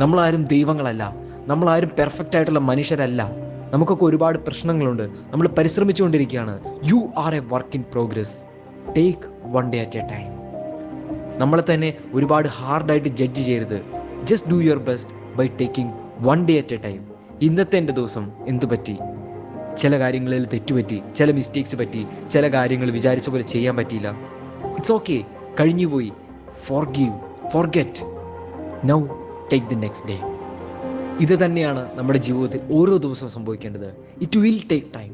നമ്മളാരും ദൈവങ്ങളല്ല, നമ്മളാരും പെർഫെക്റ്റ് ആയിട്ടുള്ള മനുഷ്യരല്ല. നമുക്കൊക്കെ ഒരുപാട് പ്രശ്നങ്ങളുണ്ട്. നമ്മൾ പരിശ്രമിച്ചുകൊണ്ടിരിക്കുകയാണ്. You are a work in progress. Take one day at a time. നമ്മളെ തന്നെ ഒരുപാട് ഹാർഡായിട്ട് ജഡ്ജ് ചെയ്യരുത്. Just do your best by taking one day at a time. ഇന്നത്തെ എൻ്റെ ദിവസം എന്ത് പറ്റി? ചില കാര്യങ്ങളിൽ തെറ്റുപറ്റി, ചില മിസ്റ്റേക്സ് പറ്റി, ചില കാര്യങ്ങൾ വിചാരിച്ച പോലെ ചെയ്യാൻ പറ്റിയില്ല. ഇറ്റ്സ് ഓക്കെ, കഴിഞ്ഞുപോയി. Forgive, forget, now take the next day. ഇത് തന്നെയാണ് നമ്മുടെ ജീവിതത്തിൽ ഓരോ ദിവസവും സംഭവിക്കേണ്ടത്. It will take time.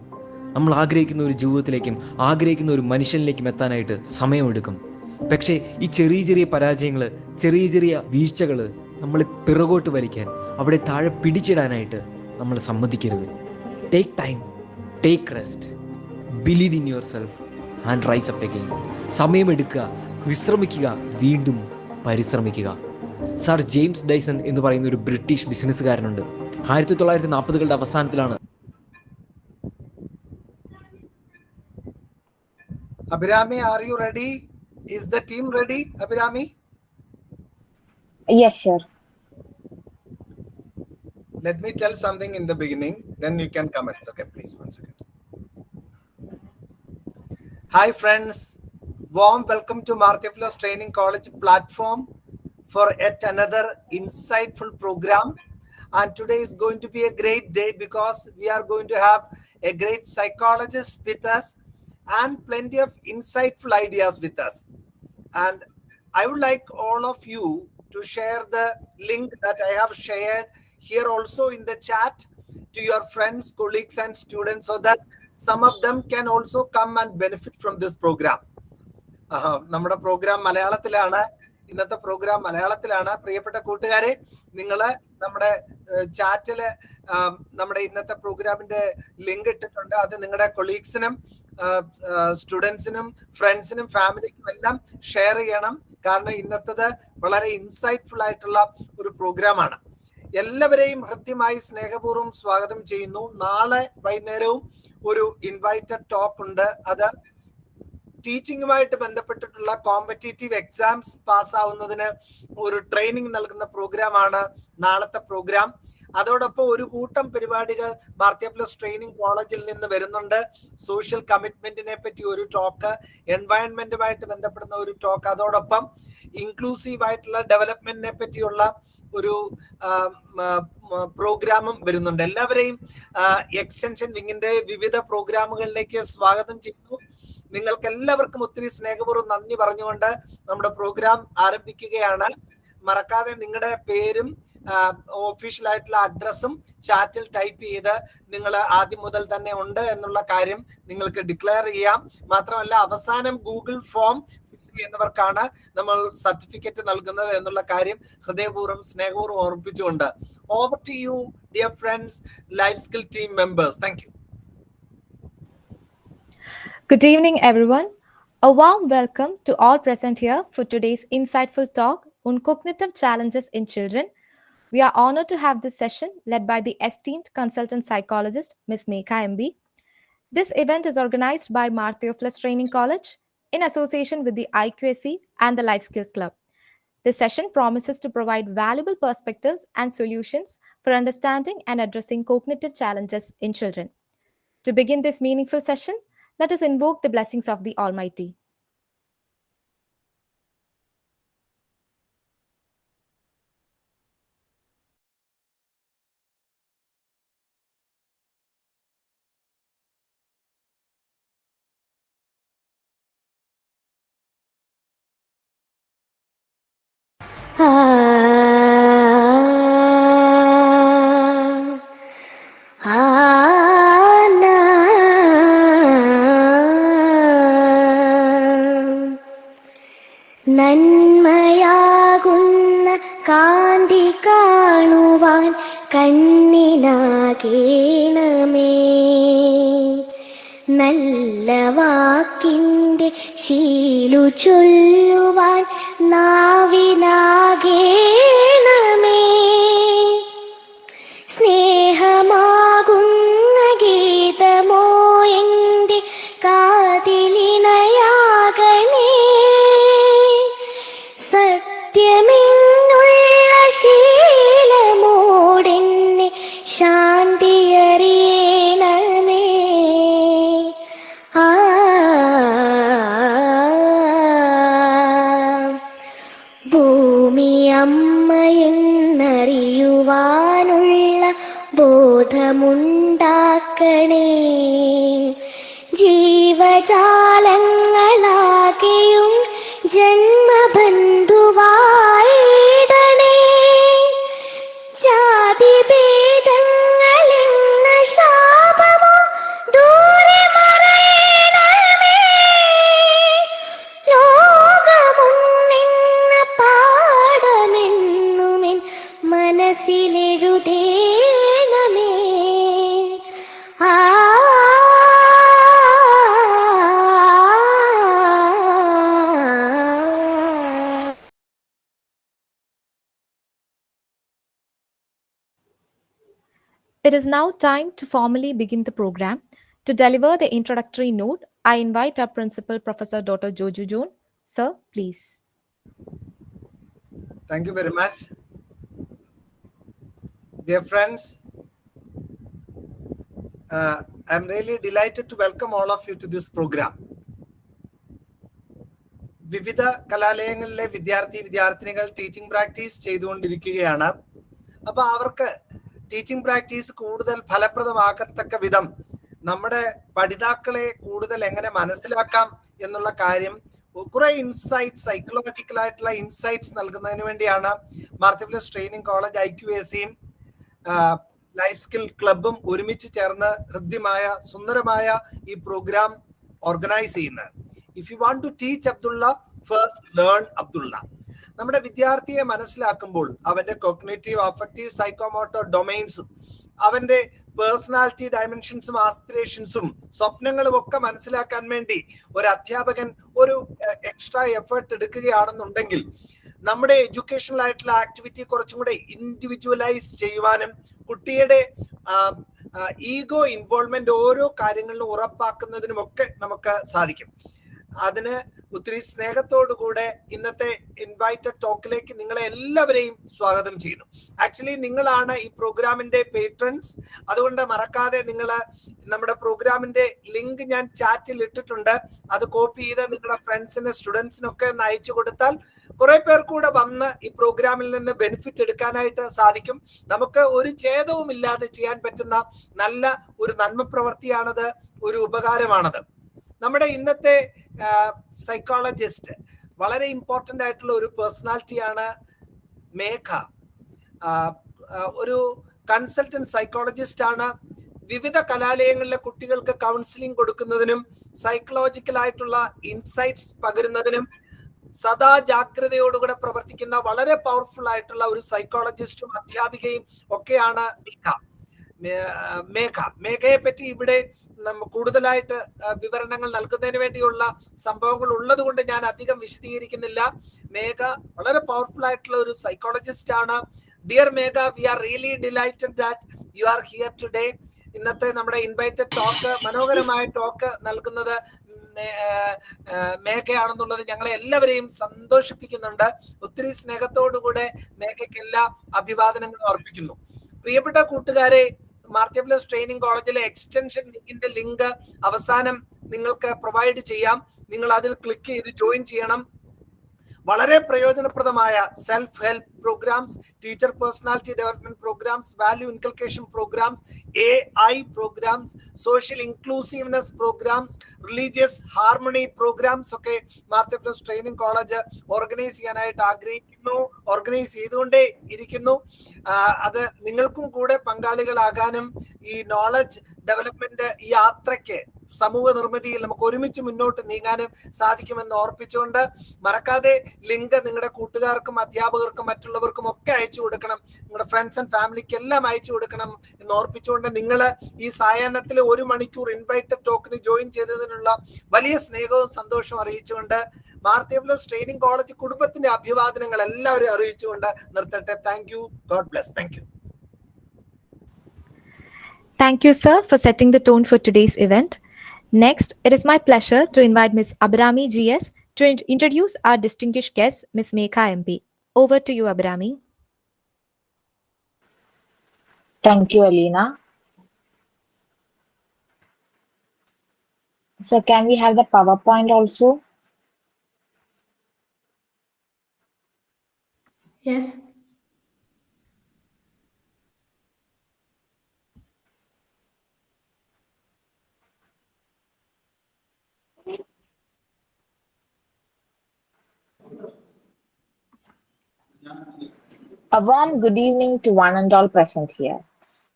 നമ്മൾ ആഗ്രഹിക്കുന്ന ഒരു ജീവിതത്തിലേക്കും ആഗ്രഹിക്കുന്ന ഒരു മനുഷ്യനിലേക്കും എത്താനായിട്ട് സമയമെടുക്കും. പക്ഷേ ഈ ചെറിയ ചെറിയ പരാജയങ്ങൾ, ചെറിയ ചെറിയ വീഴ്ചകൾ നമ്മളെ പിറകോട്ട് വലിക്കാൻ, അവിടെ താഴെ പിടിച്ചിടാനായിട്ട് നമ്മൾ സമ്മതിക്കരുത്. Take time, take rest, believe in yourself and rise up again. സമയമെടുക്കുക, വിശ്രമിക്കുക, വീണ്ടും പരിശ്രമിക്കുക. സർ ജെയിംസ് ഡൈസൺ എന്ന് പറയുന്ന ഒരു ബ്രിട്ടീഷ് ബിസിനസ്സുകാരനുണ്ട്. 1940കളുടെ അവസാനത്തിലാണ്. Abhirami, are you ready? Is the team ready, Abhirami? Yes, sir. Let me tell something in the beginning, then you can comment. Okay, please, 1 second. Hi friends, warm welcome to Marthapulas Training College platform for yet another insightful program. And today is going to be a great day because we are going to have a great psychologist with us and plenty of insightful ideas with us. And I would like all of you to share the link that I have shared here also in the chat to your friends, colleagues and students so that some of them can also come and benefit from this program. നമ്മുടെ programme മലയാളത്തിലാണ്. ഇന്നത്തെ programme മലയാളത്തിലാണ്. പ്രിയപ്പെട്ട കൂട്ടുകാരെ, നിങ്ങൾ നമ്മുടെ ചാറ്റില് നമ്മുടെ ഇന്നത്തെ പ്രോഗ്രാമിന്റെ ലിങ്ക് ഇട്ടിട്ടുണ്ട്. അത് നിങ്ങളുടെ കൊളീഗ്സിനും സ്റ്റുഡൻസിനും ഫ്രണ്ട്സിനും ഫാമിലിക്കും എല്ലാം ഷെയർ ചെയ്യണം. കാരണം ഇന്നത്തേത് വളരെ ഇൻസൈറ്റ്ഫുൾ ആയിട്ടുള്ള ഒരു പ്രോഗ്രാമാണ്. എല്ലാവരെയും ഹൃദ്യമായി സ്നേഹപൂർവ്വം സ്വാഗതം ചെയ്യുന്നു. നാളെ വൈകുന്നേരവും ഒരു ഇൻവൈറ്റഡ് ടോക്ക് ഉണ്ട്. അത് ടീച്ചിങ്ങുമായിട്ട് ബന്ധപ്പെട്ടിട്ടുള്ള കോമ്പറ്റേറ്റീവ് എക്സാംസ് പാസ്സാവുന്നതിന് ഒരു ട്രെയിനിങ് നൽകുന്ന പ്രോഗ്രാമാണ് നാളത്തെ പ്രോഗ്രാം. അതോടൊപ്പം ഒരു കൂട്ടം പരിപാടികൾ മാർത്തപ്ലസ് ട്രെയിനിങ് കോളേജിൽ നിന്ന് വരുന്നുണ്ട്. സോഷ്യൽ കമ്മിറ്റ്മെന്റിനെ പറ്റി ഒരു ടോക്ക്, എൻവയൺമെന്റുമായിട്ട് ബന്ധപ്പെടുന്ന ഒരു ടോക്ക്, അതോടൊപ്പം ഇൻക്ലൂസീവ് ആയിട്ടുള്ള ഡെവലപ്മെന്റിനെ പറ്റിയുള്ള ഒരു പ്രോഗ്രാമും വരുന്നുണ്ട്. എല്ലാവരെയും എക്സ്റ്റൻഷൻ വിങ്ങിന്റെ വിവിധ പ്രോഗ്രാമുകളിലേക്ക് സ്വാഗതം ചെയ്യുന്നു. നിങ്ങൾക്ക് എല്ലാവർക്കും ഒത്തിരി സ്നേഹപൂർവ്വം നന്ദി പറഞ്ഞുകൊണ്ട് നമ്മുടെ പ്രോഗ്രാം ആരംഭിക്കുകയാണ്. മറക്കാതെ നിങ്ങളുടെ പേരും ഒഫീഷ്യൽ ആയിട്ടുള്ള അഡ്രസ്സും ചാറ്റിൽ ടൈപ്പ് ചെയ്ത് നിങ്ങൾ ആദ്യം മുതൽ തന്നെ ഉണ്ട് എന്നുള്ള കാര്യം നിങ്ങൾക്ക് ഡിക്ലെയർ ചെയ്യാം. മാത്രമല്ല അവസാനം ഗൂഗിൾ ഫോം എന്നവർക്കാണ് നമ്മൾ സർട്ടിഫിക്കറ്റ് നൽകുന്നത് എന്നുള്ള കാര്യം ഹൃദയപൂർവ്വം സ്നേഹപൂർവ്വം ഓർമ്മിപ്പിച്ചുകൊണ്ട് over to you dear friends, life skill team members. Thank you. Good evening, everyone. A warm welcome to all present here for today's insightful talk on cognitive challenges in children. We are honored to have this session led by the esteemed consultant psychologist, Ms. Mekha MB. This event is organized by Marthapulas Training College in association with the IQAC and the Life Skills Club. This session promises to provide valuable perspectives and solutions for understanding and addressing cognitive challenges in children. To begin this meaningful session, let us invoke the blessings of the Almighty. നന്മയാകുന്ന കാന്തി കാണുവാൻ കണ്ണിനാകേണമേ, നല്ല വാക്കിൻ്റെ ശീലു ചൊല്ലുവാൻ നാവിനാകേണമേ, സ്നേഹമാകുന്ന ഗീതമോ എൻ്റെ കാതിലിണയാകണേ, സത്യമെന്നുള്ള ശീല എന്നറിയുവാനുള്ള ബോധമുണ്ടാക്കണേ. ജീവജാലങ്ങളാകെയും ജന്മബന്ധുവായിടണേ. ജാതിഭേദങ്ങളെന്ന ശാപമോ ദൂരെ മറയണമേ. ലോകമൊന്നെന്ന പാഠമെന്നുമെൻ മനസ്സിലെഴുതേണമേ. ആ It is now time to formally begin the program. To deliver the introductory note, I invite our principal, Professor Dr. Joju Joon. Sir, please. Thank you very much. Dear friends, I'm really delighted to welcome all of you to this program. വിവിധ കലാലയങ്ങളിലെ വിദ്യാർത്ഥിനികൾ teaching practice ചെയ്തുകൊണ്ടിരിക്കുകയാണ്. അപ്പോൾ അവർക്ക് teaching practice കൂടുതൽ ഫലപ്രദമാക്കത്തക്ക വിധം നമ്മുടെ പഠിതാക്കളെ കൂടുതൽ എങ്ങനെ മനസ്സിലാക്കാം എന്നുള്ള കാര്യം കുറെ ഇൻസൈറ്റ്സ്, സൈക്കോളജിക്കൽ ആയിട്ടുള്ള ഇൻസൈറ്റ്സ് നൽകുന്നതിന് വേണ്ടിയാണ് മാർത്തിഫിലിസ് ട്രെയിനിങ് കോളേജ് IQACയും ലൈഫ് സ്കിൽ ക്ലബും ഒരുമിച്ച് ചേർന്ന് ഹൃദ്യമായ സുന്ദരമായ ഈ പ്രോഗ്രാം ഓർഗനൈസ് ചെയ്യുന്നത്. If you want to teach Abdullah, first learn Abdullah. നമ്മുടെ വിദ്യാർത്ഥിയെ മനസ്സിലാക്കുമ്പോൾ അവന്റെ കോഗ്നിറ്റീവ്, അഫക്റ്റീവ്, സൈക്കോമോട്ടോർ ഡൊമൈൻസും അവന്റെ പേഴ്സണാലിറ്റി ഡയമെൻഷൻസും ആസ്പിറേഷൻസും സ്വപ്നങ്ങളും ഒക്കെ മനസ്സിലാക്കാൻ വേണ്ടി ഒരു അധ്യാപകൻ ഒരു എക്സ്ട്രാ എഫേർട്ട് എടുക്കുകയാണെന്നുണ്ടെങ്കിൽ നമ്മുടെ എഡ്യൂക്കേഷണൽ ആയിട്ടുള്ള ആക്ടിവിറ്റി കുറച്ചും കൂടെ ഇൻഡിവിജ്വലൈസ് ചെയ്യുവാനും കുട്ടിയുടെ ഈഗോ ഇൻവോൾവ്മെന്റ് ഓരോ കാര്യങ്ങളിലും ഉറപ്പാക്കുന്നതിനുമൊക്കെ നമുക്ക് സാധിക്കും. അതിന് ഒത്തിരി സ്നേഹത്തോടുകൂടെ ഇന്നത്തെ ഇൻവൈറ്റഡ് ടോക്കിലേക്ക് നിങ്ങളെ എല്ലാവരെയും സ്വാഗതം ചെയ്യുന്നു. ആക്ച്വലി നിങ്ങളാണ് ഈ പ്രോഗ്രാമിന്റെ പേട്രൺസ്. അതുകൊണ്ട് മറക്കാതെ നിങ്ങൾ നമ്മുടെ പ്രോഗ്രാമിന്റെ ലിങ്ക് ഞാൻ ചാറ്റിൽ ഇട്ടിട്ടുണ്ട്. അത് കോപ്പി ചെയ്ത് നിങ്ങളുടെ ഫ്രണ്ട്സിന്, സ്റ്റുഡൻസിനൊക്കെ ഒന്ന് അയച്ചു കൊടുത്താൽ കുറെ പേർ കൂടെ വന്ന് ഈ പ്രോഗ്രാമിൽ നിന്ന് ബെനിഫിറ്റ് എടുക്കാനായിട്ട് സാധിക്കും. നമുക്ക് ഒരു ഛേദവും ഇല്ലാതെ ചെയ്യാൻ പറ്റുന്ന നല്ല ഒരു നന്മ പ്രവൃത്തിയാണത്, ഒരു ഉപകാരമാണത്. നമ്മുടെ ഇന്നത്തെ സൈക്കോളജിസ്റ്റ് വളരെ ഇമ്പോർട്ടൻ്റ് ആയിട്ടുള്ള ഒരു പേഴ്സണാലിറ്റിയാണ് മേഘ. ഒരു കൺസൾട്ടന്റ് സൈക്കോളജിസ്റ്റ് ആണ്. വിവിധ കലാലയങ്ങളിലെ കുട്ടികൾക്ക് കൗൺസിലിംഗ് കൊടുക്കുന്നതിനും സൈക്കോളജിക്കൽ ആയിട്ടുള്ള ഇൻസൈറ്റ്സ് പകരുന്നതിനും സദാ ജാഗ്രതയോടുകൂടെ പ്രവർത്തിക്കുന്ന വളരെ പവർഫുൾ ആയിട്ടുള്ള ഒരു സൈക്കോളജിസ്റ്റും അധ്യാപികയും ഒക്കെയാണ് മേഘയെ പറ്റി ഇവിടെ കൂടുതലായിട്ട് വിവരണങ്ങൾ നൽകുന്നതിന് വേണ്ടിയുള്ള സംഭവങ്ങൾ ഉള്ളത് കൊണ്ട് ഞാൻ അധികം വിശദീകരിക്കുന്നില്ല. മേഘ വളരെ പവർഫുൾ ആയിട്ടുള്ള ഒരു സൈക്കോളജിസ്റ്റ് ആണ്. Dear Megha, we are really delighted that you are here today. ഇന്നത്തെ നമ്മുടെ ഇൻവൈറ്റഡ് ടോക്ക്, മനോഹരമായ ടോക്ക് നൽകുന്നത് മേഘയാണെന്നുള്ളത് ഞങ്ങളെ എല്ലാവരെയും സന്തോഷിപ്പിക്കുന്നുണ്ട്. ഒത്തിരി സ്നേഹത്തോടുകൂടെ മേഘയ്ക്ക് എല്ലാ അഭിവാദനങ്ങളും അർപ്പിക്കുന്നു. പ്രിയപ്പെട്ട കൂട്ടുകാരെ, മാർത്തിഫിലിസ് ട്രെയിനിങ് കോളേജിലെ എക്സ്റ്റൻഷൻ ലിങ്കിന്റെ ലിങ്ക് അവസാനം നിങ്ങൾക്ക് പ്രൊവൈഡ് ചെയ്യാം. നിങ്ങൾ അതിൽ ക്ലിക്ക് ചെയ്ത് ജോയിൻ ചെയ്യണം. വളരെ പ്രയോജനപ്രദമായ self help programmes, teacher personality development programmes, value inculcation programmes, AI programmes, social inclusiveness programmes, religious harmony programmes ഒക്കെ മാർത്തിഫിലിസ് ട്രെയിനിങ് കോളേജ് ഓർഗനൈസ് ചെയ്യാനായിട്ട് ആഗ്രഹിക്കുന്നു, ഓർഗനൈസ് ചെയ്തുകൊണ്ടേ ഇരിക്കുന്നു. അത് നിങ്ങൾക്കും കൂടെ പങ്കാളികളാകാനും ഈ നോളജ് ഡെവലപ്മെന്റ് ഈ യാത്രയ്ക്ക്, സമൂഹ നിർമ്മിതിയിൽ നമുക്ക് ഒരുമിച്ച് മുന്നോട്ട് നീങ്ങാനും സാധിക്കുമെന്ന് ഓർപ്പിച്ചുകൊണ്ട് മറക്കാതെ ലിങ്ക് നിങ്ങളുടെ കൂട്ടുകാർക്കും അധ്യാപകർക്കും മറ്റുള്ളവർക്കും ഒക്കെ അയച്ചു കൊടുക്കണം. നിങ്ങളുടെ ഫ്രണ്ട്സ് ആൻഡ് ഫാമിലിക്ക് എല്ലാം അയച്ചു കൊടുക്കണം എന്ന് ഓർപ്പിച്ചുകൊണ്ട് നിങ്ങൾ ഈ സായാഹ്നത്തിൽ 1 മണിക്കൂർ ഇൻവൈറ്റഡ് ടോക്കിന് ജോയിൻ ചെയ്തതിനുള്ള വലിയ സ്നേഹവും സന്തോഷവും അറിയിച്ചുകൊണ്ട് മാർത്തിഫിലിസ് ട്രെയിനിങ് കോളേജ് കുടുംബത്തിന്റെ അഭിവാദനങ്ങൾ എല്ലാവരും അറിയിച്ചുകൊണ്ട് നിർത്തട്ടെ. Thank you. God bless. Thank you. Thank you, sir, for setting the tone for today's event. Next, it is my pleasure to invite Ms. Abrami GS to introduce our distinguished guest, Ms. Megha MP. Over to you, Abrami. Thank you, Alina. So can we have the PowerPoint also? Yes. A warm good evening to one and all present here.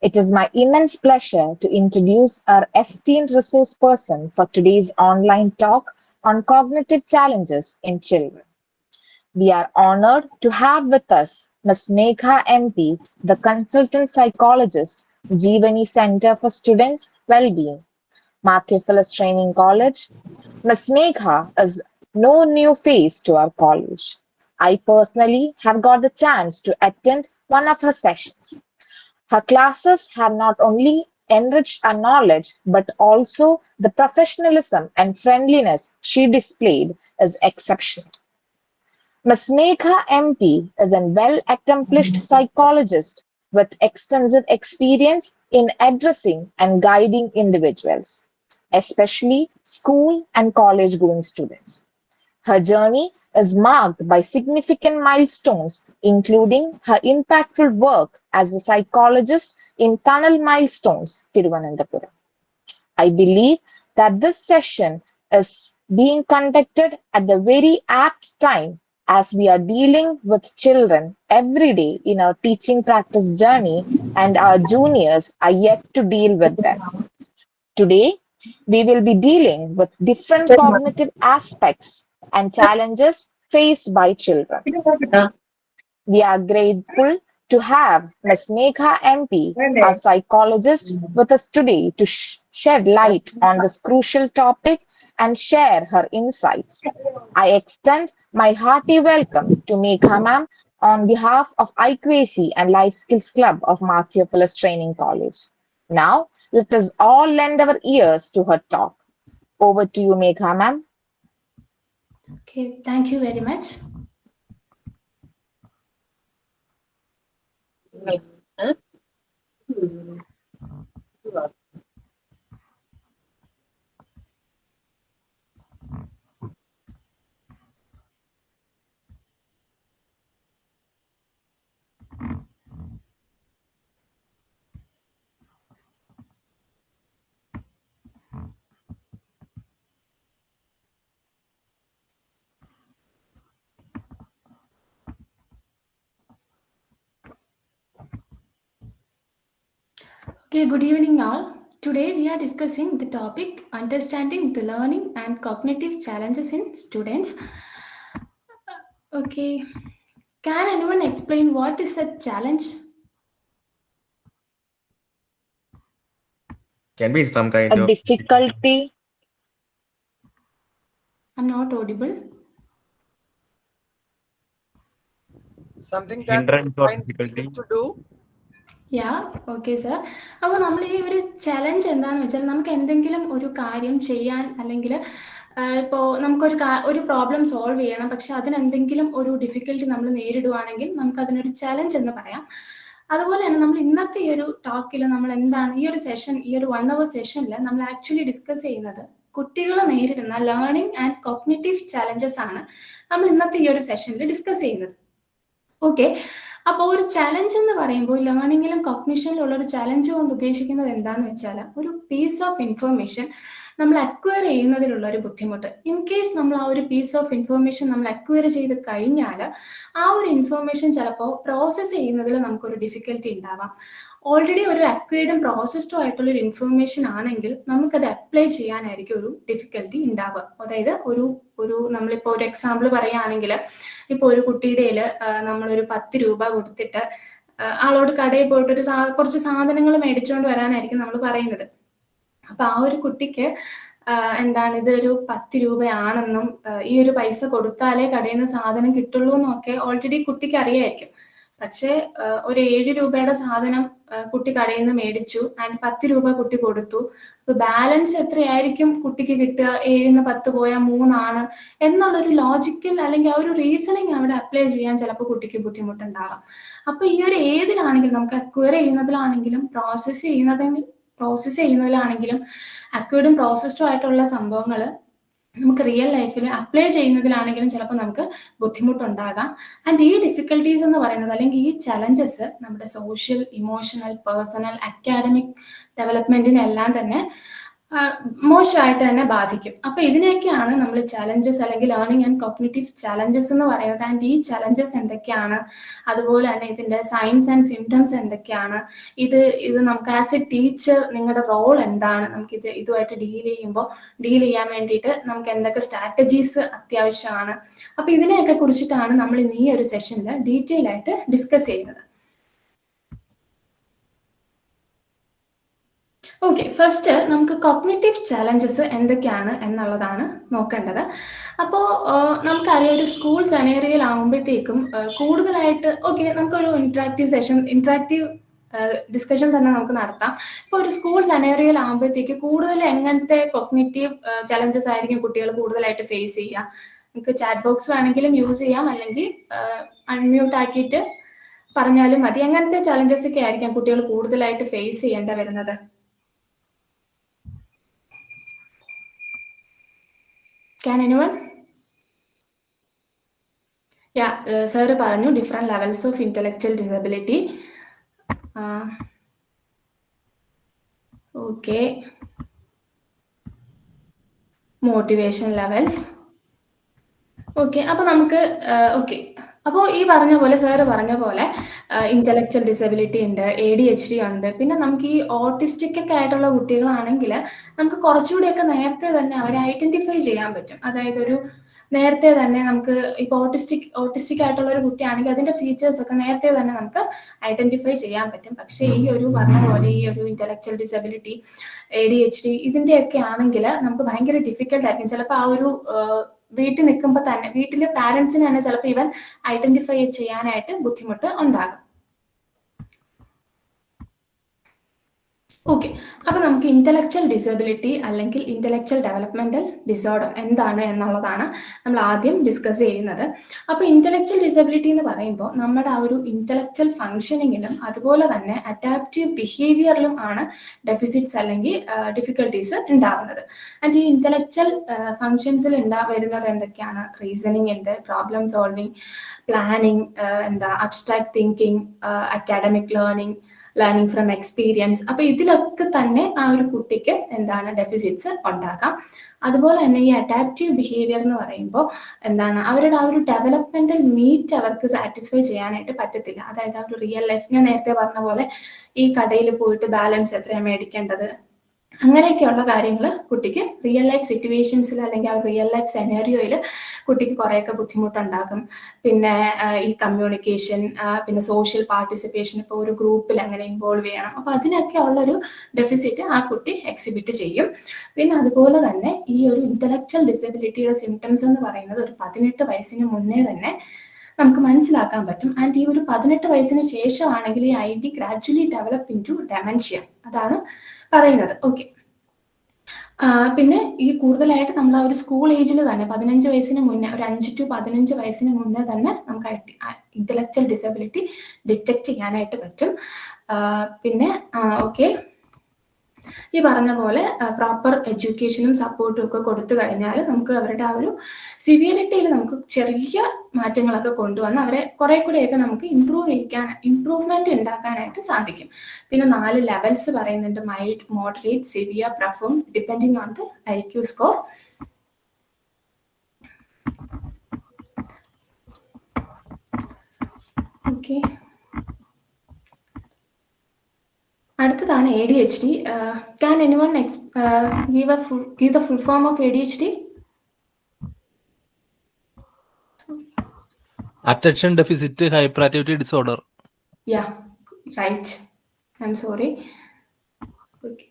It is my immense pleasure to introduce our esteemed resource person for today's online talk on cognitive challenges in children. We are honored to have with us Ms. Megha MP, the consultant psychologist, Jeevani Center for Students' Wellbeing, Matthew Phillips Training College. Ms. Megha is no new face to our college. I personally have got the chance to attend one of her sessions. Her classes have not only enriched our knowledge, but also the professionalism and friendliness she displayed is exceptional. Ms. Megha MP is a well-accomplished psychologist with extensive experience in addressing and guiding individuals, especially school and college-going students. Her journey is marked by significant milestones, including her impactful work as a psychologist in Tunnel Milestones, Tiruvananthapuram. I believe that this session is being conducted at the very apt time as we are dealing with children every day in our teaching practice journey and our juniors are yet to deal with them. Today, we will be dealing with different cognitive aspects and challenges faced by children. We are grateful to have Ms. Megha MP, a psychologist, with us today to shed light on this crucial topic and share her insights. I extend my hearty welcome to Megha ma'am on behalf of IQAC and Life Skills Club of Martiopolis Training College. Now, let us all lend our ears to her talk. Over to you, Megha ma'am. Okay, thank you very much. Okay, good evening all. Today we are discussing the topic understanding the learning and cognitive challenges in students. Okay, can anyone explain what is a challenge? Can be some kind A of difficulty. I'm not audible. Something that you hindrance or find difficulty. difficult to do. Yeah okay sir. അപ്പോൾ നമ്മൾ ഈ ഒരു challenge എന്താണെന്ന് വെച്ചാൽ നമുക്ക് എന്തെങ്കിലും ഒരു കാര്യം ചെയ്യാൻ അല്ലെങ്കിൽ ഇപ്പോൾ നമുക്കൊരു ഒരു പ്രോബ്ലം സോൾവ് ചെയ്യണം, പക്ഷെ അതിനെന്തെങ്കിലും ഒരു ഡിഫിക്കൽട്ടി നമ്മൾ നേരിടുവാണെങ്കിൽ നമുക്ക് അതിനൊരു ചലഞ്ച് എന്ന് പറയാം. അതുപോലെ തന്നെ നമ്മൾ ഇന്നത്തെ ഈ ഒരു ടോക്കിൽ നമ്മൾ എന്താണ് ഈ ഒരു സെഷൻ, ഈ ഒരു 1 hour സെഷനിൽ നമ്മൾ ആക്ച്വലി ഡിസ്കസ് ചെയ്യുന്നത് കുട്ടികൾ നേരിടുന്ന ലേണിംഗ് ആൻഡ് കോഗ്നിറ്റീവ് ചലഞ്ചസ് ആണ് നമ്മൾ ഇന്നത്തെ ഈ ഒരു സെഷനിൽ ഡിസ്കസ് ചെയ്യുന്നത്. ഓക്കെ, അപ്പോൾ ഒരു ചലഞ്ച് എന്ന് പറയുമ്പോൾ ലേണിങ്ങിലും കോഗ്നിഷനിലും ഉള്ള ഒരു ചലഞ്ച് കൊണ്ട് ഉദ്ദേശിക്കുന്നത് എന്താണെന്ന് വെച്ചാൽ ഒരു പീസ് ഓഫ് ഇൻഫർമേഷൻ നമ്മൾ അക്വയർ ചെയ്യുന്നതിലുള്ള ഒരു ബുദ്ധിമുട്ട്. ഇൻ കേസ് നമ്മൾ ആ ഒരു പീസ് ഓഫ് ഇൻഫർമേഷൻ നമ്മൾ അക്വയർ ചെയ്ത് കഴിഞ്ഞാൽ ആ ഒരു ഇൻഫർമേഷൻ ചിലപ്പോൾ പ്രോസസ്സ് ചെയ്യുന്നതിൽ നമുക്കൊരു ഡിഫിക്കൽട്ടി ഉണ്ടാവാം. ഓൾറെഡി ഒരു അക്വയർഡും പ്രോസസ്ഡും ആയിട്ടുള്ള ഒരു ഇൻഫർമേഷൻ ആണെങ്കിൽ നമുക്കത് അപ്ലൈ ചെയ്യാനായിരിക്കും ഒരു ഡിഫിക്കൽട്ടി ഉണ്ടാവുക. അതായത് ഒരു നമ്മളിപ്പോൾ ഒരു എക്സാമ്പിൾ പറയുകയാണെങ്കിൽ, ഇപ്പോൾ ഒരു കുട്ടിയുടെ നമ്മളൊരു 10 രൂപ കൊടുത്തിട്ട് ആളോട് കടയിൽ പോയിട്ട് കുറച്ച് സാധനങ്ങൾ മേടിച്ചുകൊണ്ട് വരാനായിരിക്കും നമ്മൾ പറയുന്നത്. അപ്പൊ ആ ഒരു കുട്ടിക്ക് എന്താണ് ഇതൊരു 10 രൂപയാണെന്നും ഈ ഒരു പൈസ കൊടുത്താലേ കടയിൽ നിന്ന് സാധനം കിട്ടുള്ളൂ എന്നൊക്കെ ഓൾറെഡി കുട്ടിക്ക് അറിയായിരിക്കും. പക്ഷെ ഒരു 7 രൂപയുടെ സാധനം കുട്ടി കടയിൽ നിന്ന് മേടിച്ചു, ആൻഡ് 10 രൂപ കുട്ടി കൊടുത്തു. അപ്പൊ ബാലൻസ് എത്രയായിരിക്കും കുട്ടിക്ക് കിട്ടുക? 7ന്ന് 10 പോയാൽ 3 ആണ് എന്നുള്ളൊരു ലോജിക്കൽ അല്ലെങ്കിൽ ആ ഒരു റീസണിങ് അവിടെ അപ്ലൈ ചെയ്യാൻ ചിലപ്പോൾ കുട്ടിക്ക് ബുദ്ധിമുട്ടുണ്ടാവാം. അപ്പൊ ഈ ഒരു ഏതിലാണെങ്കിലും നമുക്ക് അക്വയർ ചെയ്യുന്നതിലാണെങ്കിലും പ്രോസസ്സ് ചെയ്യുന്നതിലാണെങ്കിലും അക്വയർഡും പ്രോസസ്ഡും ആയിട്ടുള്ള സംഭവങ്ങൾ നമുക്ക് റിയൽ ലൈഫിൽ അപ്ലൈ ചെയ്യുന്നതിലാണെങ്കിലും ചിലപ്പോൾ നമുക്ക് ബുദ്ധിമുട്ടുണ്ടാകാം. ആൻഡ് ഈ ഡിഫിക്കൽട്ടീസ് എന്ന് പറയുന്നത് അല്ലെങ്കിൽ ഈ ചലഞ്ചസ് നമ്മുടെ സോഷ്യൽ, ഇമോഷണൽ, പേഴ്സണൽ, അക്കാഡമിക് ഡെവലപ്മെന്റിനെല്ലാം തന്നെ മോശമായിട്ട് തന്നെ ബാധിക്കും. അപ്പോൾ ഇതിനെയൊക്കെയാണ് നമ്മൾ ചലഞ്ചസ് അല്ലെങ്കിൽ ലേണിംഗ് ആൻഡ് കോഗ്നിറ്റീവ് ചലഞ്ചസ് എന്ന് പറയുന്നത്. ആൻഡ് ഈ ചലഞ്ചസ് എന്തൊക്കെയാണ്, അതുപോലെ തന്നെ ഇതിൻ്റെ സൈൻസ് ആൻഡ് സിംറ്റംസ് എന്തൊക്കെയാണ്, ഇത് നമുക്ക് ആസ് എ ടീച്ചർ നിങ്ങളുടെ റോൾ എന്താണ്, നമുക്ക് ഇതുമായിട്ട് ഡീൽ ചെയ്യാൻ വേണ്ടിയിട്ട് നമുക്ക് എന്തൊക്കെ സ്ട്രാറ്റജീസ് അത്യാവശ്യമാണ്. അപ്പോൾ ഇതിനെയൊക്കെ കുറിച്ചിട്ടാണ് നമ്മൾ ഇന്ന് ഈ ഒരു സെഷനിൽ ഡീറ്റെയിൽ ആയിട്ട് ഡിസ്കസ് ചെയ്യുന്നത്. ഓക്കെ, ഫസ്റ്റ് നമുക്ക് കോഗ്നിറ്റീവ് ചലഞ്ചസ് എന്തൊക്കെയാണ് എന്നുള്ളതാണ് നോക്കേണ്ടത്. അപ്പോൾ നമുക്കറിയാം, ഒരു സ്കൂൾ സെനേറിയയിലാവുമ്പോഴത്തേക്കും കൂടുതലായിട്ട് നമുക്കൊരു ഇൻട്രാക്റ്റീവ് ഡിസ്കഷൻ തന്നെ നമുക്ക് നടത്താം. ഇപ്പോൾ ഒരു സ്കൂൾ സെനേറിയയിലാവുമ്പോഴത്തേക്ക് കൂടുതൽ എങ്ങനത്തെ കോഗ്നിറ്റീവ് ചലഞ്ചസ് ആയിരിക്കും കുട്ടികൾ കൂടുതലായിട്ട് ഫേസ് ചെയ്യുക? നമുക്ക് ചാറ്റ് ബോക്സ് വേണമെങ്കിലും യൂസ് ചെയ്യാം, അല്ലെങ്കിൽ അൺമ്യൂട്ട് ആക്കിയിട്ട് പറഞ്ഞാലും മതി. എങ്ങനത്തെ ചലഞ്ചസ് ഒക്കെ ആയിരിക്കാം കുട്ടികൾ കൂടുതലായിട്ട് ഫേസ് ചെയ്യേണ്ടി വരുന്നത്? Can anyone? Yeah, sir പറഞ്ഞു different levels of intellectual disability. Okay. Motivation levels. Okay, അപ്പോൾ നമുക്ക് അപ്പോൾ ഈ പറഞ്ഞ പോലെ സാറ് പറഞ്ഞ പോലെ ഇന്റലക്ച്വൽ ഡിസബിലിറ്റി ഉണ്ട്, ADHD ഉണ്ട്. പിന്നെ നമുക്ക് ഈ ഓട്ടിസ്റ്റിക് ഒക്കെ ആയിട്ടുള്ള കുട്ടികളാണെങ്കിൽ നമുക്ക് കുറച്ചുകൂടിയൊക്കെ നേരത്തെ തന്നെ അവരെ ഐഡന്റിഫൈ ചെയ്യാൻ പറ്റും. അതായത് നേരത്തെ തന്നെ നമുക്ക് ഇപ്പോൾ ഓട്ടിസ്റ്റിക് ആയിട്ടുള്ള ഒരു കുട്ടിയാണെങ്കിൽ അതിന്റെ ഫീച്ചേഴ്സ് ഒക്കെ നേരത്തെ തന്നെ നമുക്ക് ഐഡന്റിഫൈ ചെയ്യാൻ പറ്റും. പക്ഷേ ഈ ഒരു പറഞ്ഞ പോലെ ഈ ഒരു ഇന്റലക്ച്വൽ ഡിസബിലിറ്റി, ADHD ഇതിന്റെയൊക്കെ ആണെങ്കിൽ നമുക്ക് ഭയങ്കര ഡിഫിക്കൽട്ട് ആയിരിക്കും. ചിലപ്പോൾ ആ ഒരു വീട്ടിൽ നിൽക്കുമ്പോൾ തന്നെ വീട്ടിലെ പാരൻസിന് തന്നെ ചിലപ്പോൾ ഇവൻ ഐഡന്റിഫൈ ചെയ്യാനായിട്ട് ബുദ്ധിമുട്ട് ഉണ്ടാകും. ഓക്കെ, അപ്പൊ നമുക്ക് ഇന്റലക്ച്വൽ ഡിസബിലിറ്റി അല്ലെങ്കിൽ ഇന്റലക്ച്വൽ ഡെവലപ്മെന്റൽ ഡിസോർഡർ എന്താണ് എന്നുള്ളതാണ് നമ്മൾ ആദ്യം ഡിസ്കസ് ചെയ്യുന്നത്. അപ്പൊ ഇന്റലക്ച്വൽ ഡിസബിലിറ്റി എന്ന് പറയുമ്പോൾ നമ്മുടെ ആ ഒരു ഇന്റലക്ച്വൽ ഫങ്ഷനിങ്ങിലും അതുപോലെ തന്നെ അഡാപ്റ്റീവ് ബിഹേവിയറിലും ആണ് ഡെഫിസിറ്റ്സ് അല്ലെങ്കിൽ ഡിഫിക്കൽട്ടീസ് ഉണ്ടാവുന്നത്. ആൻഡ് ഈ ഇന്റലക്ച്വൽ ഫങ്ഷൻസിൽ വരുന്നത് എന്തൊക്കെയാണ്? റീസണിങ് ഉണ്ട്, problem solving, planning, abstract thinking, academic learning from experience. അപ്പൊ ഇതിലൊക്കെ തന്നെ ആ ഒരു കുട്ടിക്ക് ഡെഫിസിറ്റ്സ് ഉണ്ടാകാം. അതുപോലെ തന്നെ ഈ അഡാപ്റ്റീവ് ബിഹേവിയർ എന്ന് പറയുമ്പോൾ അവരുടെ ആ ഒരു ഡെവലപ്മെന്റൽ നീഡ് അവർക്ക് സാറ്റിസ്ഫൈ ചെയ്യാനായിട്ട് പറ്റത്തില്ല. അതായത് ആ ഒരു റിയൽ ലൈഫ്, ഞാൻ നേരത്തെ പറഞ്ഞ പോലെ ഈ കടയിൽ പോയിട്ട് ബാലൻസ് എത്രയാണ് മേടിക്കേണ്ടത്, അങ്ങനെയൊക്കെയുള്ള കാര്യങ്ങൾ കുട്ടിക്ക് റിയൽ ലൈഫ് സിറ്റുവേഷൻസിൽ അല്ലെങ്കിൽ ആ റിയൽ ലൈഫ് സെനേറിയോയിൽ കുട്ടിക്ക് കുറേയൊക്കെ ബുദ്ധിമുട്ടുണ്ടാകും. പിന്നെ ഈ കമ്മ്യൂണിക്കേഷൻ, പിന്നെ സോഷ്യൽ പാർട്ടിസിപ്പേഷൻ, ഇപ്പോൾ ഒരു ഗ്രൂപ്പിൽ അങ്ങനെ ഇൻവോൾവ് ചെയ്യണം. അപ്പോൾ അതിനൊക്കെ ഉള്ളൊരു ഡെഫിസിറ്റ് ആ കുട്ടി എക്സിബിറ്റ് ചെയ്യും. പിന്നെ അതുപോലെ തന്നെ ഈ ഒരു ഇന്റലക്ച്വൽ ഡിസബിലിറ്റിയുടെ സിംറ്റംസ് എന്ന് പറയുന്നത് ഒരു 18 വയസ്സിന് മുന്നേ തന്നെ നമുക്ക് മനസ്സിലാക്കാൻ പറ്റും. ആൻഡ് ഈ ഒരു 18 വയസ്സിന് ശേഷമാണെങ്കിൽ ഈ ID gradually develop into dementia, അതാണ് പറയുന്നത്. ഓക്കെ, പിന്നെ ഈ കൂടുതലായിട്ട് നമ്മൾ ആ ഒരു സ്കൂൾ ഏജിൽ തന്നെ 15 വയസ്സിന് മുന്നേ, ഒരു 5 to 15 വയസ്സിന് മുന്നേ തന്നെ നമുക്ക് ഇന്റലക്ച്വൽ ഡിസബിലിറ്റി ഡിറ്റക്ട് ചെയ്യാനായിട്ട് പറ്റും. പിന്നെ ഈ പറഞ്ഞ പോലെ പ്രോപ്പർ എഡ്യൂക്കേഷനും സപ്പോർട്ടും ഒക്കെ കൊടുത്തു കഴിഞ്ഞാൽ നമുക്ക് അവരുടെ ആ ഒരു സിവിയറിറ്റിയിൽ നമുക്ക് ചെറിയ മാറ്റങ്ങളൊക്കെ കൊണ്ടുവന്ന് അവരെ കുറെ കൂടെയൊക്കെ നമുക്ക് ഇംപ്രൂവ്മെന്റ് ഉണ്ടാക്കാനായിട്ട് സാധിക്കും. പിന്നെ 4 ലെവൽസ് പറയുന്നുണ്ട്: mild, moderate, severe, profound, depending on the IQ score. Okay, അടുത്തതാണ് ADHD. Can anyone give the full form of ADHD? Attention deficit hyperactivity disorder. Yeah, right. I'm sorry. Okay.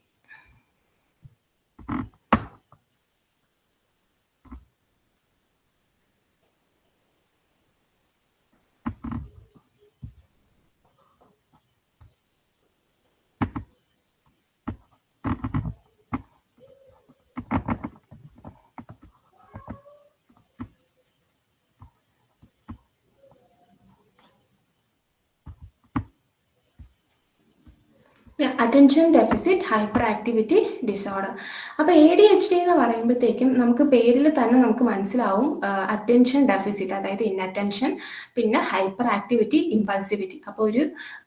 Attention deficit hyper activity disorder. അപ്പോൾ ADHD എന്ന് പറയുമ്പോഴത്തേക്കും നമുക്ക് പേരിൽ തന്നെ നമുക്ക് മനസ്സിലാവും attention deficit, അതായത് ഇൻഅറ്റൻഷൻ, പിന്നെ ഹൈപ്പർ ആക്ടിവിറ്റി, ഇമ്പൾസിവിറ്റി. അപ്പോൾ ഒരു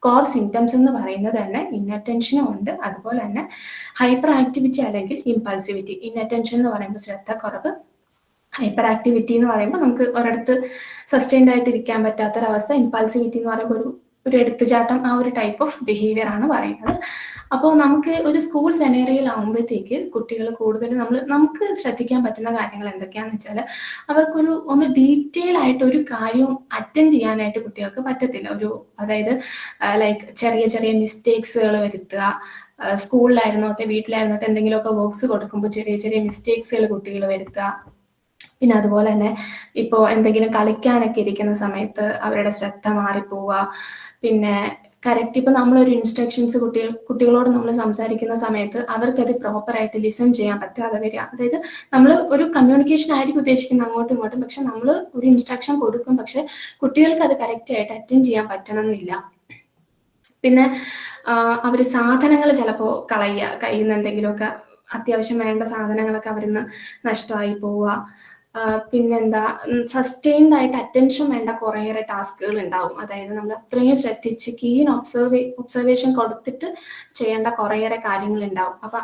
കോർ സിംറ്റംസ് എന്ന് പറയുന്നത് തന്നെ ഇൻഅറ്റൻഷനും ഉണ്ട്, അതുപോലെ തന്നെ ഹൈപ്പർ ആക്ടിവിറ്റി അല്ലെങ്കിൽ ഇമ്പൾസിവിറ്റി. ഇൻഅറ്റൻഷൻ എന്ന് പറയുമ്പോൾ ശ്രദ്ധക്കുറവ്, ഹൈപ്പർ ആക്ടിവിറ്റി എന്ന് പറയുമ്പോൾ നമുക്ക് ഒരിടത്ത് സസ്റ്റൈൻഡ് ആയിട്ട് ഇരിക്കാൻ പറ്റാത്തൊരവസ്ഥ, ഇമ്പൾസിവിറ്റി എന്ന് പറയുമ്പോൾ ഒരു എടുത്തുചാട്ടം, ആ ഒരു ടൈപ്പ് ഓഫ് ബിഹേവിയർ ആണ് പറയുന്നത്. അപ്പോൾ നമുക്ക് ഒരു സ്കൂൾ സെനേറിയയിലാവുമ്പോഴത്തേക്ക് കുട്ടികൾ കൂടുതൽ നമുക്ക് ശ്രദ്ധിക്കാൻ പറ്റുന്ന കാര്യങ്ങൾ എന്തൊക്കെയാണെന്ന് വെച്ചാൽ, ഒന്ന് ഡീറ്റെയിൽ ആയിട്ട് ഒരു കാര്യവും അറ്റൻഡ് ചെയ്യാനായിട്ട് കുട്ടികൾക്ക് പറ്റത്തില്ല. അതായത് ലൈക്ക് ചെറിയ ചെറിയ മിസ്റ്റേക്സുകൾ വരുത്തുക. സ്കൂളിലായിരുന്നോട്ടെ വീട്ടിലായിരുന്നോട്ടെ എന്തെങ്കിലുമൊക്കെ വർക്ക്സ് കൊടുക്കുമ്പോൾ ചെറിയ ചെറിയ മിസ്റ്റേക്സുകൾ കുട്ടികൾ വരുത്തുക. പിന്നെ അതുപോലെ തന്നെ ഇപ്പോൾ എന്തെങ്കിലും കളിക്കാനൊക്കെ ഇരിക്കുന്ന സമയത്ത് അവരുടെ ശ്രദ്ധ മാറിപ്പോവുക. പിന്നെ കറക്റ്റ് ഇപ്പം നമ്മളൊരു ഇൻസ്ട്രക്ഷൻസ് കുട്ടികളോട് നമ്മൾ സംസാരിക്കുന്ന സമയത്ത് അവർക്കത് പ്രോപ്പറായിട്ട് ലിസൺ ചെയ്യാൻ പറ്റാതെ വരിക. അതായത് നമ്മൾ ഒരു കമ്മ്യൂണിക്കേഷൻ ആയിരിക്കും ഉദ്ദേശിക്കുന്നത് അങ്ങോട്ടും ഇങ്ങോട്ടും, പക്ഷെ നമ്മൾ ഒരു ഇൻസ്ട്രക്ഷൻ കൊടുക്കും, പക്ഷെ കുട്ടികൾക്ക് അത് കറക്റ്റായിട്ട് അറ്റൻഡ് ചെയ്യാൻ പറ്റണമെന്നില്ല. പിന്നെ അവർ സാധനങ്ങൾ ചിലപ്പോൾ കളയുക, കയ്യിൽ നിന്ന് എന്തെങ്കിലുമൊക്കെ അത്യാവശ്യം വേണ്ട സാധനങ്ങളൊക്കെ അവരിന്ന് നഷ്ടമായി പോവുക. പിന്നെന്താ, സസ്റ്റെയിൻഡ് ആയിട്ട് അറ്റൻഷൻ വേണ്ട കുറേയേറെ ടാസ്കുകൾ ഉണ്ടാവും. അതായത് നമ്മൾ അത്രയും ശ്രദ്ധിച്ച് കീൻ ഒബ്സർവേഷൻ കൊടുത്തിട്ട് ചെയ്യേണ്ട കുറേയേറെ കാര്യങ്ങൾ ഉണ്ടാവും. അപ്പൊ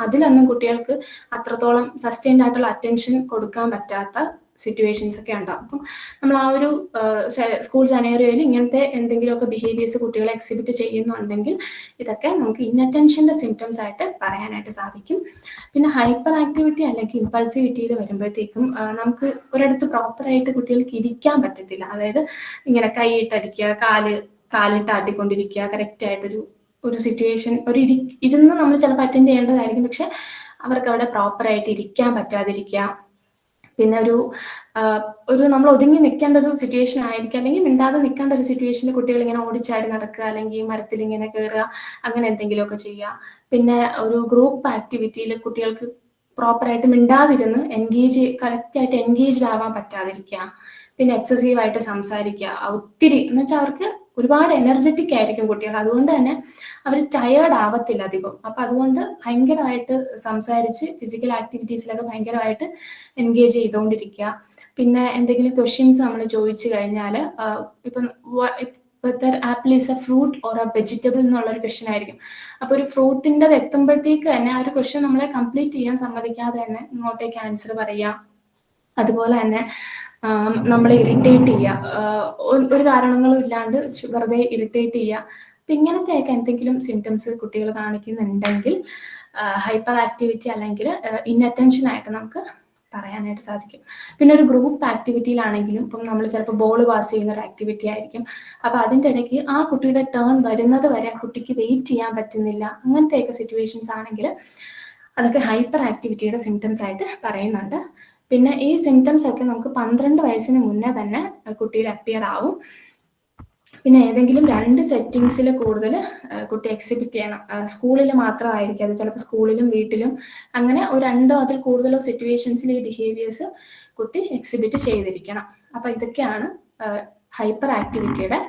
അതിലൊന്നും കുട്ടികൾക്ക് അത്രത്തോളം സസ്റ്റെയിൻഡ് ആയിട്ടുള്ള അറ്റൻഷൻ കൊടുക്കാൻ പറ്റാത്ത സിറ്റുവേഷൻസ് ഒക്കെ ഉണ്ടാവും. അപ്പം നമ്മൾ ആ ഒരു സ്കൂൾ സെനേറിയോയിൽ ഇങ്ങനത്തെ എന്തെങ്കിലുമൊക്കെ ബിഹേവിയേഴ്സ് കുട്ടികളെ എക്സിബിറ്റ് ചെയ്യുന്നുണ്ടെങ്കിൽ ഇതൊക്കെ നമുക്ക് ഇൻഅറ്റൻഷൻ്റെ സിംറ്റംസ് ആയിട്ട് പറയാനായിട്ട് സാധിക്കും. പിന്നെ ഹൈപ്പർ ആക്ടിവിറ്റി അല്ലെങ്കിൽ ഇമ്പൾസിവിറ്റിയിൽ വരുമ്പോഴത്തേക്കും നമുക്ക് ഒരിടത്ത് പ്രോപ്പറായിട്ട് കുട്ടികൾക്ക് ഇരിക്കാൻ പറ്റത്തില്ല. അതായത് ഇങ്ങനെ കൈയിട്ടടിക്കുക, കാലിട്ട് ആട്ടിക്കൊണ്ടിരിക്കുക, കറക്റ്റായിട്ടൊരു സിറ്റുവേഷൻ ഇരുന്ന് നമ്മൾ ചിലപ്പോൾ അറ്റൻഡ് ചെയ്യേണ്ടതായിരിക്കും, പക്ഷെ അവർക്ക് അവിടെ പ്രോപ്പറായിട്ട് ഇരിക്കാൻ പറ്റാതിരിക്കുക. പിന്നെ ഒരു നമ്മൾ ഒതുങ്ങി നിൽക്കേണ്ട ഒരു സിറ്റുവേഷൻ ആയിരിക്കും, അല്ലെങ്കിൽ മിണ്ടാതെ നിൽക്കേണ്ട ഒരു സിറ്റുവേഷനിൽ കുട്ടികൾ ഇങ്ങനെ ഓടിച്ചാടി നടക്കുക, അല്ലെങ്കിൽ മരത്തിൽ ഇങ്ങനെ കയറുക, അങ്ങനെ എന്തെങ്കിലുമൊക്കെ ചെയ്യുക. പിന്നെ ഒരു ഗ്രൂപ്പ് ആക്ടിവിറ്റിയിൽ കുട്ടികൾക്ക് പ്രോപ്പറായിട്ട് മിണ്ടാതിരുന്ന് കറക്റ്റായിട്ട് എൻഗേജ്ഡ് ആവാൻ പറ്റാതിരിക്കുക. പിന്നെ എക്സസീവായിട്ട് സംസാരിക്കുക, ഒത്തിരി എന്ന് വെച്ചാൽ അവർക്ക് ഒരുപാട് എനർജറ്റിക് ആയിരിക്കും കുട്ടികൾ, അതുകൊണ്ട് തന്നെ അവർ ടയേർഡ് ആവത്തില്ല അധികം. അപ്പൊ അതുകൊണ്ട് ഭയങ്കരമായിട്ട് സംസാരിച്ച് ഫിസിക്കൽ ആക്ടിവിറ്റീസിലൊക്കെ ഭയങ്കരമായിട്ട് എൻഗേജ് ചെയ്തുകൊണ്ടിരിക്കുക. പിന്നെ എന്തെങ്കിലും ക്വസ്റ്റ്യൻസ് നമ്മൾ ചോദിച്ചു കഴിഞ്ഞാൽ ഇപ്പം whether apple is a fruit or a vegetable എന്നുള്ളൊരു ക്വസ്റ്റ്യൻ ആയിരിക്കും. അപ്പോൾ ഒരു ഫ്രൂട്ടിൻ്റെ എത്തുമ്പോഴത്തേക്ക് തന്നെ ആ ഒരു ക്വസ്റ്റ്യൻ നമ്മളെ കംപ്ലീറ്റ് ചെയ്യാൻ സമ്മതിക്കാതെ തന്നെ ഇങ്ങോട്ടേക്ക് ആൻസർ പറയുക. അതുപോലെ തന്നെ നമ്മളെ ഇറിറ്റേറ്റ് ചെയ്യുക, ഒരു കാരണങ്ങളും ഇല്ലാണ്ട് വെറുതെ ഇറിറ്റേറ്റ് ചെയ്യുക. അപ്പം ഇങ്ങനത്തെയൊക്കെ എന്തെങ്കിലും സിംറ്റംസ് കുട്ടികൾ കാണിക്കുന്നുണ്ടെങ്കിൽ ഹൈപ്പർ ആക്ടിവിറ്റി അല്ലെങ്കിൽ ഇൻഅറ്റൻഷൻ ആയിട്ട് നമുക്ക് പറയാനായിട്ട് സാധിക്കും. പിന്നെ ഒരു ഗ്രൂപ്പ് ആക്ടിവിറ്റിയിലാണെങ്കിലും ഇപ്പം നമ്മൾ ചിലപ്പോൾ ബോൾ പാസ് ചെയ്യുന്ന ഒരു ആക്ടിവിറ്റി ആയിരിക്കും. അപ്പം അതിൻ്റെ ഇടയ്ക്ക് ആ കുട്ടിയുടെ ടേൺ വരുന്നത് വരെ ആ കുട്ടിക്ക് വെയിറ്റ് ചെയ്യാൻ പറ്റുന്നില്ല. അങ്ങനത്തെയൊക്കെ സിറ്റുവേഷൻസ് ആണെങ്കിൽ അതൊക്കെ ഹൈപ്പർ ആക്ടിവിറ്റിയുടെ സിംറ്റംസ് ആയിട്ട് പറയുന്നുണ്ട്. പിന്നെ ഈ സിംറ്റംസ് ഒക്കെ നമുക്ക് 12 വയസ്സിന് മുന്നേ തന്നെ കുട്ടിയിൽ അപ്പിയർ ആവും. പിന്നെ ഏതെങ്കിലും 2 സെറ്റിങ്സിൽ കൂടുതൽ കുട്ടി എക്സിബിറ്റ് ചെയ്യണം. സ്കൂളിൽ മാത്രമായിരിക്കും അത്, ചിലപ്പോൾ സ്കൂളിലും വീട്ടിലും അങ്ങനെ ഒരു 2 അതിൽ കൂടുതലോ സിറ്റുവേഷൻസിൽ ഈ ബിഹേവിയേഴ്സ് കുട്ടി എക്സിബിറ്റ് ചെയ്തിരിക്കണം. അപ്പം ഇതൊക്കെയാണ് ഹൈപ്പർ ആക്ടിവിറ്റിയുടെ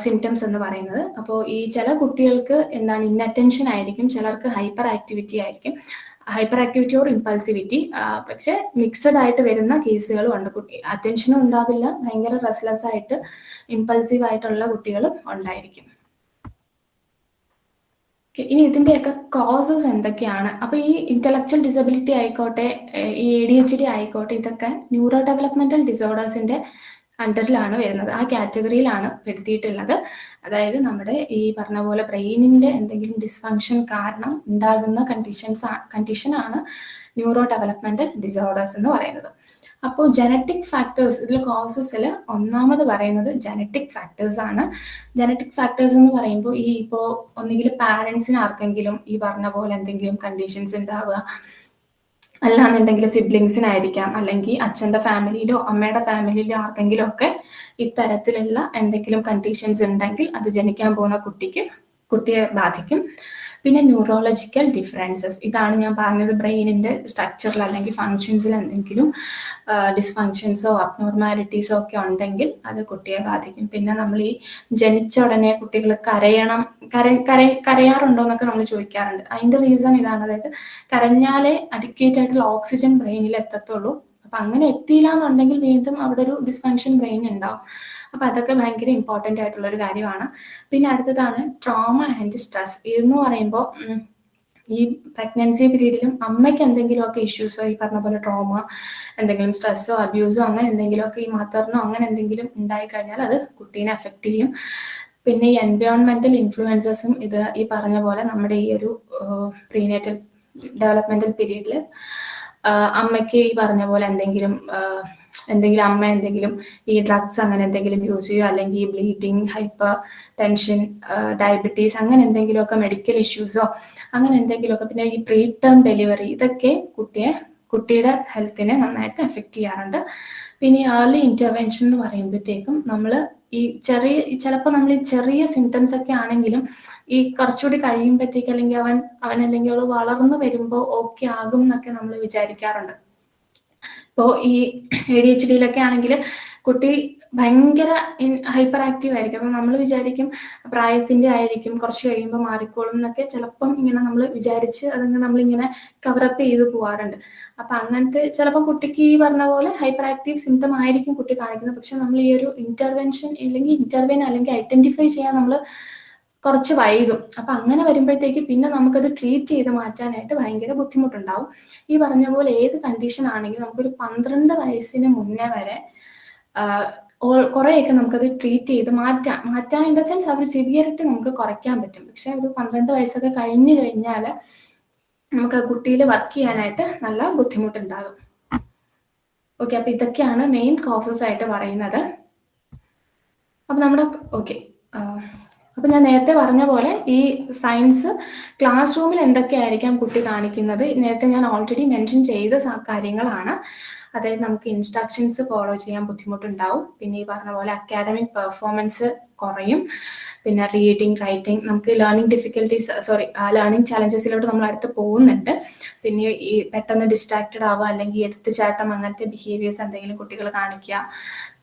സിംറ്റംസ് എന്ന് പറയുന്നത്. അപ്പോൾ ഈ ചില കുട്ടികൾക്ക് ഇൻഅറ്റൻഷൻ ആയിരിക്കും, ചിലർക്ക് ഹൈപ്പർ ആക്ടിവിറ്റി ആയിരിക്കും, ഹൈപ്പർ ആക്ടിവിറ്റി ഓർ ഇമ്പൾസിവിറ്റി. പക്ഷെ മിക്സഡ് ആയിട്ട് വരുന്ന കേസുകളും ഉണ്ട്. അറ്റൻഷനും ഉണ്ടാവില്ല, ഭയങ്കര റെസ്ലെസ് ആയിട്ട് ഇമ്പൾസീവ് ആയിട്ടുള്ള കുട്ടികളും ഉണ്ടായിരിക്കും. ഇനി ഇതിൻ്റെയൊക്കെ കോസസ് എന്തൊക്കെയാണ്? അപ്പോൾ ഈ ഇന്റലക്ച്വൽ ഡിസബിലിറ്റി ആയിക്കോട്ടെ, ഈ ADHD ആയിക്കോട്ടെ, ഇതൊക്കെ ന്യൂറോ ഡെവലപ്മെന്റൽ ഡിസോർഡേഴ്സിന്റെ അണ്ടറിലാണ് വരുന്നത്, ആ കാറ്റഗറിയിലാണ് പെടുത്തിയിട്ടുള്ളത്. അതായത് നമ്മുടെ ഈ പറഞ്ഞ പോലെ ബ്രെയിനിന്റെ എന്തെങ്കിലും ഡിസ്ഫങ്ഷൻ കാരണം ഉണ്ടാകുന്ന കണ്ടീഷനാണ് ന്യൂറോ ഡെവലപ്മെന്റൽ ഡിസോർഡേഴ്സ് എന്ന് പറയുന്നത്. അപ്പോൾ ജനറ്റിക് ഫാക്ടേഴ്സ് ഇതിൽ കോസസിൽ ഒന്നാമത് പറയുന്നത് ജനറ്റിക് ഫാക്ടേഴ്സ് ആണ്. ജനറ്റിക് ഫാക്ടേഴ്സ് എന്ന് പറയുമ്പോൾ ഇപ്പോൾ ഒന്നുകിൽ പാരൻസിന് ആർക്കെങ്കിലും ഈ പറഞ്ഞ പോലെ എന്തെങ്കിലും കണ്ടീഷൻസ് ഉണ്ടാവുക, അല്ലാന്നുണ്ടെങ്കിൽ സിബ്ലിങ്സിനായിരിക്കാം, അല്ലെങ്കിൽ അച്ഛൻ്റെ ഫാമിലിയിലോ അമ്മയുടെ ഫാമിലിയിലോ ആർക്കെങ്കിലും ഒക്കെ ഇത്തരത്തിലുള്ള എന്തെങ്കിലും കണ്ടീഷൻസ് ഉണ്ടെങ്കിൽ അത് ജനിക്കാൻ പോകുന്ന കുട്ടിയെ ബാധിക്കും. പിന്നെ ന്യൂറോളജിക്കൽ ഡിഫറൻസസ്, ഇതാണ് ഞാൻ പറഞ്ഞത്, ബ്രെയിനിൻ്റെ സ്ട്രക്ചറിൽ അല്ലെങ്കിൽ ഫങ്ഷൻസിൽ എന്തെങ്കിലും ഡിസ്ഫങ്ഷൻസോ അബ്നോർമാലിറ്റീസോ ഒക്കെ ഉണ്ടെങ്കിൽ അത് കുട്ടിയെ ബാധിക്കും. പിന്നെ നമ്മൾ ഈ ജനിച്ച ഉടനെ കുട്ടികൾ കരയാറുണ്ടോ എന്നൊക്കെ നമ്മൾ ചോദിക്കാറുണ്ട്. അതിൻ്റെ റീസൺ ഇതാണ്, അതായത് കരഞ്ഞാലേ അഡിക്വേറ്റ് ആയിട്ടുള്ള ഓക്സിജൻ ബ്രെയിനിൽ എത്തത്തുള്ളൂ. അപ്പം അങ്ങനെ എത്തിയില്ല എന്നുണ്ടെങ്കിൽ വീണ്ടും അവിടെ ഒരു ഡിസ്ഫങ്ഷൻ ബ്രെയിൻ ഉണ്ടാവും. അപ്പം അതൊക്കെ ഭയങ്കര ഇമ്പോർട്ടൻ്റ് ആയിട്ടുള്ളൊരു കാര്യമാണ്. പിന്നെ അടുത്തതാണ് ട്രോമ ആൻഡ് സ്ട്രെസ്. ഇതെന്ന് പറയുമ്പോൾ ഈ പ്രഗ്നൻസി പീരീഡിലും അമ്മയ്ക്ക് എന്തെങ്കിലുമൊക്കെ ഇഷ്യൂസോ, ഈ പറഞ്ഞ പോലെ ട്രോമ, എന്തെങ്കിലും സ്ട്രെസ്സോ അബ്യൂസോ അങ്ങനെ എന്തെങ്കിലുമൊക്കെ ഈ മദറിനോ അങ്ങനെ എന്തെങ്കിലും ഉണ്ടായിക്കഴിഞ്ഞാൽ അത് കുട്ടീനെ അഫക്റ്റ് ചെയ്യും. പിന്നെ ഈ എൻവയോൺമെന്റൽ ഇൻഫ്ലുവൻസസും ഇത് ഈ പറഞ്ഞ പോലെ നമ്മുടെ ഈ ഒരു പ്രീനേറ്റൽ ഡെവലപ്മെന്റൽ പീരീഡിൽ അമ്മയ്ക്ക് ഈ പറഞ്ഞ പോലെ എന്തെങ്കിലും അമ്മ എന്തെങ്കിലും ഈ ഡ്രഗ്സ് അങ്ങനെ എന്തെങ്കിലും യൂസ് ചെയ്യുക, അല്ലെങ്കിൽ ബ്ലീഡിങ്, ഹൈപ്പർ ടെൻഷൻ, ഡയബറ്റീസ് അങ്ങനെ എന്തെങ്കിലുമൊക്കെ മെഡിക്കൽ ഇഷ്യൂസോ അങ്ങനെ എന്തെങ്കിലുമൊക്കെ, പിന്നെ ഈ പ്രീ ടേം ഡെലിവറി, ഇതൊക്കെ കുട്ടിയുടെ ഹെൽത്തിനെ നന്നായിട്ട് എഫക്റ്റ് ചെയ്യാറുണ്ട്. പിന്നെ ഏർലി ഇന്റർവെൻഷൻ എന്ന് പറയുമ്പോഴത്തേക്കും നമ്മൾ ഈ ചിലപ്പോൾ നമ്മൾ ഈ ചെറിയ സിംറ്റംസ് ഒക്കെ ആണെങ്കിലും ഈ കുറച്ചുകൂടി കഴിയുമ്പോഴത്തേക്ക് അല്ലെങ്കിൽ അവൻ അല്ലെങ്കിൽ അവൾ വളർന്നു വരുമ്പോൾ ഓക്കെ ആകും എന്നൊക്കെ നമ്മൾ വിചാരിക്കാറുണ്ട്. ഇപ്പോൾ ഈ ADHD ആണെങ്കിൽ കുട്ടി ഭയങ്കര ഹൈപ്പർ ആക്റ്റീവ് ആയിരിക്കും. അപ്പം നമ്മൾ വിചാരിക്കും പ്രായത്തിൻ്റെ ആയിരിക്കും, കുറച്ച് കഴിയുമ്പോൾ മാറിക്കോളും എന്നൊക്കെ ചിലപ്പം ഇങ്ങനെ നമ്മൾ വിചാരിച്ച് അതങ്ങ് നമ്മളിങ്ങനെ കവറപ്പ് ചെയ്ത് പോകാറുണ്ട്. അപ്പം അങ്ങനത്തെ ചിലപ്പോൾ കുട്ടിക്ക് ഈ പറഞ്ഞ പോലെ ഹൈപ്പർ ആക്റ്റീവ് സിംറ്റം ആയിരിക്കും കുട്ടി കാണിക്കുന്നത്. പക്ഷെ നമ്മൾ ഈ ഒരു ഇന്റർവെൻ അല്ലെങ്കിൽ ഐഡന്റിഫൈ ചെയ്യാൻ നമ്മൾ കുറച്ച് വൈകും. അപ്പം അങ്ങനെ വരുമ്പോഴത്തേക്ക് പിന്നെ നമുക്കത് ട്രീറ്റ് ചെയ്ത് മാറ്റാനായിട്ട് ഭയങ്കര ബുദ്ധിമുട്ടുണ്ടാവും. ഈ പറഞ്ഞ പോലെ ഏത് കണ്ടീഷൻ ആണെങ്കിലും നമുക്കൊരു 12 വയസ്സിന് മുന്നേ വരെ കുറേയൊക്കെ നമുക്കത് ട്രീറ്റ് ചെയ്ത് മാറ്റാൻ ഇൻ ദ സെൻസ് ആ ഒരു സിവിയറിറ്റി നമുക്ക് കുറയ്ക്കാൻ പറ്റും. പക്ഷെ ഒരു 12 വയസ്സൊക്കെ കഴിഞ്ഞു കഴിഞ്ഞാൽ നമുക്ക് ആ കുട്ടിയിൽ വർക്ക് ചെയ്യാനായിട്ട് നല്ല ബുദ്ധിമുട്ടുണ്ടാകും. ഓക്കെ, അപ്പം ഇതൊക്കെയാണ് മെയിൻ കോസസ് ആയിട്ട് പറയുന്നത്. അപ്പം നമ്മുടെ അപ്പം ഞാൻ നേരത്തെ പറഞ്ഞ പോലെ ഈ സയൻസ് ക്ലാസ് റൂമിൽ എന്തൊക്കെയായിരിക്കാം കുട്ടി കാണിക്കുന്നത്, നേരത്തെ ഞാൻ ഓൾറെഡി മെൻഷൻ ചെയ്ത കാര്യങ്ങളാണ്. അതായത് നമുക്ക് ഇൻസ്ട്രക്ഷൻസ് ഫോളോ ചെയ്യാൻ ബുദ്ധിമുട്ടുണ്ടാവും. പിന്നെ ഈ പറഞ്ഞ പോലെ അക്കാഡമിക് പെർഫോമൻസ് കുറയും. പിന്നെ റീഡിങ്, റൈറ്റിംഗ്, നമുക്ക് ലേണിംഗ് ചാലഞ്ചസിലോട്ട് നമ്മൾ അടുത്ത് പോകുന്നുണ്ട്. പിന്നെ ഈ പെട്ടെന്ന് ഡിസ്ട്രാക്റ്റഡ് ആവുക, അല്ലെങ്കിൽ എടുത്തുചാട്ടം, അങ്ങനത്തെ ബിഹേവിയേഴ്സ് എന്തെങ്കിലും കുട്ടികൾ കാണിക്കുക.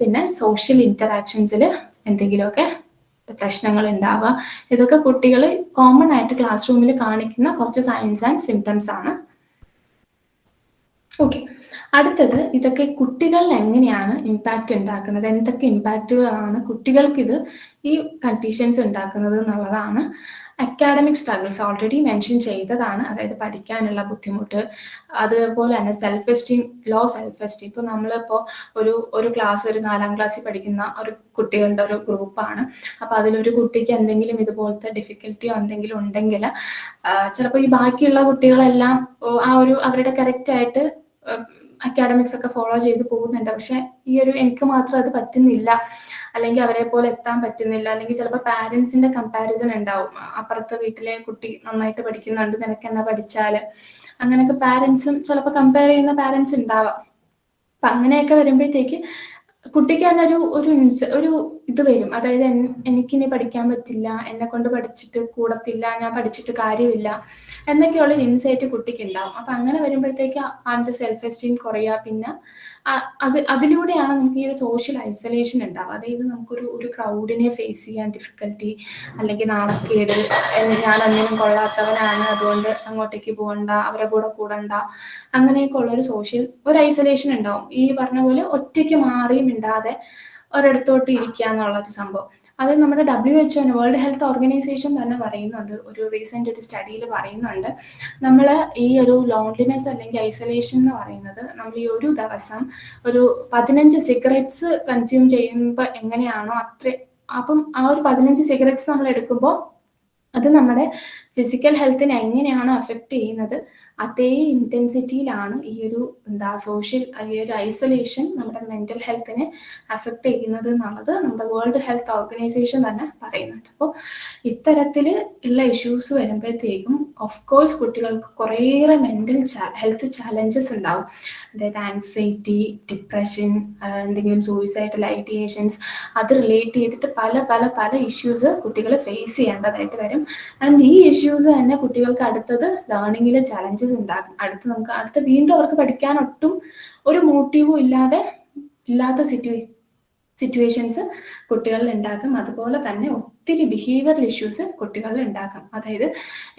പിന്നെ സോഷ്യൽ ഇന്ററാക്ഷൻസിൽ എന്തെങ്കിലുമൊക്കെ പ്രശ്നങ്ങൾ ഉണ്ടാവുക. ഇതൊക്കെ കുട്ടികൾ കോമൺ ആയിട്ട് ക്ലാസ് റൂമിൽ കാണിക്കുന്ന കുറച്ച് സൈൻസ് ആൻഡ് സിംറ്റംസ് ആണ്. ഓക്കെ, അടുത്തത് ഇതൊക്കെ കുട്ടികളിൽ എങ്ങനെയാണ് ഇമ്പാക്റ്റ് ഉണ്ടാക്കുന്നത്, എന്തൊക്കെ ഇമ്പാക്റ്റുകളാണ് കുട്ടികൾക്ക് ഈ കണ്ടീഷൻസ് ഉണ്ടാക്കുന്നത് എന്നുള്ളതാണ്. അക്കാഡമിക് സ്ട്രഗിൾസ് ഓൾറെഡി മെൻഷൻ ചെയ്തതാണ്, അതായത് പഠിക്കാനുള്ള ബുദ്ധിമുട്ട്, അതുപോലെ തന്നെ ലോ സെൽഫ് എസ്റ്റീം. ഇപ്പോൾ നമ്മളിപ്പോൾ ഒരു ക്ലാസ്, ഒരു 4ാം ക്ലാസ്സിൽ പഠിക്കുന്ന ഒരു കുട്ടികളുടെ ഒരു ഗ്രൂപ്പാണ്. അപ്പോൾ അതിലൊരു കുട്ടിക്ക് എന്തെങ്കിലും ഇതുപോലത്തെ ഡിഫിക്കൽറ്റിയോ എന്തെങ്കിലും ഉണ്ടെങ്കിൽ ചിലപ്പോൾ ഈ ബാക്കിയുള്ള കുട്ടികളെല്ലാം അവരുടെ കറക്റ്റായിട്ട് അക്കാഡമിക്സ് ഒക്കെ ഫോളോ ചെയ്ത് പോകുന്നുണ്ട്. പക്ഷെ എനിക്ക് മാത്രം അത് പറ്റുന്നില്ല, അല്ലെങ്കിൽ അവരെ പോലെ എത്താൻ പറ്റുന്നില്ല, അല്ലെങ്കിൽ ചിലപ്പോൾ പാരൻസിന്റെ കമ്പാരിസൺ ഉണ്ടാവും. അപ്പുറത്തെ വീട്ടിലെ കുട്ടി നന്നായിട്ട് പഠിക്കുന്നുണ്ട്, നിനക്ക് എന്നാ പഠിച്ചാല്, അങ്ങനെയൊക്കെ പാരൻസും ചിലപ്പോൾ കമ്പയർ ചെയ്യുന്ന പാരൻസ് ഉണ്ടാവാം. അപ്പൊ അങ്ങനെയൊക്കെ വരുമ്പോഴത്തേക്ക് കുട്ടിക്ക് തന്നെ ഒരു ഇത് വരും, അതായത് എനിക്കിനി പഠിക്കാൻ പറ്റില്ല, എന്നെ കൊണ്ട് പഠിച്ചിട്ട് കൂടത്തില്ല, ഞാൻ പഠിച്ചിട്ട് കാര്യമില്ല എന്നൊക്കെയുള്ള ഇൻസൈറ്റ് കുട്ടിക്ക് ഉണ്ടാവും. അപ്പൊ അങ്ങനെ വരുമ്പോഴത്തേക്ക് ആൻ്റെ സെൽഫ് എസ്റ്റീം കുറയുക. പിന്നെ അതിലൂടെയാണ് നമുക്ക് ഈ ഒരു സോഷ്യൽ ഐസൊലേഷൻ ഉണ്ടാവുക. അതായത് നമുക്കൊരു ക്രൗഡിനെ ഫേസ് ചെയ്യാൻ ഡിഫിക്കൽറ്റി, അല്ലെങ്കിൽ നാണക്കേട്, ഞാൻ ഒന്നിനും കൊള്ളാത്തവനാണ്, അതുകൊണ്ട് അങ്ങോട്ടേക്ക് പോകണ്ട, അവരുടെ കൂടെ കൂടണ്ട, അങ്ങനെയൊക്കെ ഉള്ള ഒരു ഐസൊലേഷൻ ഉണ്ടാവും. ഈ പറഞ്ഞ പോലെ ഒറ്റയ്ക്ക് മാറി മിണ്ടാതെ ഒരിടത്തോട്ട് ഇരിക്കുക എന്നുള്ളൊരു സംഭവം. അത് നമ്മുടെ WHO വേൾഡ് ഹെൽത്ത് ഓർഗനൈസേഷൻ തന്നെ പറയുന്നുണ്ട്, ഒരു റീസെന്റ് ഒരു സ്റ്റഡിയിൽ പറയുന്നുണ്ട്, നമ്മൾ ഈ ഒരു ലോൺലിനെസ് അല്ലെങ്കിൽ ഐസൊലേഷൻ എന്ന് പറയുന്നത് നമ്മൾ ഈ ഒരു ദിവസം ഒരു 15 സിഗരറ്റ്സ് കൺസ്യൂം ചെയ്യുമ്പോൾ എങ്ങനെയാണോ അപ്പം ആ ഒരു 15 സിഗരറ്റ്സ് നമ്മൾ എടുക്കുമ്പോൾ അത് നമ്മുടെ ഫിസിക്കൽ ഹെൽത്തിനെ എങ്ങനെയാണോ അഫക്റ്റ് ചെയ്യുന്നത് അതേ ഇന്റൻസിറ്റിയിലാണ് ഈ ഒരു ഐസൊലേഷൻ നമ്മുടെ മെന്റൽ ഹെൽത്തിനെ അഫക്റ്റ് ചെയ്യുന്നത് എന്നുള്ളത് നമ്മുടെ വേൾഡ് ഹെൽത്ത് ഓർഗനൈസേഷൻ തന്നെ പറയുന്നുണ്ട്. അപ്പോൾ ഇത്തരത്തിൽ ഉള്ള ഇഷ്യൂസ് വരുമ്പോഴത്തേക്കും ഓഫ് കോഴ്സ് കുട്ടികൾക്ക് കുറേയേറെ മെന്റൽ ഹെൽത്ത് ചാലഞ്ചസ് ഉണ്ടാവും. അതായത് ആൻസൈറ്റി, ഡിപ്രഷൻ, എന്തെങ്കിലും സൂയിസൈഡൽ ഐഡിയേഷൻസ്, അത് റിലേറ്റ് ചെയ്തിട്ട് പല ഇഷ്യൂസ് കുട്ടികൾ ഫേസ് ചെയ്യേണ്ടതായിട്ട് വരും. ആൻഡ് ഈ ഇഷ്യൂസ് ഇഷ്യൂസ് തന്നെ കുട്ടികൾക്ക് അടുത്തത് ലേണിങ്ങിൽ ചലഞ്ചസ് ഉണ്ടാക്കും. അടുത്ത വീണ്ടും അവർക്ക് പഠിക്കാൻ ഒട്ടും ഒരു മോട്ടീവും ഇല്ലാത്ത സിറ്റുവേഷൻസ് കുട്ടികളിൽ ഉണ്ടാക്കും. അതുപോലെ തന്നെ ഒത്തിരി ബിഹേവിയറൽ ഇഷ്യൂസ് കുട്ടികളിൽ ഉണ്ടാക്കും. അതായത്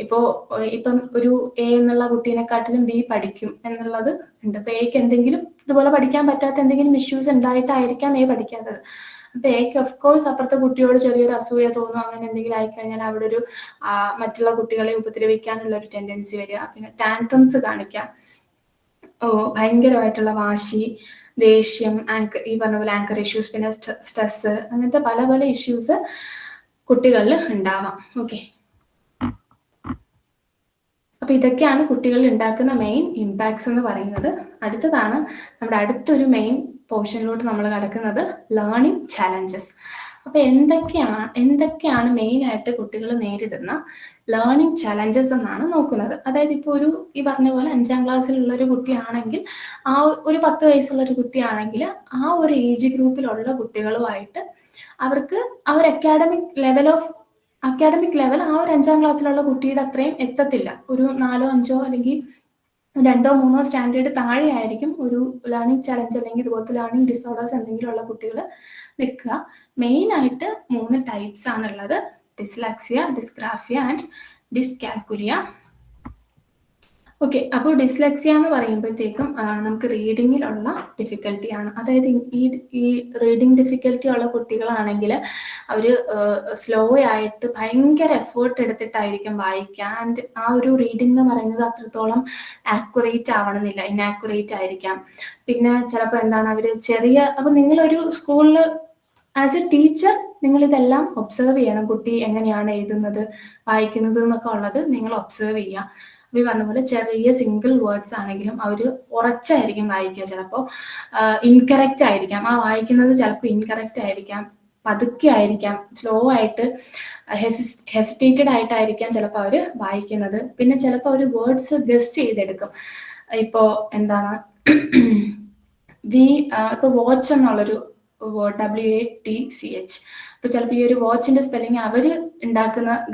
ഇപ്പം ഒരു എ എന്നുള്ള കുട്ടീനെക്കാട്ടിലും ബി പഠിക്കും എന്നുള്ളത് ഉണ്ട്. ഇപ്പൊ എക്ക് എന്തെങ്കിലും ഇതുപോലെ പഠിക്കാൻ പറ്റാത്ത എന്തെങ്കിലും ഇഷ്യൂസ് ഉണ്ടായിട്ടായിരിക്കാം എ പഠിക്കാത്തത്. അപ്പൊ എക്ക് ഓഫ് കോഴ്സ് അപ്പുറത്തെ കുട്ടിയോട് ചെറിയൊരു അസൂയ തോന്നും. അങ്ങനെ എന്തെങ്കിലും ആയിക്കഴിഞ്ഞാൽ അവിടെ ഒരു മറ്റുള്ള കുട്ടികളെ ഉപദ്രവിക്കാനുള്ള ഒരു ടെൻഡൻസി വരിക. പിന്നെ ടാൻട്രംസ് കാണിക്കാം, ഭയങ്കരമായിട്ടുള്ള വാശി, ദേഷ്യം, ഈ പറഞ്ഞ പോലെ ആങ്കർ ഇഷ്യൂസ്, പിന്നെ സ്ട്രെസ്, അങ്ങനത്തെ പല പല ഇഷ്യൂസ് കുട്ടികളിൽ ഉണ്ടാവാം. ഓക്കെ, അപ്പൊ ഇതൊക്കെയാണ് കുട്ടികളിൽ ഉണ്ടാക്കുന്ന മെയിൻ ഇമ്പാക്ട്സ് എന്ന് പറയുന്നത്. അടുത്തതാണ് നമ്മുടെ അടുത്തൊരു മെയിൻ പോർഷനിലോട്ട് നമ്മൾ കടക്കുന്നത്, ലേണിംഗ് ചാലഞ്ചസ്. അപ്പൊ എന്തൊക്കെയാണ് മെയിൻ ആയിട്ട് കുട്ടികൾ നേരിടുന്ന ലേണിംഗ് ചാലഞ്ചസ് എന്നാണ് നോക്കുന്നത്. അതായത് ഇപ്പോൾ ഈ പറഞ്ഞ പോലെ 5ാം ക്ലാസ്സിലുള്ള ഒരു കുട്ടിയാണെങ്കിൽ, ഒരു 10 വയസ്സുള്ള ഒരു കുട്ടിയാണെങ്കിൽ, ആ ഒരു ഏജ് ഗ്രൂപ്പിലുള്ള കുട്ടികളുമായിട്ട് അവർക്ക് ആ ഒരു അക്കാഡമിക് ലെവൽ ആ ഒരു 5ാം ക്ലാസ്സിലുള്ള കുട്ടിയുടെ അത്രയും എത്തത്തില്ല. ഒരു 4ഓ 5ഓ അല്ലെങ്കിൽ 2ഓ 3ഓ സ്റ്റാൻഡേർഡ് താഴെ ആയിരിക്കും ഒരു ലേണിംഗ് ചലഞ്ച് അല്ലെങ്കിൽ ഇതുപോലത്തെ ലേണിംഗ് ഡിസോർഡേഴ്സ് എന്തെങ്കിലും ഉള്ള കുട്ടികൾ നിൽക്കുക. മെയിൻ ആയിട്ട് 3 ടൈപ്സ് ആണുള്ളത്: dyslexia, dysgraphia and dyscalculia. Okay, അപ്പോൾ ഡിസ്ലെക്സിയ എന്ന് പറയുമ്പോഴത്തേക്കും നമുക്ക് റീഡിങ്ങിലുള്ള ഡിഫിക്കൽട്ടിയാണ്. അതായത് ഈ റീഡിങ് ഡിഫിക്കൽട്ടി ഉള്ള കുട്ടികളാണെങ്കിൽ അവർ സ്ലോ ആയിട്ട് ഭയങ്കര എഫേർട്ട് എടുത്തിട്ടായിരിക്കും വായിക്കുക. ആൻഡ് ആ ഒരു റീഡിംഗ് എന്ന് പറയുന്നത് അത്രത്തോളം ആക്യുറേറ്റ് ആവണമെന്നില്ല, ഇനാക്യുറേറ്റ് ആയിരിക്കാം. പിന്നെ ചിലപ്പോൾ അവർ അപ്പോൾ നിങ്ങളൊരു സ്കൂളിൽ ആസ് എ ടീച്ചർ നിങ്ങൾ ഇതെല്ലാം ഒബ്സർവ് ചെയ്യണം. കുട്ടി എങ്ങനെയാണ് എഴുതുന്നത്, വായിക്കുന്നത് എന്നൊക്കെ ഉള്ളത് നിങ്ങൾ ഒബ്സർവ് ചെയ്യുക. ഈ പറഞ്ഞ പോലെ ചെറിയ സിംഗിൾ വേർഡ്സ് ആണെങ്കിലും അവർ ഉറച്ചായിരിക്കും വായിക്കുക. ചിലപ്പോൾ ഇൻകറക്റ്റ് ആയിരിക്കാം, ആ വായിക്കുന്നത് ചിലപ്പോൾ ഇൻകറക്റ്റ് ആയിരിക്കാം, പതുക്കെ ആയിരിക്കാം, സ്ലോ ആയിട്ട് ഹെസിറ്റേറ്റഡ് ആയിട്ടായിരിക്കാം ചിലപ്പോൾ അവർ വായിക്കുന്നത്. പിന്നെ ചിലപ്പോൾ അവർ വേർഡ്സ് ഗസ് ചെയ്തെടുക്കും. ഇപ്പോൾ ഇപ്പോൾ വാച്ച് എന്നുള്ളൊരു വേർഡ്, WATCH. അപ്പൊ ചിലപ്പോൾ ഈ ഒരു വാച്ചിന്റെ സ്പെല്ലിങ് അവർ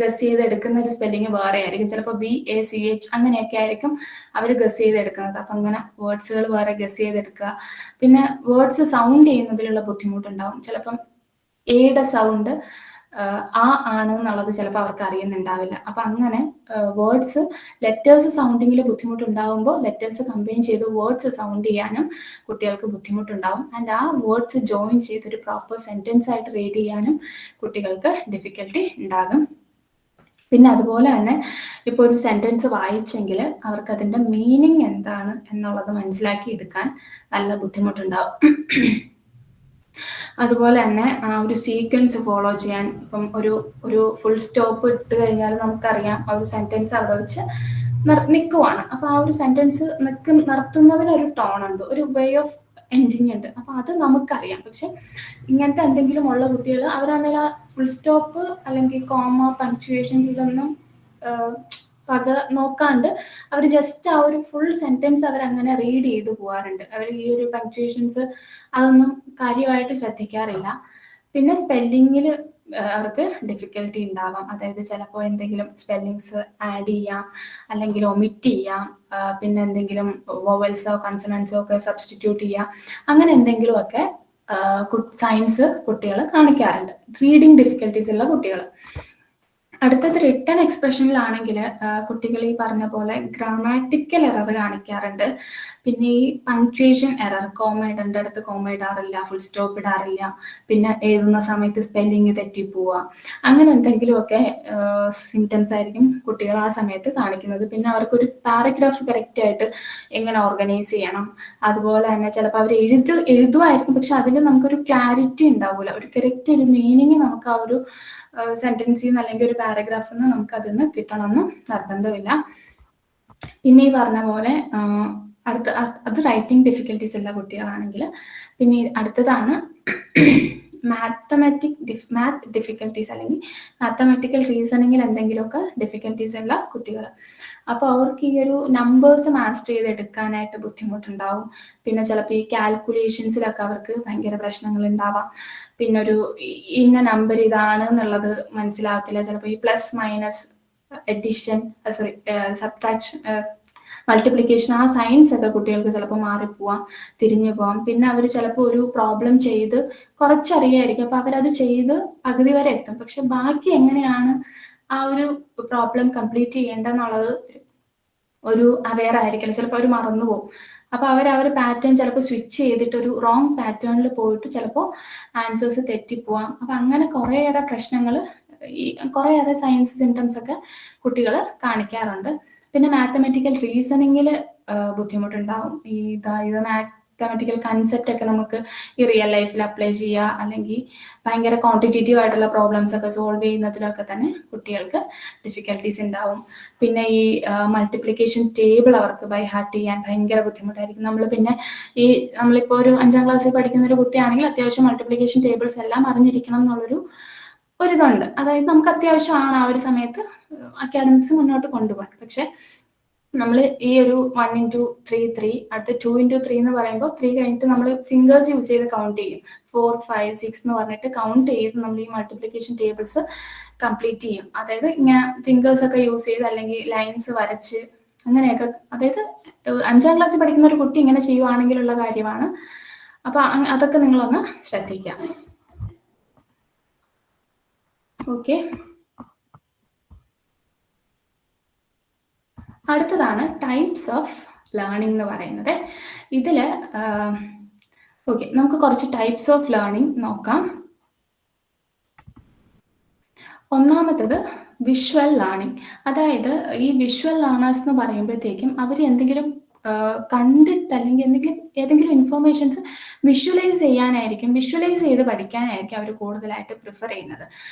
ഗസ് ചെയ്തെടുക്കുന്ന ഒരു സ്പെല്ലിങ് വേറെ ആയിരിക്കും. ചിലപ്പോൾ BACH അങ്ങനെയൊക്കെ ആയിരിക്കും അവർ ഗസ് ചെയ്തെടുക്കുന്നത്. അപ്പൊ അങ്ങനെ വേർഡ്സുകൾ വേറെ ഗസ് ചെയ്തെടുക്കുക. പിന്നെ വേർഡ്സ് സൗണ്ട് ചെയ്യുന്നതിലുള്ള ബുദ്ധിമുട്ടുണ്ടാവും. ചിലപ്പം എയുടെ സൗണ്ട് ആണ് എന്നുള്ളത് ചിലപ്പോൾ അവർക്ക് അറിയുന്നുണ്ടാവില്ല. അപ്പൊ അങ്ങനെ വേർഡ്സ് ലെറ്റേഴ്സ് സൗണ്ടിങ്ങിൽ ബുദ്ധിമുട്ടുണ്ടാകുമ്പോൾ ലെറ്റേഴ്സ് കമ്പൈൻ ചെയ്ത് വേർഡ്സ് സൗണ്ട് ചെയ്യാനും കുട്ടികൾക്ക് ബുദ്ധിമുട്ടുണ്ടാവും. ആൻഡ് ആ വേർഡ്സ് ജോയിൻ ചെയ്ത് ഒരു പ്രോപ്പർ സെന്റൻസ് ആയിട്ട് റീഡ് ചെയ്യാനും കുട്ടികൾക്ക് ഡിഫിക്കൽട്ടി ഉണ്ടാകും. പിന്നെ അതുപോലെ തന്നെ ഇപ്പോൾ ഒരു സെന്റൻസ് വായിച്ചെങ്കിൽ അവർക്ക് അതിന്റെ മീനിങ് എന്താണ് എന്നുള്ളത് മനസ്സിലാക്കി എടുക്കാൻ നല്ല ബുദ്ധിമുട്ടുണ്ടാവും. അതുപോലെ തന്നെ ഒരു സീക്വൻസ് ഫോളോ ചെയ്യാൻ, ഇപ്പം ഒരു ഫുൾ സ്റ്റോപ്പ് ഇട്ട് കഴിഞ്ഞാൽ നമുക്കറിയാം ആ ഒരു സെന്റൻസ് അവിടെ വെച്ച് നിൽക്കുവാണ്. അപ്പൊ ആ ഒരു സെന്റൻസ് നിർത്തുന്നതിനൊരു ടോൺ ഉണ്ട്, ഒരു വേ ഓഫ് എൻഡിങ് ഉണ്ട്. അപ്പൊ അത് നമുക്കറിയാം. പക്ഷെ ഇങ്ങനത്തെ എന്തെങ്കിലും ഉള്ള കുട്ടികൾ അവരന്നേരം ഫുൾ സ്റ്റോപ്പ് അല്ലെങ്കിൽ കോമ, പങ്ക്ച്വേഷൻസ് ഇതൊന്നും നോക്കാണ്ട് അവർ ജസ്റ്റ് ആ ഒരു ഫുൾ സെന്റൻസ് അവർ അങ്ങനെ റീഡ് ചെയ്ത് പോകാറുണ്ട്. അവർ ഈ ഒരു പങ്ക്ച്വേഷൻസ് അതൊന്നും കാര്യമായിട്ട് ശ്രദ്ധിക്കാറില്ല. പിന്നെ സ്പെല്ലിങ്ങിൽ അവർക്ക് ഡിഫിക്കൽട്ടി ഉണ്ടാവാം. അതായത് ചിലപ്പോൾ എന്തെങ്കിലും സ്പെല്ലിങ്സ് ആഡ് ചെയ്യാം അല്ലെങ്കിൽ ഒമിറ്റ് ചെയ്യാം, പിന്നെ എന്തെങ്കിലും വൊവൽസോ കൺസണൻസോ ഒക്കെ സബ്സ്റ്റിറ്റ്യൂട്ട് ചെയ്യാം. അങ്ങനെ എന്തെങ്കിലുമൊക്കെ സയൻസ് കുട്ടികൾ കാണിക്കാറുണ്ട്, റീഡിങ് ഡിഫിക്കൽട്ടീസ് ഉള്ള കുട്ടികൾ. അടുത്തത് റിട്ടൺ എക്സ്പ്രഷനിലാണെങ്കിൽ കുട്ടികൾ ഈ പറഞ്ഞ പോലെ ഗ്രാമാറ്റിക്കൽ എറർ കാണിക്കാറുണ്ട്. പിന്നെ ഈ പങ്ക്ച്വേഷൻ എറർ, കോമ ഇടേണ്ടടുത്ത് കോമ ഇടാറില്ല, ഫുൾ സ്റ്റോപ്പ് ഇടാറില്ല, പിന്നെ എഴുതുന്ന സമയത്ത് സ്പെല്ലിങ് തെറ്റിപ്പോവുക, അങ്ങനെ എന്തെങ്കിലുമൊക്കെ സിംറ്റംസ് ആയിരിക്കും കുട്ടികൾ ആ സമയത്ത് കാണിക്കുന്നത്. പിന്നെ അവർക്കൊരു പാരഗ്രാഫ് കറക്റ്റ് ആയിട്ട് എങ്ങനെ ഓർഗനൈസ് ചെയ്യണം, അതുപോലെ തന്നെ ചിലപ്പോൾ അവർ എഴുതുമായിരിക്കും, പക്ഷെ അതിൽ നമുക്കൊരു ക്ലാരിറ്റി ഉണ്ടാവില്ല, ഒരു കറക്റ്റ് ഒരു മീനിങ് നമുക്ക് ആ ഒരു സെന്റൻസിൽ നിന്ന് അല്ലെങ്കിൽ ഒരു പാരഗ്രാഫിൽ നിന്ന് നമുക്ക് അതിൽ നിന്ന് കിട്ടണമെന്ന് നിർബന്ധമില്ല. പിന്നെ ഈ പറഞ്ഞ പോലെ അത് റൈറ്റിംഗ് ഡിഫിക്കൽട്ടീസ് ഉള്ള കുട്ടികളാണെങ്കിൽ, പിന്നെ അടുത്തതാണ് മാത്ത് ഡിഫിക്കൽട്ടീസ് അല്ലെങ്കിൽ മാത്തമാറ്റിക്കൽ റീസണിങ്ങിൽ എന്തെങ്കിലുമൊക്കെ ഡിഫിക്കൽട്ടീസ് ഉള്ള കുട്ടികൾ. അപ്പോൾ അവർക്ക് ഈ ഒരു നമ്പേഴ്സ് മാസ്റ്റർ ചെയ്തെടുക്കാനായിട്ട് ബുദ്ധിമുട്ടുണ്ടാവും. പിന്നെ ചിലപ്പോൾ ഈ കാൽക്കുലേഷൻസിലൊക്കെ അവർക്ക് ഭയങ്കര പ്രശ്നങ്ങൾ ഉണ്ടാവാം. പിന്നെ ഇന്ന നമ്പർ ഇതാണ് എന്നുള്ളത് മനസ്സിലാവത്തില്ല. ചിലപ്പോൾ ഈ plus minus edition subtraction, multiplication, ആ സയൻസ് ഒക്കെ കുട്ടികൾക്ക് ചിലപ്പോൾ മാറിപ്പോവാം, തിരിഞ്ഞു പോവാം. പിന്നെ അവർ ചിലപ്പോൾ ഒരു പ്രോബ്ലം ചെയ്ത് കുറച്ചറിയായിരിക്കും, അപ്പോൾ അവരത് ചെയ്ത് പകുതി വരെ എത്തും. പക്ഷെ ബാക്കി എങ്ങനെയാണ് ആ ഒരു പ്രോബ്ലം കംപ്ലീറ്റ് ചെയ്യേണ്ടതെന്നുള്ളത് ഒരു അവെയർ ആയിരിക്കില്ല. ചിലപ്പോൾ അവർ മറന്നു പോകും. അപ്പോൾ അവർ ആ ഒരു പാറ്റേൺ ചിലപ്പോൾ സ്വിച്ച് ചെയ്തിട്ട് ഒരു റോങ് പാറ്റേണിൽ പോയിട്ട് ചിലപ്പോൾ ആൻസേഴ്സ് തെറ്റിപ്പോവാം. അപ്പം അങ്ങനെ കുറേയേറെ പ്രശ്നങ്ങൾ, ഈ കുറേയേറെ സയൻസ് സിംറ്റംസ് ഒക്കെ കുട്ടികൾ കാണിക്കാറുണ്ട്. പിന്നെ മാത്തമെറ്റിക്കൽ റീസണിങ്ങിൽ ബുദ്ധിമുട്ടുണ്ടാവും. ഇത് മാത്തമെറ്റിക്കൽ കൺസെപ്റ്റ് ഒക്കെ നമുക്ക് ഈ റിയൽ ലൈഫിൽ അപ്ലൈ ചെയ്യുക, അല്ലെങ്കിൽ ഭയങ്കര ക്വാണ്ടിറ്റേറ്റീവ് ആയിട്ടുള്ള പ്രോബ്ലംസ് ഒക്കെ സോൾവ് ചെയ്യുന്നതിലൊക്കെ തന്നെ കുട്ടികൾക്ക് ഡിഫിക്കൽട്ടീസ് ഉണ്ടാവും. പിന്നെ ഈ മൾട്ടിപ്ലിക്കേഷൻ ടേബിൾ അവർക്ക് ബൈ ഹാർട്ട് ചെയ്യാൻ ഭയങ്കര ബുദ്ധിമുട്ടായിരിക്കും. നമ്മളിപ്പോൾ ഒരു 5ാം ക്ലാസ്സിൽ പഠിക്കുന്ന ഒരു കുട്ടിയാണെങ്കിൽ അത്യാവശ്യം മൾട്ടിപ്ലിക്കേഷൻ ടേബിൾസ് എല്ലാം അറിഞ്ഞിരിക്കണം എന്നുള്ളൊരു ഒരിതുണ്ട്. അതായത് നമുക്ക് അത്യാവശ്യമാണ് ആ ഒരു സമയത്ത് അക്കാഡമിക്സ് മുന്നോട്ട് കൊണ്ടുപോകാൻ. പക്ഷെ നമ്മൾ ഈ ഒരു 1 into 3 3, അടുത്ത 2 into 3 എന്ന് പറയുമ്പോൾ 3 കഴിഞ്ഞിട്ട് നമ്മൾ ഫിംഗേഴ്സ് യൂസ് ചെയ്ത് കൗണ്ട് ചെയ്യും. 4 5 6 എന്ന് പറഞ്ഞിട്ട് കൗണ്ട് ചെയ്ത് നമ്മൾ ഈ മൾട്ടിപ്ലിക്കേഷൻ ടേബിൾസ് കംപ്ലീറ്റ് ചെയ്യും. അതായത് ഇങ്ങനെ ഫിംഗേഴ്സ് ഒക്കെ യൂസ് ചെയ്ത് അല്ലെങ്കിൽ ലൈൻസ് വരച്ച് അങ്ങനെയൊക്കെ. അതായത് 5ാം ക്ലാസ്സിൽ പഠിക്കുന്ന ഒരു കുട്ടി ഇങ്ങനെ ചെയ്യുവാണെങ്കിലുള്ള കാര്യമാണ്. അപ്പൊ അതൊക്കെ നിങ്ങളൊന്ന് ശ്രദ്ധിക്കാം. ഓക്കെ, അടുത്തതാണ് ടൈപ്സ് ഓഫ് ലേണിംഗ് എന്ന് പറയുന്നത്. ഇതിൽ ഓക്കെ, നമുക്ക് കുറച്ച് ടൈപ്സ് ഓഫ് ലേണിംഗ് നോക്കാം. ഒന്നാമത്തത് വിഷ്വൽ ലേണിംഗ്. അതായത് ഈ വിഷ്വൽ ലേണേഴ്സ് എന്ന് പറയുമ്പോഴത്തേക്കും അവർ എന്തെങ്കിലും കണ്ടിട്ട് അല്ലെങ്കിൽ ഏതെങ്കിലും ഇൻഫോർമേഷൻസ് വിഷ്വലൈസ് ചെയ്യാനായിരിക്കും, വിഷ്വലൈസ് ചെയ്ത് പഠിക്കാനായിരിക്കും അവർ കൂടുതലായിട്ട് പ്രിഫർ ചെയ്യുന്നത്.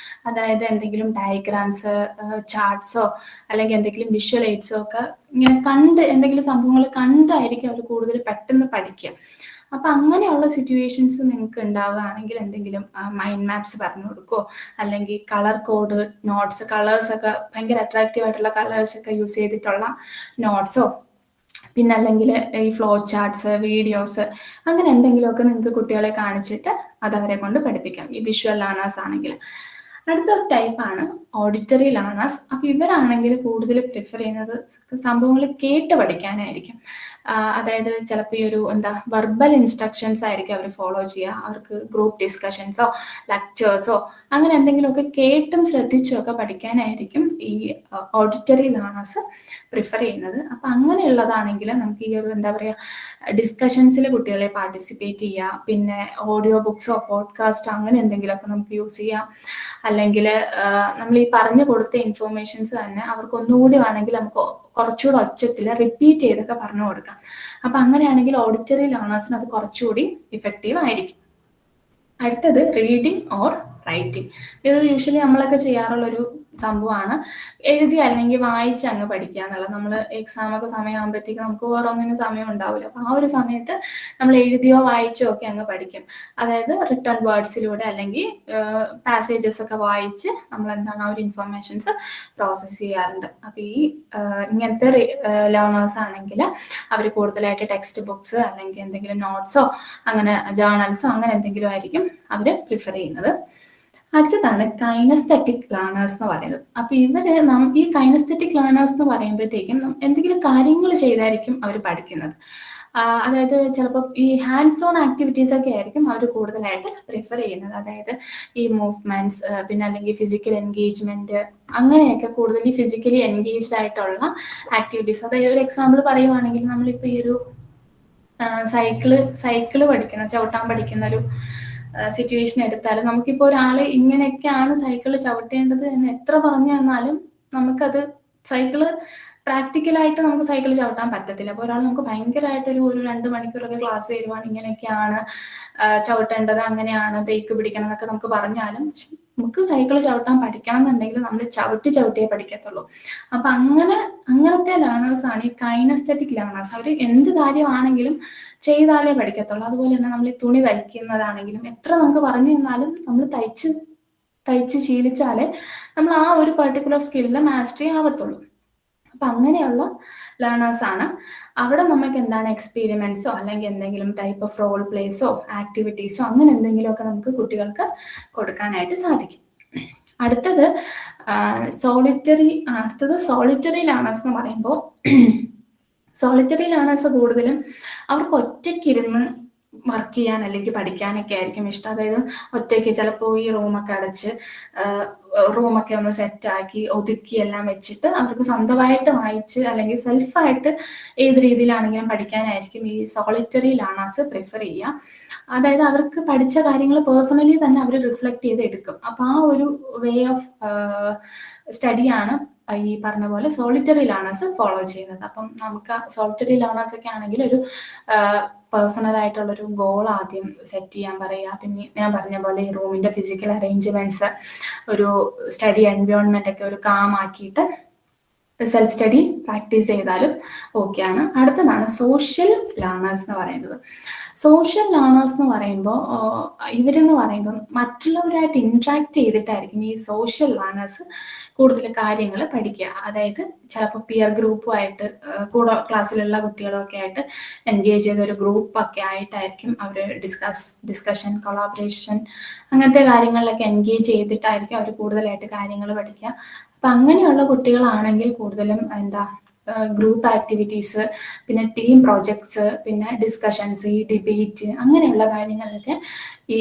അതായത് എന്തെങ്കിലും ഡയഗ്രാംസ്, ചാർട്ട്സോ അല്ലെങ്കിൽ എന്തെങ്കിലും വിഷ്വൽ എയ്ഡ്സോ ഒക്കെ ഇങ്ങനെ എന്തെങ്കിലും സംഭവങ്ങൾ കണ്ടായിരിക്കും അവർ കൂടുതൽ പെട്ടെന്ന് പഠിക്കുക. അപ്പൊ അങ്ങനെയുള്ള സിറ്റുവേഷൻസ് നിങ്ങൾക്ക് ഉണ്ടാവുകയാണെങ്കിൽ എന്തെങ്കിലും മൈൻഡ് മാപ്സ് പറഞ്ഞു കൊടുക്കുമോ, അല്ലെങ്കിൽ കളർ കോഡ് നോട്ട്സ്, കളേഴ്സ് ഒക്കെ ഭയങ്കര അട്രാക്റ്റീവ് ആയിട്ടുള്ള കളേഴ്സ് ഒക്കെ യൂസ് ചെയ്തിട്ടുള്ള നോട്ട്സോ, പിന്നെ അല്ലെങ്കിൽ ഈ ഫ്ലോ ചാർട്ട്സ്, വീഡിയോസ്, അങ്ങനെ എന്തെങ്കിലുമൊക്കെ നിങ്ങൾക്ക് കുട്ടികളെ കാണിച്ചിട്ട് അത് അവരെ കൊണ്ട് പഠിപ്പിക്കാം, ഈ വിഷ്വൽ ലേണേഴ്സ് ആണെങ്കിൽ. അടുത്ത ടൈപ്പാണ് ഓഡിറ്ററി ലേണേഴ്സ്. അപ്പൊ ഇവരാണെങ്കിൽ കൂടുതൽ പ്രിഫർ ചെയ്യുന്നത് സംഭവങ്ങൾ കേട്ട് പഠിക്കാനായിരിക്കും. അതായത് ചിലപ്പോൾ ഈ ഒരു വെർബൽ ഇൻസ്ട്രക്ഷൻസ് ആയിരിക്കും അവർ ഫോളോ ചെയ്യുക. അവർക്ക് ഗ്രൂപ്പ് ഡിസ്കഷൻസോ ലെക്ചേഴ്സോ അങ്ങനെ എന്തെങ്കിലുമൊക്കെ കേട്ടും ശ്രദ്ധിച്ചും ഒക്കെ പഠിക്കാനായിരിക്കും ഈ ഓഡിറ്ററി ലേണേഴ്സ് പ്രിഫർ ചെയ്യുന്നത്. അപ്പൊ അങ്ങനെയുള്ളതാണെങ്കിൽ നമുക്ക് ഈ ഒരു ഡിസ്കഷൻസിൽ കുട്ടികളെ പാർട്ടിസിപ്പേറ്റ് ചെയ്യുക, പിന്നെ ഓഡിയോ ബുക്സോ പോഡ്കാസ്റ്റോ അങ്ങനെ എന്തെങ്കിലുമൊക്കെ നമുക്ക് യൂസ് ചെയ്യാം. അല്ലെങ്കിൽ നമ്മൾ ഈ പറഞ്ഞു കൊടുത്ത ഇൻഫോർമേഷൻസ് തന്നെ അവർക്ക് ഒന്നുകൂടി വേണമെങ്കിൽ നമുക്ക് കുറച്ചുകൂടി ഒച്ചത്തിൽ റിപ്പീറ്റ് ചെയ്തൊക്കെ പറഞ്ഞു കൊടുക്കാം. അപ്പൊ അങ്ങനെയാണെങ്കിൽ ഓഡിറ്ററി ലേണേഴ്സിന് അത് കുറച്ചുകൂടി ഇഫക്റ്റീവ് ആയിരിക്കും. അടുത്തത് റീഡിങ് ഓർ റൈറ്റിംഗ്. ഇത് യൂഷ്വലി നമ്മളൊക്കെ ചെയ്യാറുള്ളൊരു സംഭവമാണ്, എഴുതി അല്ലെങ്കിൽ വായിച്ച് അങ്ങ് പഠിക്കുക എന്നുള്ളത്. നമ്മൾ എക്സാമൊക്കെ സമയമാകുമ്പോഴത്തേക്ക് നമുക്ക് വേറെ ഒന്നിനും സമയം ഉണ്ടാവില്ല. അപ്പോൾ ആ ഒരു സമയത്ത് നമ്മൾ എഴുതിയോ വായിച്ചോ ഒക്കെ അങ്ങ് പഠിക്കും. അതായത് റിട്ടേൺ വേർഡ്സിലൂടെ അല്ലെങ്കിൽ പാസേജസ് ഒക്കെ വായിച്ച് നമ്മൾ ആ ഒരു ഇൻഫർമേഷൻസ് പ്രോസസ്സ് ചെയ്യാറുണ്ട്. അപ്പോൾ ഈ ഇങ്ങനത്തെ ലേണേഴ്സ് ആണെങ്കിൽ അവർ കൂടുതലായിട്ട് ടെക്സ്റ്റ് ബുക്സ് അല്ലെങ്കിൽ എന്തെങ്കിലും നോട്ട്സോ അങ്ങനെ ജേർണൽസോ അങ്ങനെ എന്തെങ്കിലും ആയിരിക്കും അവർ പ്രിഫർ ചെയ്യുന്നത്. അടുത്തതാണ് കൈനസ്തെറ്റിക് ലേണേഴ്സ് എന്ന് പറയുന്നത്. അപ്പൊ ഈ കൈനസ്തെറ്റിക് ലേണേഴ്സ് എന്ന് പറയുമ്പോഴത്തേക്കും എന്തെങ്കിലും കാര്യങ്ങൾ ചെയ്തായിരിക്കും അവർ പഠിക്കുന്നത്. അതായത് ചിലപ്പോൾ ഈ ഹാൻഡ്സ് ഓൺ ആക്ടിവിറ്റീസ് ഒക്കെ ആയിരിക്കും അവർ കൂടുതലായിട്ട് പ്രിഫർ ചെയ്യുന്നത്. അതായത് ഈ മൂവ്മെന്റ്സ്, പിന്നെ അല്ലെങ്കിൽ ഫിസിക്കൽ എൻഗേജ്മെന്റ്, അങ്ങനെയൊക്കെ കൂടുതൽ ഈ ഫിസിക്കലി എൻഗേജ്ഡ് ആയിട്ടുള്ള ആക്ടിവിറ്റീസ്. അതായത് ഒരു എക്സാമ്പിൾ പറയുവാണെങ്കിൽ നമ്മളിപ്പോൾ ഈ ഒരു സൈക്കിള് ചവിട്ടാൻ പഠിക്കുന്ന ഒരു സിറ്റുവേഷൻ എടുത്താലും നമുക്കിപ്പോൾ ഒരാൾ ഇങ്ങനെയൊക്കെയാണ് സൈക്കിൾ ചവിട്ടേണ്ടത് എന്ന് എത്ര പറഞ്ഞു തന്നാലും നമുക്കത് സൈക്കിള് പ്രാക്ടിക്കലായിട്ട് നമുക്ക് സൈക്കിൾ ചവിട്ടാൻ പറ്റത്തില്ല. അപ്പോൾ ഒരാൾ നമുക്ക് ഭയങ്കരമായിട്ട് ഒരു 2 മണിക്കൂറൊക്കെ ക്ലാസ് തരുവാണ്, ഇങ്ങനെയൊക്കെയാണ് ചവിട്ടേണ്ടത്, അങ്ങനെയാണ് ബ്രേക്ക് പിടിക്കണം എന്നൊക്കെ നമുക്ക് പറഞ്ഞാലും നമുക്ക് സൈക്കിൾ ചവിട്ടാൻ പഠിക്കണം എന്നുണ്ടെങ്കിൽ നമ്മൾ ചവിട്ടിയേ പഠിക്കത്തുള്ളൂ. അപ്പൊ അങ്ങനത്തെ ലേണേഴ്സ് ആണ് ഈ കൈനസ്തെറ്റിക് ലേണേഴ്സ്. അവർ എന്ത് കാര്യമാണെങ്കിലും ചെയ്താലേ പഠിക്കത്തുള്ളൂ. അതുപോലെ തന്നെ നമ്മൾ ഈ തുണി തയ്ക്കുന്നതാണെങ്കിലും എത്ര നമുക്ക് പറഞ്ഞു തന്നാലും നമ്മൾ തയ്ച്ച് ശീലിച്ചാലേ നമ്മൾ ആ ഒരു പെർട്ടിക്കുലർ സ്കില്ലിൽ മാസ്റ്ററി ആവത്തുള്ളൂ. അപ്പൊ അങ്ങനെയുള്ള ലേണേഴ്സ് ആണ്. അവിടെ നമുക്ക് എന്താണ് എക്സ്പീരിമെന്റ്സോ അല്ലെങ്കിൽ എന്തെങ്കിലും ടൈപ്പ് ഓഫ് റോൾ പ്ലേസോ ആക്ടിവിറ്റീസോ അങ്ങനെ എന്തെങ്കിലുമൊക്കെ നമുക്ക് കുട്ടികൾക്ക് കൊടുക്കാനായിട്ട് സാധിക്കും. അടുത്തത് സോളിറ്ററി ലേണേഴ്സ് എന്ന് പറയുമ്പോൾ സോളിറ്ററി ലേണേഴ്സ് കൂടുതലും അവർക്ക് ഒറ്റയ്ക്കിരുന്ന് വർക്ക് ചെയ്യാൻ അല്ലെങ്കിൽ പഠിക്കാനൊക്കെ ആയിരിക്കും ഇഷ്ടം. അതായത് ഒറ്റയ്ക്ക് ചിലപ്പോൾ ഈ റൂമൊക്കെ അടച്ച് റൂമൊക്കെ ഒന്ന് സെറ്റാക്കി ഒതുക്കി എല്ലാം വെച്ചിട്ട് അവർക്ക് സ്വന്തമായിട്ട് വായിച്ച് അല്ലെങ്കിൽ സെൽഫായിട്ട് ഏത് രീതിയിലാണെങ്കിലും പഠിക്കാനായിരിക്കും ഈ സോളിറ്ററി ലേണേഴ്സ് പ്രിഫർ ചെയ്യുക. അതായത് അവർക്ക് പഠിച്ച കാര്യങ്ങൾ പേഴ്സണലി തന്നെ അവർ റിഫ്ലക്ട് ചെയ്ത് എടുക്കും. അപ്പോൾ ആ ഒരു വേ ഓഫ് സ്റ്റഡിയാണ് ഈ പറഞ്ഞ പോലെ സോളിറ്ററി ലേണേഴ്സ് ഫോളോ ചെയ്യുന്നത്. അപ്പം നമുക്ക് സോളിറ്ററി ലേണേഴ്സ് ഒക്കെ ആണെങ്കിൽ ഒരു പേഴ്സണൽ ആയിട്ടുള്ളൊരു ഗോൾ ആദ്യം സെറ്റ് ചെയ്യാൻ പറയുക. പിന്നെ ഞാൻ പറഞ്ഞ പോലെ ഈ റൂമിന്റെ ഫിസിക്കൽ അറേഞ്ച്മെന്റ്സ്, ഒരു സ്റ്റഡി എൻവയോൺമെന്റ് ഒക്കെ ഒരു കാം ആക്കിയിട്ട് സെൽഫ് സ്റ്റഡി പ്രാക്ടീസ് ചെയ്താലും ഓക്കെയാണ്. അടുത്തതാണ് സോഷ്യൽ ലേണേഴ്സ് എന്ന് പറയുന്നത്. സോഷ്യൽ ലേണേഴ്സ് എന്ന് പറയുമ്പോൾ ഇവരെന്ന് പറയുമ്പോൾ മറ്റുള്ളവരായിട്ട് ഇൻട്രാക്ട് ചെയ്തിട്ടായിരിക്കും ഈ സോഷ്യൽ ലേണേഴ്സ് കൂടുതൽ കാര്യങ്ങൾ പഠിക്കുക. അതായത് ചിലപ്പോൾ പിയർ ഗ്രൂപ്പുമായിട്ട് കൂടെ ക്ലാസ്സിലുള്ള കുട്ടികളൊക്കെ ആയിട്ട് എൻഗേജ് ചെയ്ത ഒരു ഗ്രൂപ്പൊക്കെ ആയിട്ടായിരിക്കും അവർ ഡിസ്കഷൻ, കൊളാബറേഷൻ അങ്ങനത്തെ കാര്യങ്ങളിലൊക്കെ എൻഗേജ് ചെയ്തിട്ടായിരിക്കും അവർ കൂടുതലായിട്ട് കാര്യങ്ങൾ പഠിക്കുക. അപ്പം അങ്ങനെയുള്ള കുട്ടികളാണെങ്കിൽ കൂടുതലും ഗ്രൂപ്പ് ആക്ടിവിറ്റീസ്, പിന്നെ ടീം പ്രോജക്ട്സ്, പിന്നെ ഡിസ്കഷൻസ്, ഈ ഡിബേറ്റ് അങ്ങനെയുള്ള കാര്യങ്ങളിലൊക്കെ ഈ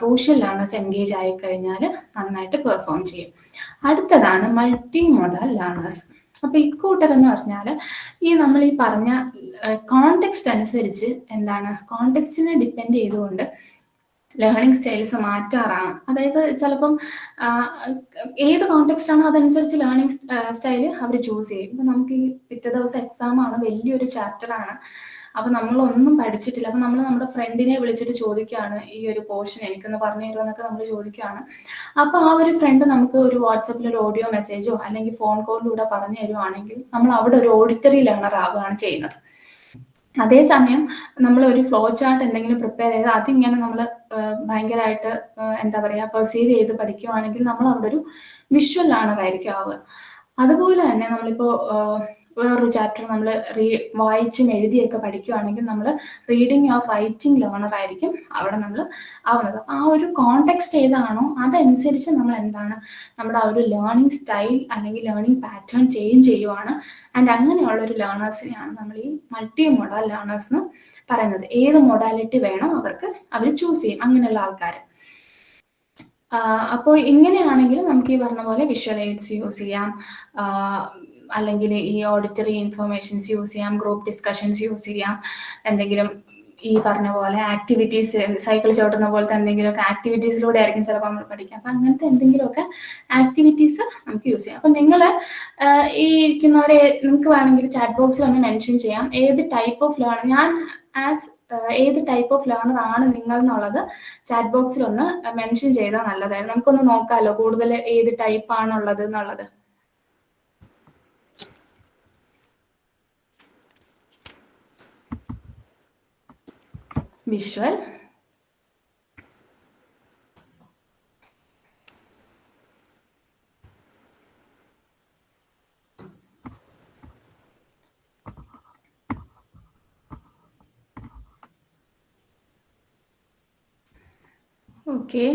സോഷ്യൽ ലേണേഴ്സ് എൻഗേജ് ആയി കഴിഞ്ഞാൽ നന്നായിട്ട് പെർഫോം ചെയ്യും. അടുത്തതാണ് മൾട്ടി മോഡൽ ലേണേഴ്സ്. അപ്പൊ ഇക്കൂട്ടരെന്ന് പറഞ്ഞാൽ ഈ നമ്മൾ ഈ പറഞ്ഞ കോണ്ടെക്സ്റ്റ് അനുസരിച്ച് കോണ്ടെക്സ്റ്റിനെ ഡിപ്പെൻഡ് ചെയ്തുകൊണ്ട് ലേണിംഗ് സ്റ്റൈൽസ് മാറ്റാറാണ്. അതായത് ചിലപ്പം ഏത് കോണ്ടെക്സ്റ്റ് ആണോ അതനുസരിച്ച് ലേണിംഗ് സ്റ്റൈല് അവർ ചൂസ് ചെയ്യും. ഇപ്പം നമുക്ക് ഈ പിറ്റേ ദിവസം എക്സാം ആണ്, വലിയൊരു ചാപ്റ്റർ ആണ്, അപ്പൊ നമ്മളൊന്നും പഠിച്ചിട്ടില്ല. അപ്പൊ നമ്മൾ നമ്മുടെ ഫ്രണ്ടിനെ വിളിച്ചിട്ട് ചോദിക്കുകയാണ്, ഈ ഒരു പോർഷൻ എനിക്കൊന്ന് പറഞ്ഞു തരുമോ എന്നൊക്കെ നമ്മൾ ചോദിക്കുകയാണ്. അപ്പൊ ആ ഒരു ഫ്രണ്ട് നമുക്ക് ഒരു വാട്സപ്പിൽ ഒരു ഓഡിയോ മെസ്സേജോ അല്ലെങ്കിൽ ഫോൺ കോളിലൂടെ പറഞ്ഞു തരുവാണെങ്കിൽ നമ്മൾ അവിടെ ഒരു ഓഡിറ്ററി ലേണർ ആവുകയാണ് ചെയ്യുന്നത്. അതേസമയം നമ്മൾ ഒരു ഫ്ലോ ചാർട്ട് എന്തെങ്കിലും പ്രിപ്പയർ ചെയ്ത് അതിങ്ങനെ നമ്മൾ ഭയങ്കരമായിട്ട് പെർസീവ് ചെയ്ത് പഠിക്കുവാണെങ്കിൽ നമ്മൾ അവിടെ ഒരു വിഷ്വൽ ലേണർ ആയിരിക്കും ആവുക. അതുപോലെ തന്നെ നമ്മളിപ്പോൾ വേറൊരു ചാപ്റ്റർ നമ്മൾ വായിച്ചും എഴുതിയൊക്കെ പഠിക്കുകയാണെങ്കിൽ നമ്മൾ റീഡിങ് ഓർ റൈറ്റിംഗ് ലേണർ ആയിരിക്കും അവിടെ നമ്മൾ ആവുന്നത്. ആ ഒരു കോണ്ടെക്സ്റ്റ് ഏതാണോ അതനുസരിച്ച് നമ്മൾ നമ്മുടെ ആ ഒരു ലേണിംഗ് സ്റ്റൈൽ അല്ലെങ്കിൽ ലേണിംഗ് പാറ്റേൺ ചേഞ്ച് ചെയ്യുവാണ്. ആൻഡ് അങ്ങനെയുള്ള ഒരു ലേണേഴ്സിനെയാണ് നമ്മൾ ഈ മൾട്ടി മോഡൽ ലേണേഴ്സ് എന്ന് പറയുന്നത്. ഏത് മൊഡാലിറ്റി വേണം അവർ ചൂസ് ചെയ്യും അങ്ങനെയുള്ള ആൾക്കാർ. അപ്പോൾ ഇങ്ങനെയാണെങ്കിൽ നമുക്ക് ഈ പറഞ്ഞ പോലെ വിഷ്വൽ എയ്ഡ്സ് യൂസ് ചെയ്യാം, അല്ലെങ്കിൽ ഈ ഓഡിറ്ററി ഇൻഫർമേഷൻസ് യൂസ് ചെയ്യാം, ഗ്രൂപ്പ് ഡിസ്കഷൻസ് യൂസ് ചെയ്യാം, എന്തെങ്കിലും ഈ പറഞ്ഞ പോലെ ആക്ടിവിറ്റീസ്, സൈക്കിൾ ചവിട്ടുന്ന പോലത്തെ എന്തെങ്കിലുമൊക്കെ ആക്ടിവിറ്റീസിലൂടെ ആയിരിക്കും ചിലപ്പോൾ നമ്മൾ പഠിക്കാം. അപ്പം അങ്ങനത്തെ എന്തെങ്കിലുമൊക്കെ ആക്ടിവിറ്റീസ് നമുക്ക് യൂസ് ചെയ്യാം. അപ്പം നിങ്ങൾ ഈ ഇരിക്കുന്നവരെ നിങ്ങൾക്ക് വേണമെങ്കിൽ ചാറ്റ് ബോക്സിൽ ഒന്ന് മെൻഷൻ ചെയ്യാം ഏത് ടൈപ്പ് ഓഫ് ലേണർ ഏത് ടൈപ്പ് ഓഫ് ലേണർ ആണ് നിങ്ങൾ എന്നുള്ളത് ചാറ്റ് ബോക്സിൽ ഒന്ന് മെൻഷൻ ചെയ്താൽ നല്ലതായിരുന്നു. നമുക്കൊന്ന് നോക്കാമല്ലോ കൂടുതൽ ഏത് ടൈപ്പ് ആണുള്ളത് എന്നുള്ളത്. Visual, okay.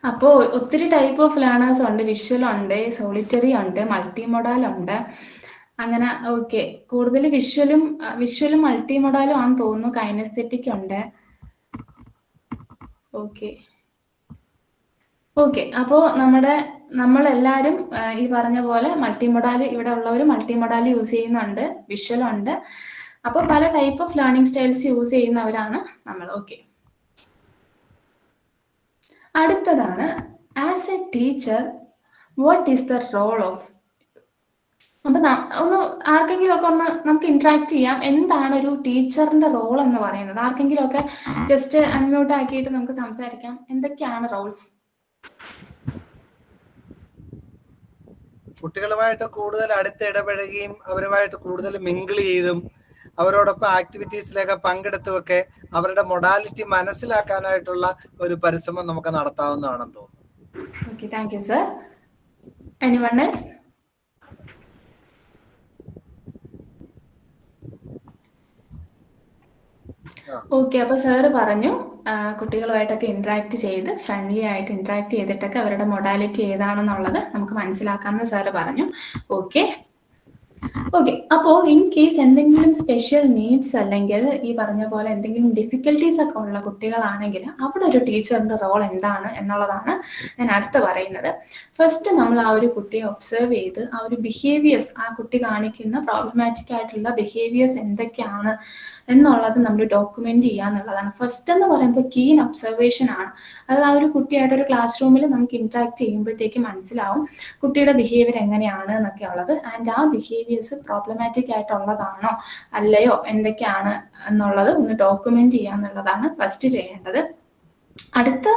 അപ്പോൾ ഒത്തിരി ടൈപ്പ് ഓഫ് ലേണേഴ്സ് ഉണ്ട്. വിഷ്വൽ ഉണ്ട്, സോളിറ്ററി ഉണ്ട്, മൾട്ടി മൊഡാൽ ഉണ്ട്. അങ്ങനെ ഓക്കെ. കൂടുതൽ വിഷ്വലും മൾട്ടി മൊഡാലും ആണെന്ന് തോന്നുന്നു. കൈനസ്തെറ്റിക് ഉണ്ട്. ഓക്കെ. അപ്പോൾ നമ്മളെല്ലാവരും ഈ പറഞ്ഞ പോലെ മൾട്ടി മൊഡാൽ, ഇവിടെ ഉള്ളവർ മൾട്ടി മൊഡാൽ യൂസ് ചെയ്യുന്നുണ്ട്, വിഷ്വൽ ഉണ്ട്. അപ്പോൾ പല type of learning styles use ചെയ്യുന്നവരാണ് നമ്മൾ. ഓക്കെ. അടുത്തതാണ് as a teacher what is the role of. അപ്പൊ ഒന്ന് ആർക്കെങ്കിലും ഒക്കെ ഒന്ന് നമുക്ക് ഇന്ററാക്ട് ചെയ്യാം. എന്താണ് ഒരു ടീച്ചറിന്റെ റോൾ എന്ന് പറയുന്നത്? ആർക്കെങ്കിലും ഒക്കെ ജസ്റ്റ് അൺമ്യൂട്ട് ആക്കിയിട്ട് നമുക്ക് സംസാരിക്കാം. എന്തൊക്കെയാണ് റോൾസ്? കുട്ടികളുമായിട്ട് കൂടുതൽ അടുത്ത് ഇടപഴകിയും അവരുമായിട്ട് കൂടുതൽ മിങ്കിൾ ചെയ്തും അവരോടൊപ്പം ആക്ടിവിറ്റീസിലൊക്കെ പങ്കെടുത്തുമൊക്കെ അവരുടെ മൊഡാലിറ്റി മനസ്സിലാക്കാനായിട്ടുള്ള ഒരു പരിശ്രമം നമുക്ക് നടത്താവുന്നതാണെന്ന് തോന്നുന്നു. Okay, thank you sir. Anyone else? Okay, അപ്പോൾ സാറ് പറഞ്ഞു കുട്ടികളുമായിട്ടൊക്കെ ഇൻട്രാക്ട് ചെയ്ത് ഫ്രണ്ട്ലി ആയിട്ട് ഇൻട്രാക്ട് ചെയ്തിട്ടൊക്കെ അവരുടെ മൊഡാലിറ്റി ഏതാണെന്നുള്ളത് നമുക്ക് മനസ്സിലാക്കാമെന്ന് സാറ് പറഞ്ഞു. ഓക്കെ ഓക്കെ, അപ്പോൾ ഇൻ കേസ് എന്തെങ്കിലും സ്പെഷ്യൽ നീഡ്സ് അല്ലെങ്കിൽ ഈ പറഞ്ഞ പോലെ എന്തെങ്കിലും ഡിഫിക്കൽട്ടീസ് ഒക്കെ ഉള്ള കുട്ടികളാണെങ്കിൽ അവിടെ ഒരു ടീച്ചറിൻ്റെ റോൾ എന്താണ് എന്നുള്ളതാണ് ഞാൻ അടുത്ത് പറയുന്നത്. ഫസ്റ്റ് നമ്മൾ ആ ഒരു കുട്ടിയെ ഒബ്സർവ് ചെയ്ത് ആ ഒരു ബിഹേവിയേഴ്സ്, ആ കുട്ടി കാണിക്കുന്ന പ്രോബ്ലമാറ്റിക് ആയിട്ടുള്ള ബിഹേവിയേഴ്സ് എന്തൊക്കെയാണ് എന്നുള്ളത് നമ്മൾ ഡോക്യുമെന്റ് ചെയ്യുക എന്നുള്ളതാണ്. ഫസ്റ്റ് എന്ന് പറയുമ്പോൾ കീൻ ഒബ്സർവേഷൻ ആണ്. അത് ആ ഒരു കുട്ടിയായിട്ട് ഒരു ക്ലാസ് റൂമിൽ നമുക്ക് ഇന്ററാക്ട് ചെയ്യുമ്പോഴത്തേക്ക് മനസ്സിലാവും കുട്ടിയുടെ ബിഹേവിയർ എങ്ങനെയാണ് എന്നൊക്കെ ഉള്ളത്. ആൻഡ് ആ ബിഹേവിയേഴ്സ് പ്രോബ്ലമാറ്റിക് ആയിട്ടുള്ളതാണോ അല്ലയോ എന്തൊക്കെയാണ് എന്നുള്ളത് ഒന്ന് ഡോക്യുമെന്റ് ചെയ്യുക എന്നുള്ളതാണ് ഫസ്റ്റ് ചെയ്യേണ്ടത്. അടുത്ത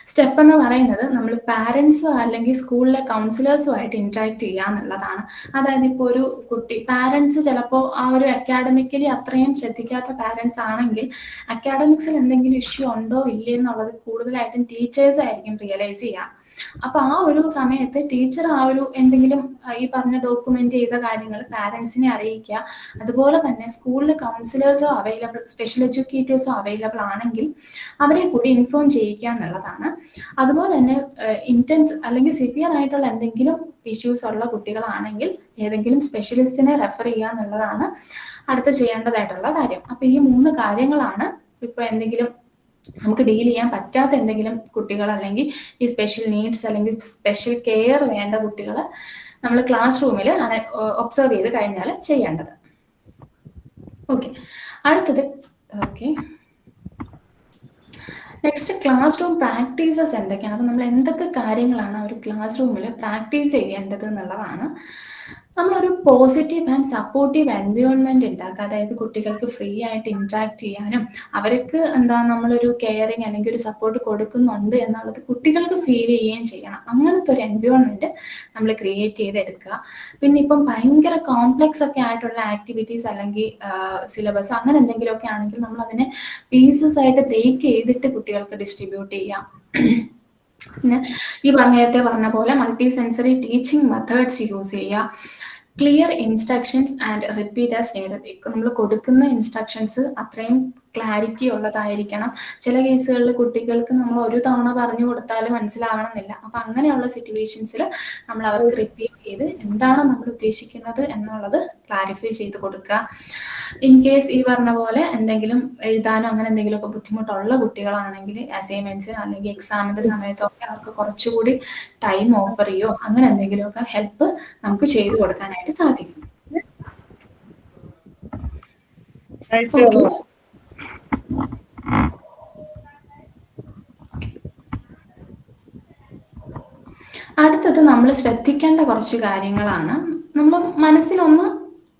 സ്റ്റെപ്പ് എന്ന് പറയുന്നത് നമ്മൾ പാരൻസോ അല്ലെങ്കിൽ സ്കൂളിലെ കൗൺസിലേഴ്സുമായിട്ട് ഇന്ററാക്ട് ചെയ്യുക എന്നുള്ളതാണ്. അതായത് ഇപ്പോൾ ഒരു കുട്ടി പാരൻസ് ചിലപ്പോൾ ആ ഒരു അക്കാഡമിക്കലി അത്രയും ശ്രദ്ധിക്കാത്ത പാരൻസ് ആണെങ്കിൽ അക്കാഡമിക്സിൽ എന്തെങ്കിലും ഇഷ്യൂ ഉണ്ടോ ഇല്ലേ എന്നുള്ളത് കൂടുതലായിട്ടും ടീച്ചേഴ്സ് ആയിരിക്കും റിയലൈസ് ചെയ്യുക. അപ്പൊ ആ ഒരു സമയത്ത് ടീച്ചർ ആ ഒരു എന്തെങ്കിലും ഈ പറഞ്ഞ ഡോക്യുമെന്റ് ചെയ്ത കാര്യങ്ങൾ പാരൻസിനെ അറിയിക്കുക. അതുപോലെ തന്നെ സ്കൂളിൽ കൗൺസിലേഴ്സോ അവൈലബിൾ, സ്പെഷ്യൽ എഡ്യൂക്കേറ്റേഴ്സോ അവൈലബിൾ ആണെങ്കിൽ അവരെ കൂടി ഇൻഫോം ചെയ്യിക്കുക എന്നുള്ളതാണ്. അതുപോലെ തന്നെ ഇന്റൻസ് അല്ലെങ്കിൽ സിവിയർ ആയിട്ടുള്ള എന്തെങ്കിലും ഇഷ്യൂസ് ഉള്ള കുട്ടികളാണെങ്കിൽ ഏതെങ്കിലും സ്പെഷ്യലിസ്റ്റിനെ റെഫർ ചെയ്യുക എന്നുള്ളതാണ് അടുത്ത് ചെയ്യേണ്ടതായിട്ടുള്ള കാര്യം. അപ്പൊ ഈ 3 കാര്യങ്ങളാണ് ഇപ്പൊ എന്തെങ്കിലും നമുക്ക് ഡീൽ ചെയ്യാൻ പറ്റാത്ത എന്തെങ്കിലും കുട്ടികൾ അല്ലെങ്കിൽ ഈ സ്പെഷ്യൽ നീഡ്സ് അല്ലെങ്കിൽ സ്പെഷ്യൽ കെയർ വേണ്ട കുട്ടികൾ നമ്മൾ ക്ലാസ് റൂമിൽ ഒബ്സർവ് ചെയ്ത് കഴിഞ്ഞാൽ ചെയ്യേണ്ടത്. ഓക്കെ, അടുത്തത് okay next class room practices എന്തൊക്കെയാണ്. അപ്പം നമ്മൾ എന്തൊക്കെ കാര്യങ്ങളാണ് ഒരു ക്ലാസ് റൂമിൽ പ്രാക്ടീസ് ചെയ്യേണ്ടത് എന്നുള്ളതാണ്. നമ്മളൊരു പോസിറ്റീവ് ആൻഡ് സപ്പോർട്ടീവ് എൻവയോൺമെന്റ് ഉണ്ടാക്കുക. അതായത് കുട്ടികൾക്ക് ഫ്രീ ആയിട്ട് ഇന്ററാക്ട് ചെയ്യാനും അവർക്ക് നമ്മളൊരു കെയറിങ് അല്ലെങ്കിൽ ഒരു സപ്പോർട്ട് കൊടുക്കുന്നുണ്ട് എന്നുള്ളത് കുട്ടികൾക്ക് ഫീൽ ചെയ്യുകയും ചെയ്യണം. അങ്ങനത്തെ ഒരു എൻവയോൺമെന്റ് നമ്മൾ ക്രിയേറ്റ് ചെയ്തെടുക്കുക. പിന്നെ ഇപ്പം ഭയങ്കര കോംപ്ലക്സ് ഒക്കെ ആയിട്ടുള്ള ആക്ടിവിറ്റീസ് അല്ലെങ്കിൽ സിലബസ് അങ്ങനെ എന്തെങ്കിലുമൊക്കെ ആണെങ്കിൽ നമ്മൾ അതിനെ പീസസ് ആയിട്ട് ബ്രേക്ക് ചെയ്തിട്ട് കുട്ടികൾക്ക് ഡിസ്ട്രിബ്യൂട്ട് ചെയ്യാം. പിന്നെ ഈ നേരത്തെ പറഞ്ഞ പോലെ multi sensory teaching methods use ചെയ്യുക. Clear instructions and repeat as needed. നമ്മൾ കൊടുക്കുന്ന ഇൻസ്ട്രക്ഷൻസ് അത്രയും ക്ലാരിറ്റി ഉള്ളതായിരിക്കണം. ചില കേസുകളിൽ കുട്ടികൾക്ക് നമ്മൾ ഒരു തവണ പറഞ്ഞു കൊടുത്താൽ മനസ്സിലാവണമെന്നില്ല. അപ്പം അങ്ങനെയുള്ള സിറ്റുവേഷൻസിൽ നമ്മൾ അവർക്ക് റിപ്പീറ്റ് ചെയ്ത് എന്താണ് നമ്മൾ ഉദ്ദേശിക്കുന്നത് എന്നുള്ളത് ക്ലാരിഫൈ ചെയ്ത് കൊടുക്കുക. ഇൻ കേസ് ഈ പറഞ്ഞ പോലെ എന്തെങ്കിലും എഴുതാനോ അങ്ങനെ എന്തെങ്കിലുമൊക്കെ ബുദ്ധിമുട്ടുള്ള കുട്ടികളാണെങ്കിൽ അസൈൻമെന്റ്സ് അല്ലെങ്കിൽ എക്സാമിന്റെ സമയത്തൊക്കെ അവർക്ക് കുറച്ചുകൂടി ടൈം ഓഫർ ചെയ്യോ അങ്ങനെ എന്തെങ്കിലുമൊക്കെ ഹെൽപ്പ് നമുക്ക് ചെയ്തു കൊടുക്കാനായിട്ട് സാധിക്കും. Okay. അടുത്തത് നമ്മൾ ശ്രദ്ധിക്കേണ്ട കുറച്ച് കാര്യങ്ങളാണ്. നമ്മൾ മനസ്സിലൊന്ന്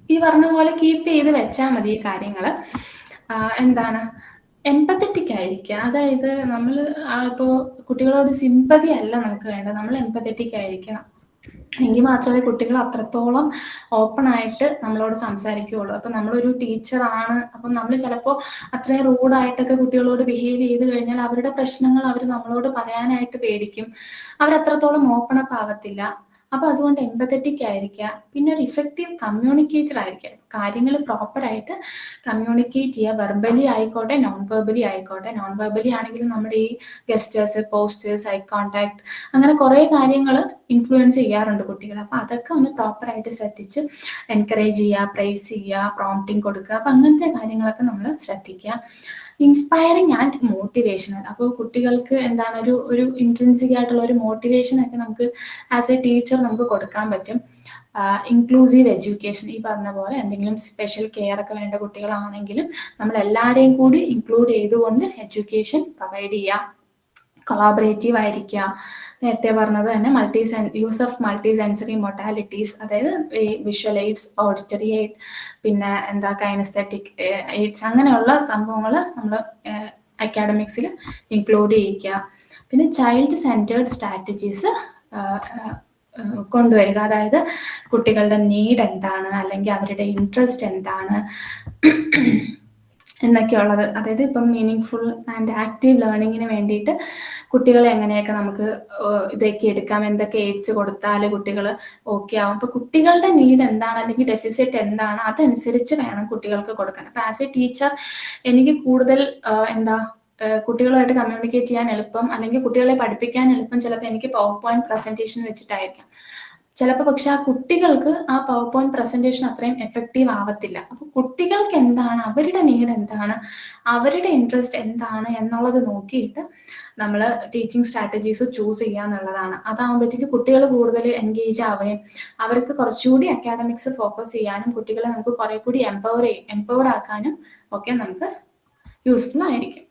ഈ പറഞ്ഞ പോലെ കീപ്പ് ചെയ്ത് വെച്ചാൽ മതി ഈ കാര്യങ്ങൾ. എന്താണ് എംപത്തറ്റിക് ആയിരിക്കുക. അതായത് നമ്മൾ ഇപ്പോൾ കുട്ടികളോട് സിമ്പതി അല്ല നമുക്ക് വേണ്ടത്, നമ്മൾ എംപത്തറ്റിക് ആയിരിക്കുക. എങ്കിൽ മാത്രമേ കുട്ടികൾ അത്രത്തോളം ഓപ്പൺ ആയിട്ട് നമ്മളോട് സംസാരിക്കുകയുള്ളൂ. അപ്പം നമ്മളൊരു ടീച്ചറാണ്, അപ്പം നമ്മൾ ചിലപ്പോൾ അത്രയും റൂഡായിട്ടൊക്കെ കുട്ടികളോട് ബിഹേവ് ചെയ്ത് കഴിഞ്ഞാൽ അവരുടെ പ്രശ്നങ്ങൾ അവർ നമ്മളോട് പറയാനായിട്ട് പേടിക്കും. അവരത്രത്തോളം ഓപ്പൺ അപ്പ് ആവത്തില്ല. അപ്പൊ അതുകൊണ്ട് എംപത്തറ്റിക് ആയിരിക്കുക. പിന്നെ ഒരു ഇഫക്റ്റീവ് കമ്മ്യൂണിക്കേറ്റർ ആയിരിക്കുക. കാര്യങ്ങൾ പ്രോപ്പറായിട്ട് കമ്മ്യൂണിക്കേറ്റ് ചെയ്യുക. വെർബലി ആയിക്കോട്ടെ നോൺ വെർബലി ആയിക്കോട്ടെ. നോൺ വെർബലി ആണെങ്കിൽ നമ്മുടെ ഈ ഗസ്റ്റേഴ്സ്, പോസ്റ്റേഴ്സ്, ഐ കോണ്ടാക്ട് അങ്ങനെ കുറേ കാര്യങ്ങൾ ഇൻഫ്ലുവൻസ് ചെയ്യാറുണ്ട് കുട്ടികൾ. അപ്പൊ അതൊക്കെ ഒന്ന് പ്രോപ്പറായിട്ട് ശ്രദ്ധിച്ച് എൻകറേജ് ചെയ്യുക, പ്രൈസ് ചെയ്യുക, പ്രോംപ്റ്റിംഗ് കൊടുക്കുക. അപ്പൊ അങ്ങനത്തെ കാര്യങ്ങളൊക്കെ നമ്മൾ ശ്രദ്ധിക്കുക. Inspiring and motivational. അപ്പോൾ കുട്ടികൾക്ക് ഒരു ഇൻട്രിൻസിക് ആയിട്ടുള്ള ഒരു മോട്ടിവേഷൻ ഒക്കെ നമുക്ക് ആസ് എ ടീച്ചർ നമുക്ക് കൊടുക്കാൻ പറ്റും. ഇൻക്ലൂസീവ് എഡ്യൂക്കേഷൻ, ഈ പറഞ്ഞ പോലെ എന്തെങ്കിലും സ്പെഷ്യൽ കെയർ ഒക്കെ വേണ്ട കുട്ടികളാണെങ്കിലും നമ്മൾ എല്ലാവരെയും കൂടി ഇൻക്ലൂഡ് ചെയ്തുകൊണ്ട് എഡ്യൂക്കേഷൻ പ്രൊവൈഡ് ചെയ്യുക. കൊളാബറേറ്റീവ് ആയിരിക്കുക. നേരത്തെ പറഞ്ഞത് തന്നെ use of multi sensory modalities, അതായത് ഈ വിഷ്വൽ എയ്ഡ്സ്, ഓഡിറ്ററി എയ്ഡ്, പിന്നെ കൈനസ്തെറ്റിക് എയ്ഡ്സ്, അങ്ങനെയുള്ള സംഭവങ്ങൾ നമ്മൾ അക്കാഡമിക്സിൽ ഇൻക്ലൂഡ് ചെയ്യിക്കുക. പിന്നെ ചൈൽഡ് സെൻറ്റേർഡ് സ്ട്രാറ്റജീസ് കൊണ്ടുവരിക. അതായത് കുട്ടികളുടെ നീഡ് എന്താണ് അല്ലെങ്കിൽ അവരുടെ ഇൻട്രസ്റ്റ് എന്താണ്, എന്നൊക്കെയുള്ളത്. അതായത് ഇപ്പം മീനിങ് ഫുൾ ആൻഡ് ആക്റ്റീവ് ലേണിങ്ങിന് വേണ്ടിയിട്ട് കുട്ടികളെ എങ്ങനെയൊക്കെ നമുക്ക് ഇതൊക്കെ എടുക്കാം, എന്തൊക്കെ എയ്ഡ്സ് കൊടുത്താൽ കുട്ടികൾ ഓക്കെ ആവും. അപ്പോൾ കുട്ടികളുടെ നീഡ് എന്താണ് അല്ലെങ്കിൽ ഡെഫിസിറ്റ് എന്താണ് അതനുസരിച്ച് വേണം കുട്ടികൾക്ക് കൊടുക്കാൻ. അപ്പോൾ ആസ് എ ടീച്ചർ എനിക്ക് കൂടുതൽ എന്താ കുട്ടികളുമായിട്ട് കമ്മ്യൂണിക്കേറ്റ് ചെയ്യാൻ എളുപ്പം, അല്ലെങ്കിൽ കുട്ടികളെ പഠിപ്പിക്കാൻ എളുപ്പം ചിലപ്പോൾ എനിക്ക് പവർ പോയിന്റ് പ്രസന്റേഷൻ വെച്ചിട്ടായിരിക്കാം. ചിലപ്പോൾ പക്ഷെ ആ കുട്ടികൾക്ക് ആ പവർ പോയിന്റ് പ്രസന്റേഷൻ അത്രയും എഫക്റ്റീവ് ആവത്തില്ല. അപ്പോൾ കുട്ടികൾക്ക് എന്താണ്, അവരുടെ നീഡ് എന്താണ്, അവരുടെ ഇൻട്രസ്റ്റ് എന്താണ് എന്നുള്ളത് നോക്കിയിട്ട് നമ്മൾ ടീച്ചിങ് സ്ട്രാറ്റജീസ് ചൂസ് ചെയ്യുക എന്നുള്ളതാണ്. അതാകുമ്പോഴത്തേക്ക് കുട്ടികൾ കൂടുതൽ എൻഗേജ് ആവുകയും അവർക്ക് കുറച്ചുകൂടി അക്കാഡമിക്സ് ഫോക്കസ് ചെയ്യാനും കുട്ടികളെ നമുക്ക് കുറെ കൂടി എംപവർ ആക്കാനും ഒക്കെ നമുക്ക് യൂസ്ഫുൾ ആയിരിക്കും.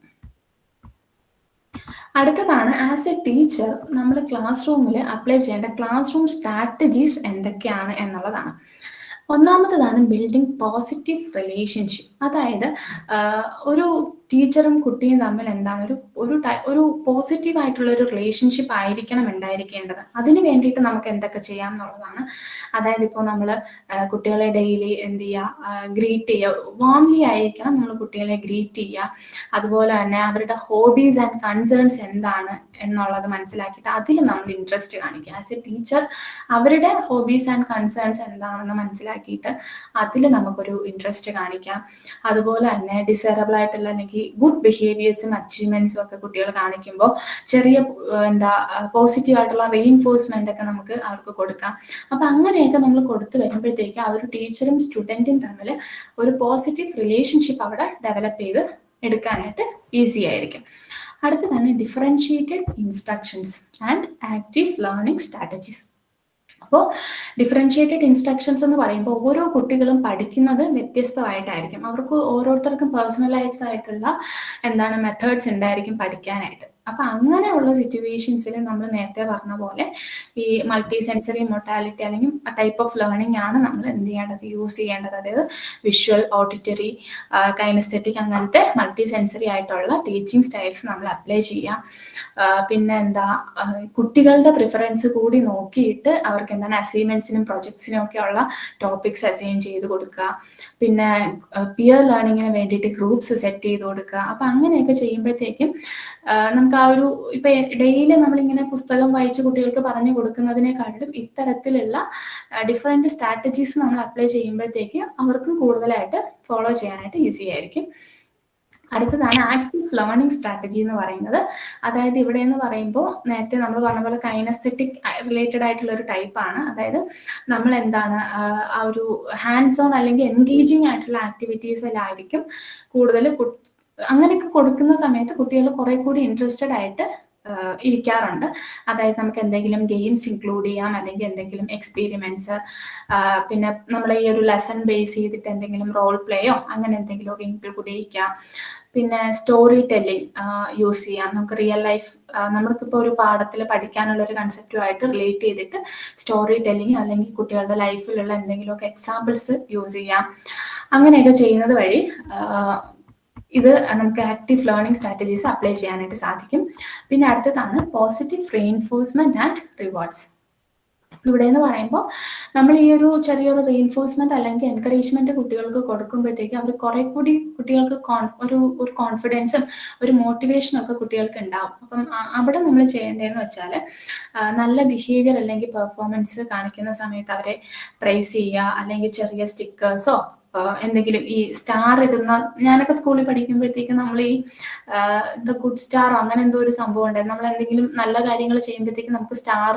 അടുത്തതാണ് ആസ് എ ടീച്ചർ നമ്മൾ ക്ലാസ് റൂമിൽ അപ്ലൈ ചെയ്യേണ്ട ക്ലാസ് റൂം സ്ട്രാറ്റജീസ് എന്തൊക്കെയാണ് എന്നുള്ളതാണ്. ഒന്നാമത്തതാണ് ബിൽഡിംഗ് പോസിറ്റീവ് റിലേഷൻഷിപ്പ്. അതായത് ഒരു ടീച്ചറും കുട്ടിയും തമ്മിൽ എന്താണ് ഒരു പോസിറ്റീവ് ആയിട്ടുള്ള ഒരു റിലേഷൻഷിപ്പ് ആയിരിക്കണം ഉണ്ടായിരിക്കേണ്ടത്. അതിന് വേണ്ടിയിട്ട് നമുക്ക് എന്തൊക്കെ ചെയ്യാം എന്നുള്ളതാണ്. അതായത് ഇപ്പോൾ നമ്മൾ കുട്ടികളെ ഡെയിലി എന്ത് ചെയ്യുക, ഗ്രീറ്റ് ചെയ്യുക, വാംലി ആയിരിക്കണം നമ്മൾ കുട്ടികളെ ഗ്രീറ്റ് ചെയ്യുക. അതുപോലെ തന്നെ അവരുടെ ഹോബീസ് ആൻഡ് കൺസേൺസ് എന്താണ് എന്നുള്ളത് മനസ്സിലാക്കിയിട്ട് അതിൽ നമ്മൾ ഇൻട്രസ്റ്റ് കാണിക്കുക. ആസ് എ ടീച്ചർ അവരുടെ ഹോബീസ് ആൻഡ് കൺസേൺസ് എന്താണെന്ന് മനസ്സിലാക്കിയിട്ട് അതിൽ നമുക്കൊരു ഇൻട്രസ്റ്റ് കാണിക്കാം. അതുപോലെ തന്നെ ഡിസൈറബിൾ ആയിട്ടുള്ള അല്ലെങ്കിൽ ഗുഡ് ബിഹേവിയേഴ്സും അച്ചീവ്മെന്റ്സും ഒക്കെ കുട്ടികൾ കാണിക്കുമ്പോൾ ചെറിയ പോസിറ്റീവ് ആയിട്ടുള്ള റീഇൻഫോഴ്സ്മെന്റ് ഒക്കെ നമുക്ക് അവർക്ക് കൊടുക്കാം. അപ്പൊ അങ്ങനെയൊക്കെ നമ്മൾ കൊടുത്തു വരുമ്പോഴത്തേക്ക് ആ ഒരു ടീച്ചറും സ്റ്റുഡൻറ്റും തമ്മിൽ ഒരു പോസിറ്റീവ് റിലേഷൻഷിപ്പ് അവിടെ ഡെവലപ്പ് ചെയ്ത് എടുക്കാനായിട്ട് ഈസി ആയിരിക്കും. അടുത്തതാണ് differentiated instructions and active learning strategies. അപ്പോൾ ഡിഫറൻഷിയേറ്റഡ് ഇൻസ്ട്രക്ഷൻസ് എന്ന് പറയുമ്പോൾ ഓരോ കുട്ടികളും പഠിക്കുന്നത് വ്യത്യസ്തമായിട്ടായിരിക്കും. അവർക്ക് ഓരോരുത്തർക്കും പേഴ്സണലൈസ്ഡ് ആയിട്ടുള്ള എന്താണ് മെത്തേഡ്സ് ഉണ്ടായിരിക്കും പഠിക്കാനായിട്ട്. അപ്പൊ അങ്ങനെയുള്ള സിറ്റുവേഷൻസിൽ നമ്മൾ നേരത്തെ പറഞ്ഞ പോലെ ഈ മൾട്ടി സെൻസറി മൊട്ടാലിറ്റി അല്ലെങ്കിൽ ടൈപ്പ് ഓഫ് ലേണിംഗ് ആണ് നമ്മൾ എന്ത് ചെയ്യേണ്ടത്, യൂസ് ചെയ്യേണ്ടത്. അതായത് വിഷ്വൽ, ഓഡിറ്ററി, കൈനസ്തെറ്റിക് അങ്ങനത്തെ മൾട്ടി സെൻസറി ആയിട്ടുള്ള ടീച്ചിങ് സ്റ്റൈൽസ് നമ്മൾ അപ്ലൈ ചെയ്യാം. പിന്നെ എന്താ, കുട്ടികളുടെ പ്രിഫറൻസ് കൂടി നോക്കിയിട്ട് അവർക്ക് എന്താണ് അസൈൻമെന്റ്സിനും പ്രൊജക്ട്സിനും ഒക്കെ ഉള്ള ടോപ്പിക്സ് അസൈൻ ചെയ്ത് കൊടുക്കുക. പിന്നെ പിയർ ലേണിങ്ങിന് വേണ്ടിയിട്ട് ഗ്രൂപ്പ്സ് സെറ്റ് ചെയ്ത് കൊടുക്കുക. അപ്പൊ അങ്ങനെയൊക്കെ ചെയ്യുമ്പോഴത്തേക്കും നമുക്ക് ആ ഒരു ഇപ്പൊ ഡെയിലി നമ്മളിങ്ങനെ പുസ്തകം വായിച്ച് കുട്ടികൾക്ക് പറഞ്ഞു കൊടുക്കുന്നതിനെക്കാളും ഇത്തരത്തിലുള്ള ഡിഫറെന്റ് സ്ട്രാറ്റജീസ് നമ്മൾ അപ്ലൈ ചെയ്യുമ്പോഴത്തേക്ക് അവർക്കും കൂടുതലായിട്ട് ഫോളോ ചെയ്യാനായിട്ട് ഈസി ആയിരിക്കും. അടുത്തതാണ് ആക്റ്റീവ് ലേണിംഗ് സ്ട്രാറ്റജി എന്ന് പറയുന്നത്. അതായത് ഇവിടെ എന്ന് പറയുമ്പോൾ നേരത്തെ നമ്മൾ പറഞ്ഞ പോലെ കൈനസ്തെറ്റിക് റിലേറ്റഡ് ആയിട്ടുള്ള ഒരു ടൈപ്പാണ്. അതായത് നമ്മൾ എന്താണ് ആ ഒരു ഹാൻഡ്സ് ഓൺ അല്ലെങ്കിൽ എൻഗേജിങ് ആയിട്ടുള്ള ആക്ടിവിറ്റീസിലായിരിക്കും കൂടുതൽ അങ്ങനെയൊക്കെ കൊടുക്കുന്ന സമയത്ത് കുട്ടികൾ കുറെ കൂടി ഇൻട്രസ്റ്റഡ് ആയിട്ട് ഇരിക്കാറുണ്ട്. അതായത് നമുക്ക് എന്തെങ്കിലും ഗെയിംസ് ഇൻക്ലൂഡ് ചെയ്യാം, അല്ലെങ്കിൽ എന്തെങ്കിലും എക്സ്പീരിമെന്റ്സ്, പിന്നെ നമ്മൾ ഈ ഒരു ലെസൺ ബേസ് ചെയ്തിട്ട് എന്തെങ്കിലും റോൾ പ്ലേയോ അങ്ങനെ എന്തെങ്കിലുമൊക്കെ ഇൻക്ലൂഡ് ചെയ്യിക്കാം. പിന്നെ സ്റ്റോറി ടെല്ലിംഗ് യൂസ് ചെയ്യാം. നമുക്ക് റിയൽ ലൈഫ് നമ്മൾക്കിപ്പോൾ ഒരു പാഠത്തിൽ പഠിക്കാനുള്ള ഒരു കൺസെപ്റ്റുമായിട്ട് റിലേറ്റ് ചെയ്തിട്ട് സ്റ്റോറി ടെല്ലിംഗ് അല്ലെങ്കിൽ കുട്ടികളുടെ ലൈഫിലുള്ള എന്തെങ്കിലുമൊക്കെ എക്സാമ്പിൾസ് യൂസ് ചെയ്യാം. അങ്ങനെയൊക്കെ ചെയ്യുന്നത് വഴി ഇത് നമുക്ക് ആക്റ്റീവ് ലേണിംഗ് സ്ട്രാറ്റജീസ് അപ്ലൈ ചെയ്യാനായിട്ട് സാധിക്കും. പിന്നെ അടുത്തതാണ് പോസിറ്റീവ് റീഇൻഫോഴ്സ്മെന്റ് ആൻഡ് റിവാർഡ്സ്. ഇവിടെ എന്ന് പറയുമ്പോൾ നമ്മൾ ഈ ഒരു ചെറിയൊരു റീഇൻഫോഴ്സ്മെന്റ് അല്ലെങ്കിൽ എൻകറേജ്മെന്റ് കുട്ടികൾക്ക് കൊടുക്കുമ്പോഴത്തേക്ക് അവർ കുറെ കൂടി കുട്ടികൾക്ക് ഒരു കോൺഫിഡൻസും ഒരു മോട്ടിവേഷനും ഒക്കെ കുട്ടികൾക്ക് ഉണ്ടാവും. അപ്പം അവിടെ നമ്മൾ ചെയ്യേണ്ടതെന്ന് വെച്ചാൽ നല്ല ബിഹേവിയർ അല്ലെങ്കിൽ പെർഫോമൻസ് കാണിക്കുന്ന സമയത്ത് അവരെ പ്രൈസ് ചെയ്യുക, അല്ലെങ്കിൽ ചെറിയ സ്റ്റിക്കേഴ്സോ എന്തെങ്കിലും ഈ സ്റ്റാർ ഇടുന്ന, ഞാനൊക്കെ സ്കൂളിൽ പഠിക്കുമ്പോഴത്തേക്കും നമ്മൾ ഈ ഗുഡ് സ്റ്റാറോ അങ്ങനെ എന്തോ ഒരു സംഭവം ഉണ്ടായിരുന്നു. നമ്മൾ എന്തെങ്കിലും നല്ല കാര്യങ്ങൾ ചെയ്യുമ്പോഴത്തേക്കും നമുക്ക് സ്റ്റാർ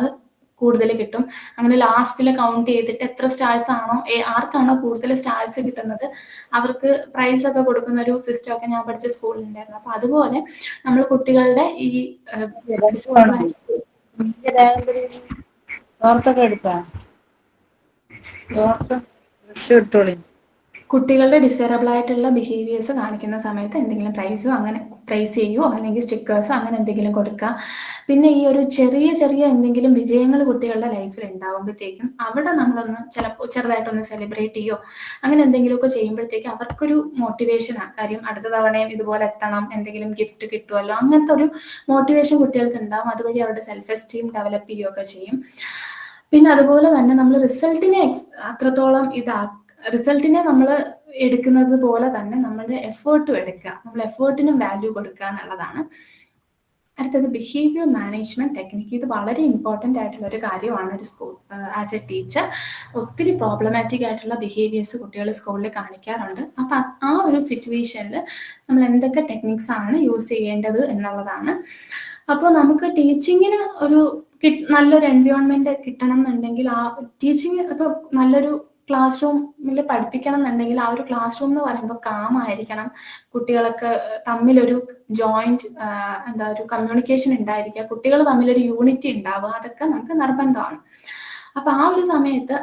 കൂടുതൽ കിട്ടും. അങ്ങനെ ലാസ്റ്റിൽ കൗണ്ട് ചെയ്തിട്ട് എത്ര സ്റ്റാർസ് ആണോ ആർക്കാണോ കൂടുതൽ സ്റ്റാർസ് കിട്ടുന്നത് അവർക്ക് പ്രൈസ് ഒക്കെ കൊടുക്കുന്ന ഒരു സിസ്റ്റം ഒക്കെ ഞാൻ പഠിച്ച സ്കൂളിൽ ഉണ്ടായിരുന്നു. അപ്പൊ അതുപോലെ നമ്മൾ കുട്ടികളുടെ ഈ കുട്ടികളുടെ ഡിസൈറബിൾ ആയിട്ടുള്ള ബിഹേവിയേഴ്സ് കാണിക്കുന്ന സമയത്ത് എന്തെങ്കിലും പ്രൈസോ അങ്ങനെ പ്രൈസ് ചെയ്യുമോ അല്ലെങ്കിൽ സ്റ്റിക്കേഴ്സോ അങ്ങനെ എന്തെങ്കിലും കൊടുക്കുക. പിന്നെ ഈ ഒരു ചെറിയ ചെറിയ എന്തെങ്കിലും വിജയങ്ങൾ കുട്ടികളുടെ ലൈഫിൽ ഉണ്ടാകുമ്പോഴത്തേക്കും അവിടെ നമ്മളൊന്ന് ചിലപ്പോൾ ചെറുതായിട്ടൊന്ന് സെലിബ്രേറ്റ് ചെയ്യോ അങ്ങനെ എന്തെങ്കിലുമൊക്കെ ചെയ്യുമ്പോഴത്തേക്കും അവർക്കൊരു മോട്ടിവേഷനാണ്. കാര്യം അടുത്ത തവണയും ഇതുപോലെ എത്തണം, എന്തെങ്കിലും ഗിഫ്റ്റ് കിട്ടുമല്ലോ, അങ്ങനത്തെ ഒരു മോട്ടിവേഷൻ കുട്ടികൾക്ക് ഉണ്ടാവും. അതുവഴി അവരുടെ സെൽഫ് എസ്റ്റീം ഡെവലപ്പ് ചെയ്യുകയൊക്കെ ചെയ്യും. പിന്നെ അതുപോലെ തന്നെ നമ്മൾ റിസൾട്ടിനെ അത്രത്തോളം റിസൾട്ടിനെ നമ്മൾ എടുക്കുന്നത് പോലെ തന്നെ നമ്മളുടെ എഫേർട്ടും എടുക്കുക, നമ്മൾ എഫേർട്ടിനും വാല്യൂ കൊടുക്കുക എന്നുള്ളതാണ്. അടുത്തത് ബിഹേവിയർ മാനേജ്മെന്റ് ടെക്നിക്ക്. ഇത് വളരെ ഇമ്പോർട്ടൻ്റ് ആയിട്ടുള്ള ഒരു കാര്യമാണ്. ഒരു സ്കൂൾ ആസ് എ ടീച്ചർ ഒത്തിരി പ്രോബ്ലമാറ്റിക് ആയിട്ടുള്ള ബിഹേവിയേഴ്സ് കുട്ടികൾ സ്കൂളിൽ കാണിക്കാറുണ്ട്. അപ്പം ആ ഒരു സിറ്റുവേഷനിൽ നമ്മൾ എന്തൊക്കെ ടെക്നിക്സ് ആണ് യൂസ് ചെയ്യേണ്ടത് എന്നുള്ളതാണ്. അപ്പോൾ നമുക്ക് ടീച്ചിങ്ങിന് ഒരു നല്ലൊരു എൻവയോൺമെന്റ് കിട്ടണം എന്നുണ്ടെങ്കിൽ ആ ടീച്ചിങ് ഇപ്പോൾ നല്ലൊരു ക്ലാസ് റൂമിൽ പഠിപ്പിക്കണം എന്നുണ്ടെങ്കിൽ ആ ഒരു ക്ലാസ് റൂം എന്ന് പറയുമ്പോൾ കാമായിരിക്കണം, കുട്ടികളൊക്കെ തമ്മിലൊരു ജോയിന്റ് ഒരു കമ്മ്യൂണിക്കേഷൻ ഉണ്ടായിരിക്കുക, കുട്ടികൾ തമ്മിലൊരു യൂണിറ്റി ഉണ്ടാവുക, അതൊക്കെ നമുക്ക് നിർബന്ധമാണ്. അപ്പൊ ആ ഒരു സമയത്ത്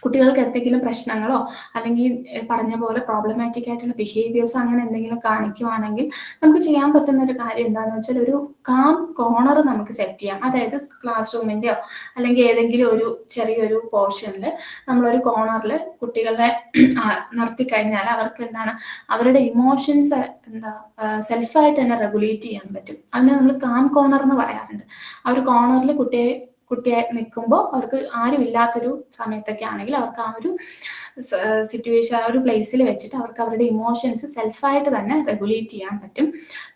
കുട്ടികൾക്ക് എന്തെങ്കിലും പ്രശ്നങ്ങളോ അല്ലെങ്കിൽ പറഞ്ഞ പോലെ പ്രോബ്ലമാറ്റിക് ആയിട്ടുള്ള ബിഹേവിയേഴ്സോ അങ്ങനെ എന്തെങ്കിലും കാണിക്കുവാണെങ്കിൽ നമുക്ക് ചെയ്യാൻ പറ്റുന്ന ഒരു കാര്യം എന്താണെന്ന് വെച്ചാൽ ഒരു കാം കോർണർ നമുക്ക് സെറ്റ് ചെയ്യാം. അതായത് ക്ലാസ് റൂമിൻ്റെയോ അല്ലെങ്കിൽ ഏതെങ്കിലും ഒരു ചെറിയൊരു പോർഷനിൽ നമ്മളൊരു കോർണറിൽ കുട്ടികളെ നിർത്തി കഴിഞ്ഞാൽ അവർക്ക് അവരുടെ ഇമോഷൻസ് സെൽഫായിട്ട് തന്നെ റെഗുലേറ്റ് ചെയ്യാൻ പറ്റും. അതിനെ നമ്മൾ കാം കോർണർ എന്ന് പറയാറുണ്ട്. ആ ഒരു കോർണറിൽ കുട്ടിയെ നിൽക്കുമ്പോൾ അവർക്ക് ആരുമില്ലാത്തൊരു സമയത്തൊക്കെ ആണെങ്കിൽ അവർക്ക് ആ ഒരു സിറ്റുവേഷൻ, ആ ഒരു പ്ലേസിൽ വെച്ചിട്ട് അവർക്ക് അവരുടെ ഇമോഷൻസ് സെൽഫായിട്ട് തന്നെ റെഗുലേറ്റ് ചെയ്യാൻ പറ്റും.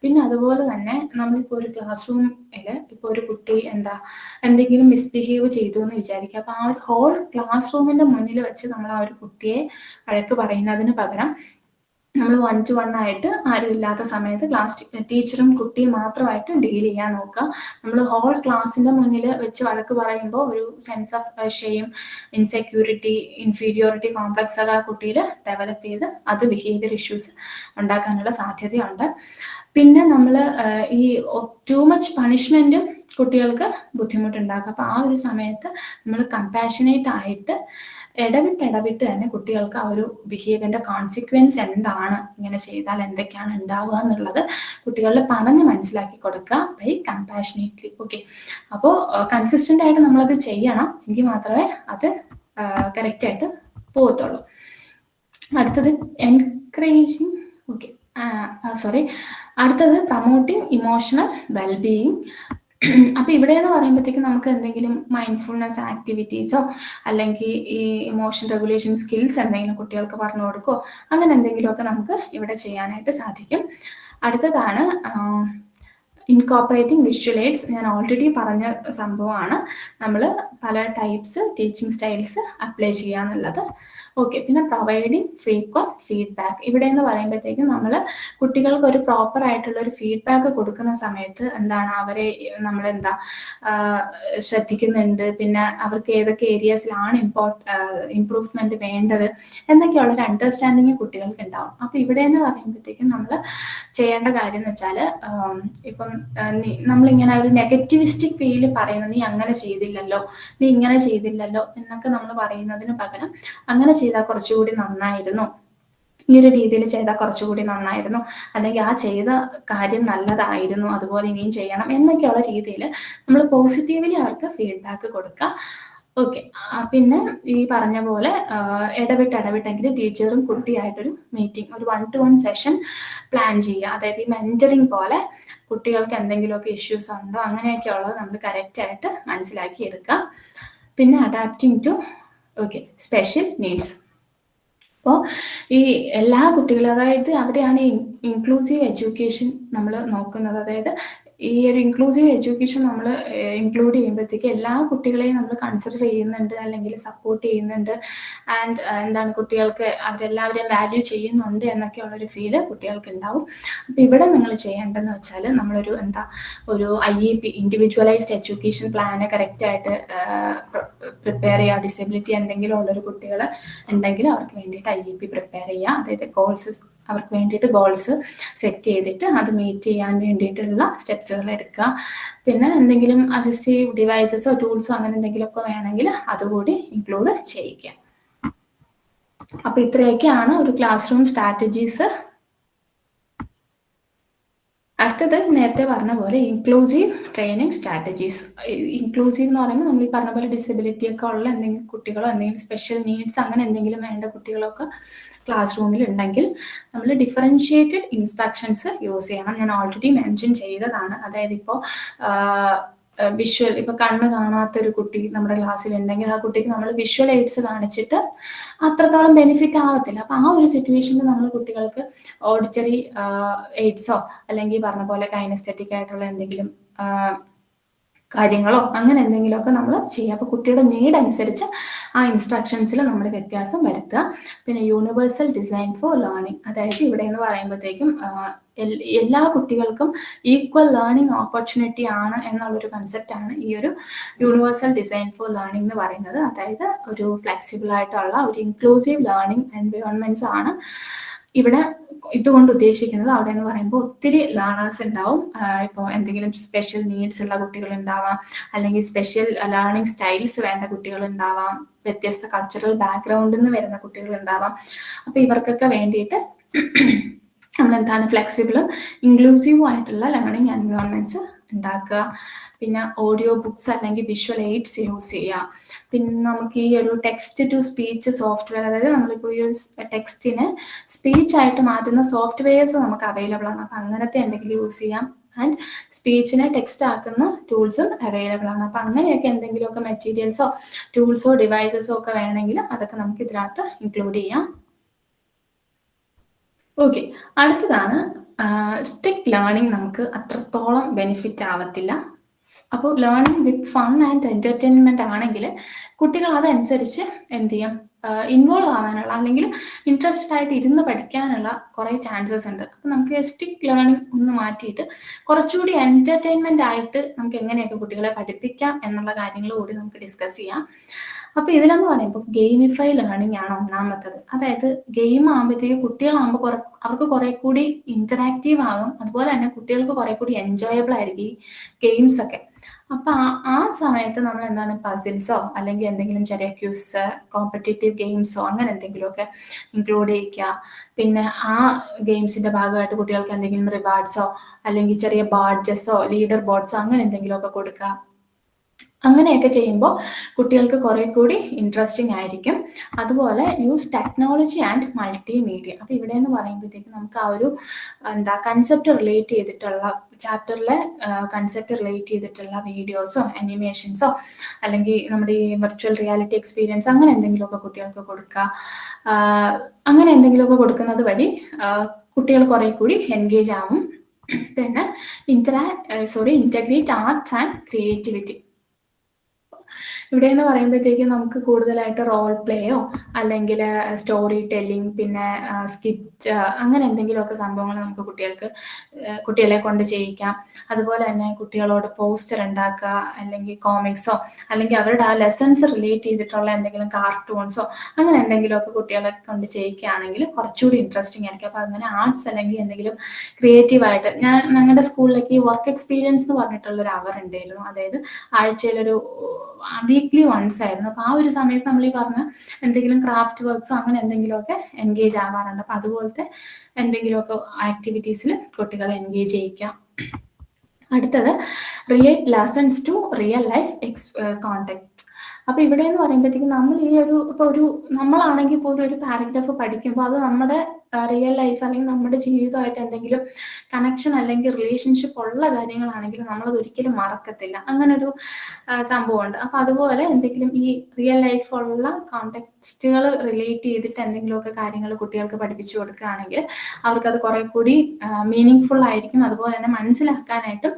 പിന്നെ അതുപോലെ തന്നെ നമ്മളിപ്പോൾ ഒരു ക്ലാസ് റൂമിൽ ഇപ്പോൾ ഒരു കുട്ടി എന്തെങ്കിലും മിസ്ബിഹേവ് ചെയ്തു എന്ന് വിചാരിക്കുക. അപ്പോൾ ആ ഒരു ഹോൾ ക്ലാസ് റൂമിന്റെ മുന്നിൽ വെച്ച് നമ്മൾ ആ ഒരു കുട്ടിയെ വഴക്ക് പറയുന്നതിന് പകരം നമ്മൾ 1-to-1 ആയിട്ട് ആരും ഇല്ലാത്ത സമയത്ത് ടീച്ചറും കുട്ടിയും മാത്രമായിട്ട് ഡീൽ ചെയ്യാൻ നോക്കുക. നമ്മൾ ഹോൾ ക്ലാസ്സിന്റെ മുന്നിൽ വെച്ച് വഴക്ക് പറയുമ്പോൾ ഒരു sense of shame, insecurity, inferiority complex ഒക്കെ ആ കുട്ടിയിൽ ഡെവലപ്പ് ചെയ്ത് അത് ബിഹേവിയർ ഇഷ്യൂസ് ഉണ്ടാക്കാനുള്ള സാധ്യതയുണ്ട്. പിന്നെ നമ്മൾ ഈ ടു മച്ച് പണിഷ്മെന്റും കുട്ടികൾക്ക് ബുദ്ധിമുട്ടുണ്ടാക്കും. അപ്പൊ ആ ഒരു സമയത്ത് നമ്മൾ കമ്പാഷനേറ്റ് ആയിട്ട് ഇടവിട്ട് തന്നെ കുട്ടികൾക്ക് ആ ഒരു ബിഹേവിയറിന്റെ കോൺസിക്വൻസ് എന്താണ്, ഇങ്ങനെ ചെയ്താൽ എന്തൊക്കെയാണ് ഉണ്ടാവുക എന്നുള്ളത് കുട്ടികളിൽ പറഞ്ഞ് മനസ്സിലാക്കി കൊടുക്കുക ബൈ കമ്പാഷനേറ്റ്ലി. ഓക്കെ, അപ്പോൾ കൺസിസ്റ്റന്റ് ആയിട്ട് നമ്മളത് ചെയ്യണം, എങ്കിൽ മാത്രമേ അത് കറക്റ്റ് ആയിട്ട് പോകത്തുള്ളൂ. അടുത്തത് എൻകറേജിങ്, അടുത്തത് പ്രൊമോട്ടിങ് ഇമോഷണൽ വെൽബീയിങ്. അപ്പൊ ഇവിടെ എന്ന് പറയുമ്പോഴത്തേക്കും നമുക്ക് എന്തെങ്കിലും മൈൻഡ്ഫുൾനെസ് ആക്ടിവിറ്റീസോ അല്ലെങ്കിൽ ഈ ഇമോഷൻ റെഗുലേഷൻ സ്കിൽസ് എന്തെങ്കിലും കുട്ടികൾക്ക് പറഞ്ഞു കൊടുക്കോ അങ്ങനെ എന്തെങ്കിലുമൊക്കെ നമുക്ക് ഇവിടെ ചെയ്യാനായിട്ട് സാധിക്കും. അടുത്തതാണ് ഇൻകോപ്പറേറ്റിംഗ് വിഷ്വൽ എയ്ഡ്സ്. ഞാൻ ഓൾറെഡി പറഞ്ഞ സംഭവമാണ്. നമ്മൾ പല ടൈപ്സ് ടീച്ചിങ് സ്റ്റൈൽസ് അപ്ലൈ ചെയ്യുക എന്നുള്ളത്. ഓക്കെ, പിന്നെ പ്രൊവൈഡിങ് ഫ്രീക്വന്റ് ഫീഡ്ബാക്ക്. ഇവിടെ എന്ന് പറയുമ്പോഴത്തേക്കും നമ്മൾ കുട്ടികൾക്ക് ഒരു പ്രോപ്പർ ആയിട്ടുള്ള ഒരു ഫീഡ്ബാക്ക് കൊടുക്കുന്ന സമയത്ത് അവരെ നമ്മൾ ശ്രദ്ധിക്കുന്നുണ്ട്, പിന്നെ അവർക്ക് ഏതൊക്കെ ഏരിയാസിലാണ് ഇംപ്രൂവ്മെന്റ് വേണ്ടത് എന്നൊക്കെയുള്ള ഒരു അണ്ടർസ്റ്റാൻഡിങ് കുട്ടികൾക്ക് ഉണ്ടാവും. അപ്പൊ ഇവിടെ എന്ന് പറയുമ്പോഴത്തേക്കും നമ്മൾ ചെയ്യേണ്ട കാര്യം എന്ന് വെച്ചാൽ ഇപ്പം നമ്മളിങ്ങനെ ഒരു നെഗറ്റിവിസ്റ്റിക് വേയിൽ പറയുന്നത്, നീ അങ്ങനെ ചെയ്തില്ലല്ലോ, നീ ഇങ്ങനെ ചെയ്തില്ലല്ലോ എന്നൊക്കെ നമ്മൾ പറയുന്നതിന് പകരം അങ്ങനെ ചെയ്താൽ കുറച്ചുകൂടി നന്നായിരുന്നു, ഈ ഒരു രീതിയിൽ ചെയ്താൽ കുറച്ചുകൂടി നന്നായിരുന്നു, അല്ലെങ്കിൽ ആ ചെയ്ത കാര്യം നല്ലതായിരുന്നു, അതുപോലെ ഇനിയും ചെയ്യണം എന്നൊക്കെയുള്ള രീതിയിൽ നമ്മൾ പോസിറ്റീവ്ലി അവർക്ക് ഫീഡ്ബാക്ക് കൊടുക്കുക. ഓക്കെ, പിന്നെ ഈ പറഞ്ഞ പോലെ ഇടവിട്ടെങ്കിലും ടീച്ചറും കുട്ടിയായിട്ടൊരു മീറ്റിംഗ്, ഒരു 1-to-1 സെഷൻ പ്ലാൻ ചെയ്യുക. അതായത് ഈ മെന്ററിങ് പോലെ കുട്ടികൾക്ക് എന്തെങ്കിലുമൊക്കെ ഇഷ്യൂസ് ഉണ്ടോ അങ്ങനെയൊക്കെ ഉള്ളത് നമ്മൾ കറക്റ്റ് ആയിട്ട് മനസ്സിലാക്കി എടുക്കുക. പിന്നെ അഡാപ്റ്റിംഗ് ടു സ്പെഷ്യൽ നീഡ്സ്. അപ്പോൾ ഈ എല്ലാ കുട്ടികളും, അതായത് അവിടെയാണ് ഈ ഇൻക്ലൂസീവ് എഡ്യൂക്കേഷൻ നമ്മൾ നോക്കുന്നത്. അതായത് ഈ ഒരു ഇൻക്ലൂസീവ് എഡ്യൂക്കേഷൻ നമ്മൾ ഇൻക്ലൂഡ് ചെയ്യുമ്പോഴത്തേക്ക് എല്ലാ കുട്ടികളെയും നമ്മൾ കൺസിഡർ ചെയ്യുന്നുണ്ട് അല്ലെങ്കിൽ സപ്പോർട്ട് ചെയ്യുന്നുണ്ട്, ആൻഡ് കുട്ടികൾക്ക് അവരെല്ലാവരെയും വാല്യൂ ചെയ്യുന്നുണ്ട് എന്നൊക്കെയുള്ളൊരു ഫീല് കുട്ടികൾക്ക് ഉണ്ടാവും. അപ്പം ഇവിടെ നിങ്ങൾ ചെയ്യേണ്ടതെന്ന് വെച്ചാൽ നമ്മളൊരു ഒരു IEP ഇൻഡിവിജ്വലൈസ്ഡ് എഡ്യൂക്കേഷൻ പ്ലാന് കറക്റ്റായിട്ട് പ്രിപ്പയർ ചെയ്യുക. ഡിസബിലിറ്റി എന്തെങ്കിലും ഉള്ളൊരു കുട്ടികൾ ഉണ്ടെങ്കിൽ അവർക്ക് വേണ്ടിയിട്ട് IEP പ്രിപ്പയർ ചെയ്യുക. അതായത് അവർക്ക് വേണ്ടിയിട്ട് ഗോൾസ് സെറ്റ് ചെയ്തിട്ട് അത് മീറ്റ് ചെയ്യാൻ വേണ്ടിയിട്ടുള്ള സ്റ്റെപ്സുകൾ എടുക്കുക. പിന്നെ എന്തെങ്കിലും അസിസ്റ്റീവ് ഡിവൈസസോ ടൂൾസോ അങ്ങനെ എന്തെങ്കിലുമൊക്കെ വേണമെങ്കിൽ അതുകൂടി ഇൻക്ലൂഡ് ചെയ്യിക്കുക. അപ്പൊ ഇത്രയൊക്കെയാണ് ഒരു ക്ലാസ് റൂം സ്ട്രാറ്റജീസ്. അടുത്തത് നേരത്തെ പറഞ്ഞ പോലെ ഇൻക്ലൂസീവ് ട്രെയിനിങ് സ്ട്രാറ്റജീസ്. ഇൻക്ലൂസീവ് എന്ന് പറയുമ്പോൾ നമ്മൾ ഈ പറഞ്ഞ പോലെ ഡിസബിലിറ്റി ഒക്കെ ഉള്ള എന്തെങ്കിലും കുട്ടികളോ എന്തെങ്കിലും സ്പെഷ്യൽ നീഡ്സ് അങ്ങനെ എന്തെങ്കിലും വേണ്ട കുട്ടികളൊക്കെ ക്ലാസ് റൂമിൽ ഉണ്ടെങ്കിൽ നമ്മൾ ഡിഫറൻഷിയേറ്റഡ് ഇൻസ്ട്രക്ഷൻസ് യൂസ് ചെയ്യണം. ഞാൻ ഓൾറെഡി മെൻഷൻ ചെയ്തതാണ്. അതായത് ഇപ്പോൾ വിഷ്വൽ, ഇപ്പൊ കണ്ണ് കാണാത്ത ഒരു കുട്ടി നമ്മുടെ ക്ലാസ്സിൽ ഉണ്ടെങ്കിൽ ആ കുട്ടിക്ക് നമ്മൾ വിഷ്വൽ എയ്ഡ്സ് കാണിച്ചിട്ട് അത്രത്തോളം ബെനിഫിറ്റ് ആവത്തില്ല. അപ്പൊ ആ ഒരു സിറ്റുവേഷനിൽ നമ്മൾ കുട്ടികൾക്ക് ഓഡിറ്ററി എയ്ഡ്സോ അല്ലെങ്കിൽ പറഞ്ഞ പോലെ കൈനസ്തെറ്റിക് ആയിട്ടുള്ള എന്തെങ്കിലും കാര്യങ്ങളോ അങ്ങനെ എന്തെങ്കിലുമൊക്കെ നമ്മൾ ചെയ്യുക. അപ്പോൾ കുട്ടിയുടെ നീഡ് അനുസരിച്ച് ആ ഇൻസ്ട്രക്ഷൻസിൽ നമ്മൾ വ്യത്യാസം വരുത്തുക. പിന്നെ യൂണിവേഴ്സൽ ഡിസൈൻ ഫോർ ലേണിംഗ്, അതായത് ഇവിടെ എന്ന് പറയുമ്പോഴത്തേക്കും എല്ലാ കുട്ടികൾക്കും ഈക്വൽ ലേണിംഗ് ഓപ്പർച്യൂണിറ്റി ആണ് എന്നുള്ളൊരു കൺസെപ്റ്റാണ് ഈ ഒരു യൂണിവേഴ്സൽ ഡിസൈൻ ഫോർ ലേണിംഗ് എന്ന് പറയുന്നത്. അതായത് ഒരു ഫ്ലെക്സിബിൾ ആയിട്ടുള്ള ഒരു ഇൻക്ലൂസീവ് ലേണിംഗ് എൻവയോൺമെന്റ്സ് ആണ് ഇവിടെ ഇതുകൊണ്ട് ഉദ്ദേശിക്കുന്നത്. അവിടെ എന്ന് പറയുമ്പോൾ ഒത്തിരി ലേണേഴ്സ് ഉണ്ടാവും. ഇപ്പോൾ എന്തെങ്കിലും സ്പെഷ്യൽ നീഡ്സ് ഉള്ള കുട്ടികൾ ഉണ്ടാവാം, അല്ലെങ്കിൽ സ്പെഷ്യൽ ലേണിംഗ് സ്റ്റൈൽസ് വേണ്ട കുട്ടികൾ ഉണ്ടാവാം, വ്യത്യസ്ത കൾച്ചറൽ ബാക്ക്ഗ്രൗണ്ടിൽ നിന്ന് വരുന്ന കുട്ടികൾ ഉണ്ടാവാം. അപ്പോൾ ഇവർക്കൊക്കെ വേണ്ടിയിട്ട് നമ്മൾ എന്താണ് ഫ്ലെക്സിബിളും ഇൻക്ലൂസീവും ആയിട്ടുള്ള ലേണിംഗ് എൻവയോൺമെന്റ്സ് ഉണ്ടാക്കുക. പിന്നെ ഓഡിയോ ബുക്സ് അല്ലെങ്കിൽ വിഷ്വൽ എയ്ഡ്സ് യൂസ് ചെയ്യുക. പിന്നെ നമുക്ക് ഈ ഒരു ടെക്സ്റ്റ് ടു സ്പീച്ച് സോഫ്റ്റ്വെയർ, അതായത് നമ്മളിപ്പോൾ ഈ ഒരു ടെക്സ്റ്റിനെ സ്പീച്ച് ആയിട്ട് മാറ്റുന്ന സോഫ്റ്റ്വെയർസ് നമുക്ക് അവൈലബിൾ ആണ്. അപ്പം അങ്ങനത്തെ എന്തെങ്കിലും യൂസ് ചെയ്യാം. ആൻഡ് സ്പീച്ചിനെ ടെക്സ്റ്റ് ആക്കുന്ന ടൂൾസും അവൈലബിൾ ആണ്. അപ്പം അങ്ങനെയൊക്കെ എന്തെങ്കിലുമൊക്കെ മെറ്റീരിയൽസോ ടൂൾസോ ഡിവൈസസോ ഒക്കെ വേണമെങ്കിൽ അതൊക്കെ നമുക്ക് ഇതിനകത്ത് ഇൻക്ലൂഡ് ചെയ്യാം. ഓക്കെ, അടുത്തതാണ് സ്ട്രിക്റ്റ് ലേണിംഗ് നമുക്ക് അത്രത്തോളം ബെനിഫിറ്റ് ആവത്തില്ല. അപ്പോൾ learning with fun and entertainment ആണെങ്കിൽ കുട്ടികൾ അതനുസരിച്ച് എന്ത് ചെയ്യും, ഇൻവോൾവ് ആവാനുള്ള അല്ലെങ്കിൽ ഇൻട്രസ്റ്റഡ് ആയിട്ട് ഇരുന്ന് പഠിക്കാനുള്ള കുറേ ചാൻസസ് ഉണ്ട്. അപ്പോൾ നമുക്ക് സ്ട്രിക്റ്റ് ലേണിംഗ് ഒന്ന് മാറ്റിയിട്ട് കുറച്ചുകൂടി എൻ്റർടൈൻമെൻ്റ് ആയിട്ട് നമുക്ക് എങ്ങനെയൊക്കെ കുട്ടികളെ പഠിപ്പിക്കാം എന്നുള്ള കാര്യങ്ങൾ കൂടി നമുക്ക് ഡിസ്കസ് ചെയ്യാം. അപ്പോൾ ഇതിലെന്ന് പറയുമ്പോൾ ഗെയിമിഫൈ ലേണിംഗ് ആണ് ഒന്നാമത്തത്. അതായത് ഗെയിം ആകുമ്പോഴത്തേക്ക് കുട്ടികളാകുമ്പോൾ അവർക്ക് കുറെ കൂടി ഇന്ററാക്റ്റീവ് ആകും. അതുപോലെ തന്നെ കുട്ടികൾക്ക് കുറെ കൂടി എൻജോയബിൾ ആയിരിക്കും ഈ ഗെയിംസ് ഒക്കെ. അപ്പൊ ആ സമയത്ത് നമ്മൾ എന്താണ് പസിൽസോ അല്ലെങ്കിൽ എന്തെങ്കിലും ചെറിയ ക്യൂസ് കോമ്പറ്റേറ്റീവ് ഗെയിംസോ അങ്ങനെ എന്തെങ്കിലുമൊക്കെ ഇൻക്ലൂഡ് ചെയ്യിക്കുക. പിന്നെ ആ ഗെയിംസിന്റെ ഭാഗമായിട്ട് കുട്ടികൾക്ക് എന്തെങ്കിലും റിവാർഡ്സോ അല്ലെങ്കിൽ ചെറിയ ബാഡ്ജസോ ലീഡർ ബോർഡ്സോ അങ്ങനെ എന്തെങ്കിലുമൊക്കെ കൊടുക്കുക. അങ്ങനെയൊക്കെ ചെയ്യുമ്പോൾ കുട്ടികൾക്ക് കുറെ കൂടി ഇൻട്രസ്റ്റിംഗ് ആയിരിക്കും. അതുപോലെ യൂസ് ടെക്നോളജി ആൻഡ് മൾട്ടിമീഡിയ. അപ്പോൾ ഇവിടെ എന്ന് പറയുമ്പോഴത്തേക്ക് നമുക്ക് ആ ഒരു കൺസെപ്റ്റ് റിലേറ്റ് ചെയ്തിട്ടുള്ള ചാപ്റ്ററിലെ കൺസെപ്റ്റ് റിലേറ്റ് ചെയ്തിട്ടുള്ള വീഡിയോസോ അനിമേഷൻസോ അല്ലെങ്കിൽ നമ്മുടെ ഈ വെർച്വൽ റിയാലിറ്റി എക്സ്പീരിയൻസ് അങ്ങനെ എന്തെങ്കിലുമൊക്കെ കുട്ടികൾക്ക് കൊടുക്കുക. അങ്ങനെ എന്തെങ്കിലുമൊക്കെ കൊടുക്കുന്നത് വഴി കുട്ടികൾ കുറെ കൂടി എൻഗേജ് ആവും. പിന്നെ ഇന്റഗ്രേറ്റ് ആർട്സ് ആൻഡ് ക്രിയേറ്റിവിറ്റി. ഇവിടെ എന്ന് പറയുമ്പോഴത്തേക്ക് നമുക്ക് കൂടുതലായിട്ട് റോൾ പ്ലേയോ അല്ലെങ്കിൽ സ്റ്റോറി ടെല്ലിംഗ് പിന്നെ സ്കിറ്റ് അങ്ങനെ എന്തെങ്കിലുമൊക്കെ സംഭവങ്ങൾ നമുക്ക് കുട്ടികളെ കൊണ്ട് ചെയ്യിക്കാം. അതുപോലെ തന്നെ കുട്ടികളോട് പോസ്റ്റർ ഉണ്ടാക്കുക അല്ലെങ്കിൽ കോമിക്സോ അല്ലെങ്കിൽ അവരുടെ ആ ലെസൺസ് റിലേറ്റ് ചെയ്തിട്ടുള്ള എന്തെങ്കിലും കാർട്ടൂൺസോ അങ്ങനെ എന്തെങ്കിലുമൊക്കെ കുട്ടികളെ കൊണ്ട് ചെയ്യിക്കുകയാണെങ്കിൽ കുറച്ചുകൂടി ഇൻട്രസ്റ്റിംഗ് ആയിരിക്കും. അപ്പോൾ അങ്ങനെ ആർട്സ് അല്ലെങ്കിൽ എന്തെങ്കിലും ക്രിയേറ്റീവായിട്ട് ഞങ്ങളുടെ സ്കൂളിലേക്ക് ഈ വർക്ക് എക്സ്പീരിയൻസ് എന്ന് പറഞ്ഞിട്ടുള്ളൊരു അവർ ഉണ്ടായിരുന്നു. അതായത് ആഴ്ചയിലൊരു വീക്ക്ലി വൺസ് ആയിരുന്നു. അപ്പോൾ ആ ഒരു സമയത്ത് നമ്മൾ ഈ പറഞ്ഞ എന്തെങ്കിലും ക്രാഫ്റ്റ് വർക്ക്സോ അങ്ങനെ എന്തെങ്കിലുമൊക്കെ എൻഗേജ് ആവാറുണ്ട്. അപ്പോൾ അതുപോലത്തെ എന്തെങ്കിലുമൊക്കെ ആക്ടിവിറ്റീസിൽ കുട്ടികളെ എൻഗേജ് ചെയ്യിക്കാം. അടുത്തത് relate lessons to real life context. അപ്പോൾ ഇവിടെ എന്ന് പറയുമ്പോഴത്തേക്കും നമ്മൾ ഈ ഒരു നമ്മളാണെങ്കിൽ പോലും ഒരു പാരഗ്രാഫ് പഠിക്കുമ്പോൾ അത് നമ്മുടെ റിയൽ ലൈഫ് അല്ലെങ്കിൽ നമ്മുടെ ജീവിതമായിട്ട് എന്തെങ്കിലും കണക്ഷൻ അല്ലെങ്കിൽ റിലേഷൻഷിപ്പ് ഉള്ള കാര്യങ്ങളാണെങ്കിൽ നമ്മളത് ഒരിക്കലും മറക്കത്തില്ല. അങ്ങനെ ഒരു സംഭവമുണ്ട്. അപ്പോൾ അതുപോലെ എന്തെങ്കിലും ഈ റിയൽ ലൈഫുള്ള കോണ്ടെക്സ്റ്റുകൾ റിലേറ്റ് ചെയ്തിട്ട് എന്തെങ്കിലുമൊക്കെ കാര്യങ്ങൾ കുട്ടികൾക്ക് പഠിപ്പിച്ചു കൊടുക്കുകയാണെങ്കിൽ അവർക്കത് കുറെ കൂടി മീനിങ് ഫുൾ ആയിരിക്കും. അതുപോലെ തന്നെ മനസ്സിലാക്കാനായിട്ടും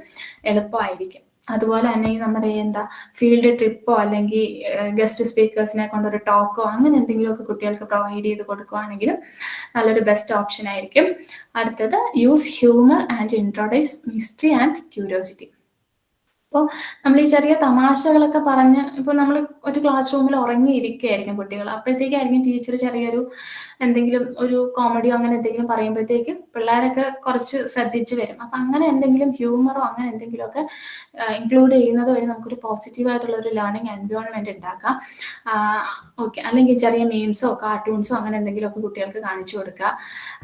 എളുപ്പമായിരിക്കും. അതുപോലെ തന്നെ ഈ നമ്മുടെ ഫീൽഡ് ട്രിപ്പോ അല്ലെങ്കിൽ ഗസ്റ്റ് സ്പീക്കേഴ്സിനെ കൊണ്ടൊരു ടോക്കോ അങ്ങനെ എന്തെങ്കിലുമൊക്കെ കുട്ടികൾക്ക് പ്രൊവൈഡ് ചെയ്ത് കൊടുക്കുകയാണെങ്കിലും നല്ലൊരു ബെസ്റ്റ് ഓപ്ഷൻ ആയിരിക്കും. അടുത്തത് use humour and introduce mystery and curiosity. അപ്പോൾ നമ്മൾ ഈ ചെറിയ തമാശകളൊക്കെ പറഞ്ഞ് ഇപ്പോൾ നമ്മൾ ഒരു ക്ലാസ് റൂമിൽ ഉറങ്ങിയിരിക്കുകയായിരിക്കും കുട്ടികൾ. അപ്പോഴത്തേക്കായിരിക്കും ടീച്ചർ ചെറിയൊരു എന്തെങ്കിലും ഒരു കോമഡിയോ അങ്ങനെ എന്തെങ്കിലും പറയുമ്പോഴത്തേക്കും പിള്ളേരൊക്കെ കുറച്ച് ശ്രദ്ധിച്ച് വരും. അപ്പം അങ്ങനെ എന്തെങ്കിലും ഹ്യൂമറോ അങ്ങനെ എന്തെങ്കിലുമൊക്കെ ഇൻക്ലൂഡ് ചെയ്യുന്നത് വഴി നമുക്കൊരു പോസിറ്റീവായിട്ടുള്ള ഒരു ലേണിംഗ് എൻവയോൺമെന്റ് ഉണ്ടാക്കാം. ഓക്കെ, അല്ലെങ്കിൽ ചെറിയ മീംസോ കാർട്ടൂൺസോ അങ്ങനെ എന്തെങ്കിലുമൊക്കെ കുട്ടികൾക്ക് കാണിച്ചു കൊടുക്കുക.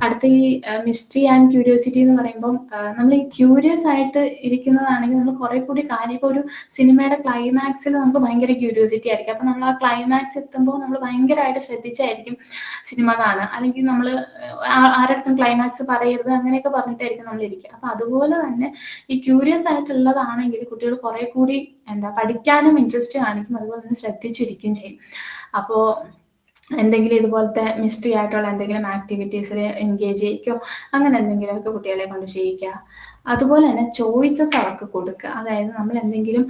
അടുത്ത ഈ മിസ്റ്ററി ആൻഡ് ക്യൂരിയോസിറ്റി എന്ന് പറയുമ്പം നമ്മൾ ഈ ക്യൂരിയസ് ആയിട്ട് ഇരിക്കുന്നതാണെങ്കിൽ നമ്മൾ കുറെ കൂടി കാര്യം ഇപ്പോൾ ഒരു സിനിമയുടെ ക്ലൈമാക്സിൽ നമുക്ക് ഭയങ്കര ക്യൂരിയോസിറ്റി ആയിരിക്കും. അപ്പം നമ്മൾ ആ ക്ലൈമാക്സ് എത്തുമ്പോൾ നമ്മൾ ഭയങ്കരമായിട്ട് ശ്രദ്ധിച്ചായിരിക്കും സിനിമ കാണുക. അല്ലെങ്കിൽ നമ്മൾ ആരടുത്തും ക്ലൈമാക്സ് പറയരുത് അങ്ങനെയൊക്കെ പറഞ്ഞിട്ടായിരിക്കും നമ്മൾ ഇരിക്കുക. അപ്പം അതുപോലെ തന്നെ ഈ ക്യൂരിയസ് ആയിട്ടുള്ളതാണെങ്കിൽ കുട്ടികൾ കുറെ കൂടി പഠിക്കാനും ഇൻട്രസ്റ്റ് കാണിക്കും, അതുപോലെ തന്നെ ശ്രദ്ധിച്ചിരിക്കുകയും ചെയ്യും. അപ്പോൾ എന്തെങ്കിലും ഇതുപോലത്തെ മിസ്റ്ററി ആയിട്ടുള്ള എന്തെങ്കിലും ആക്ടിവിറ്റീസിൽ എൻഗേജ് ചെയ്യിക്കോ, അങ്ങനെ എന്തെങ്കിലുമൊക്കെ കുട്ടികളെ കൊണ്ട് ചെയ്യിക്കുക. അതുപോലെ തന്നെ ചോയ്സസ് അവർക്ക് കൊടുക്കുക. അതായത് നമ്മൾ എന്തെങ്കിലും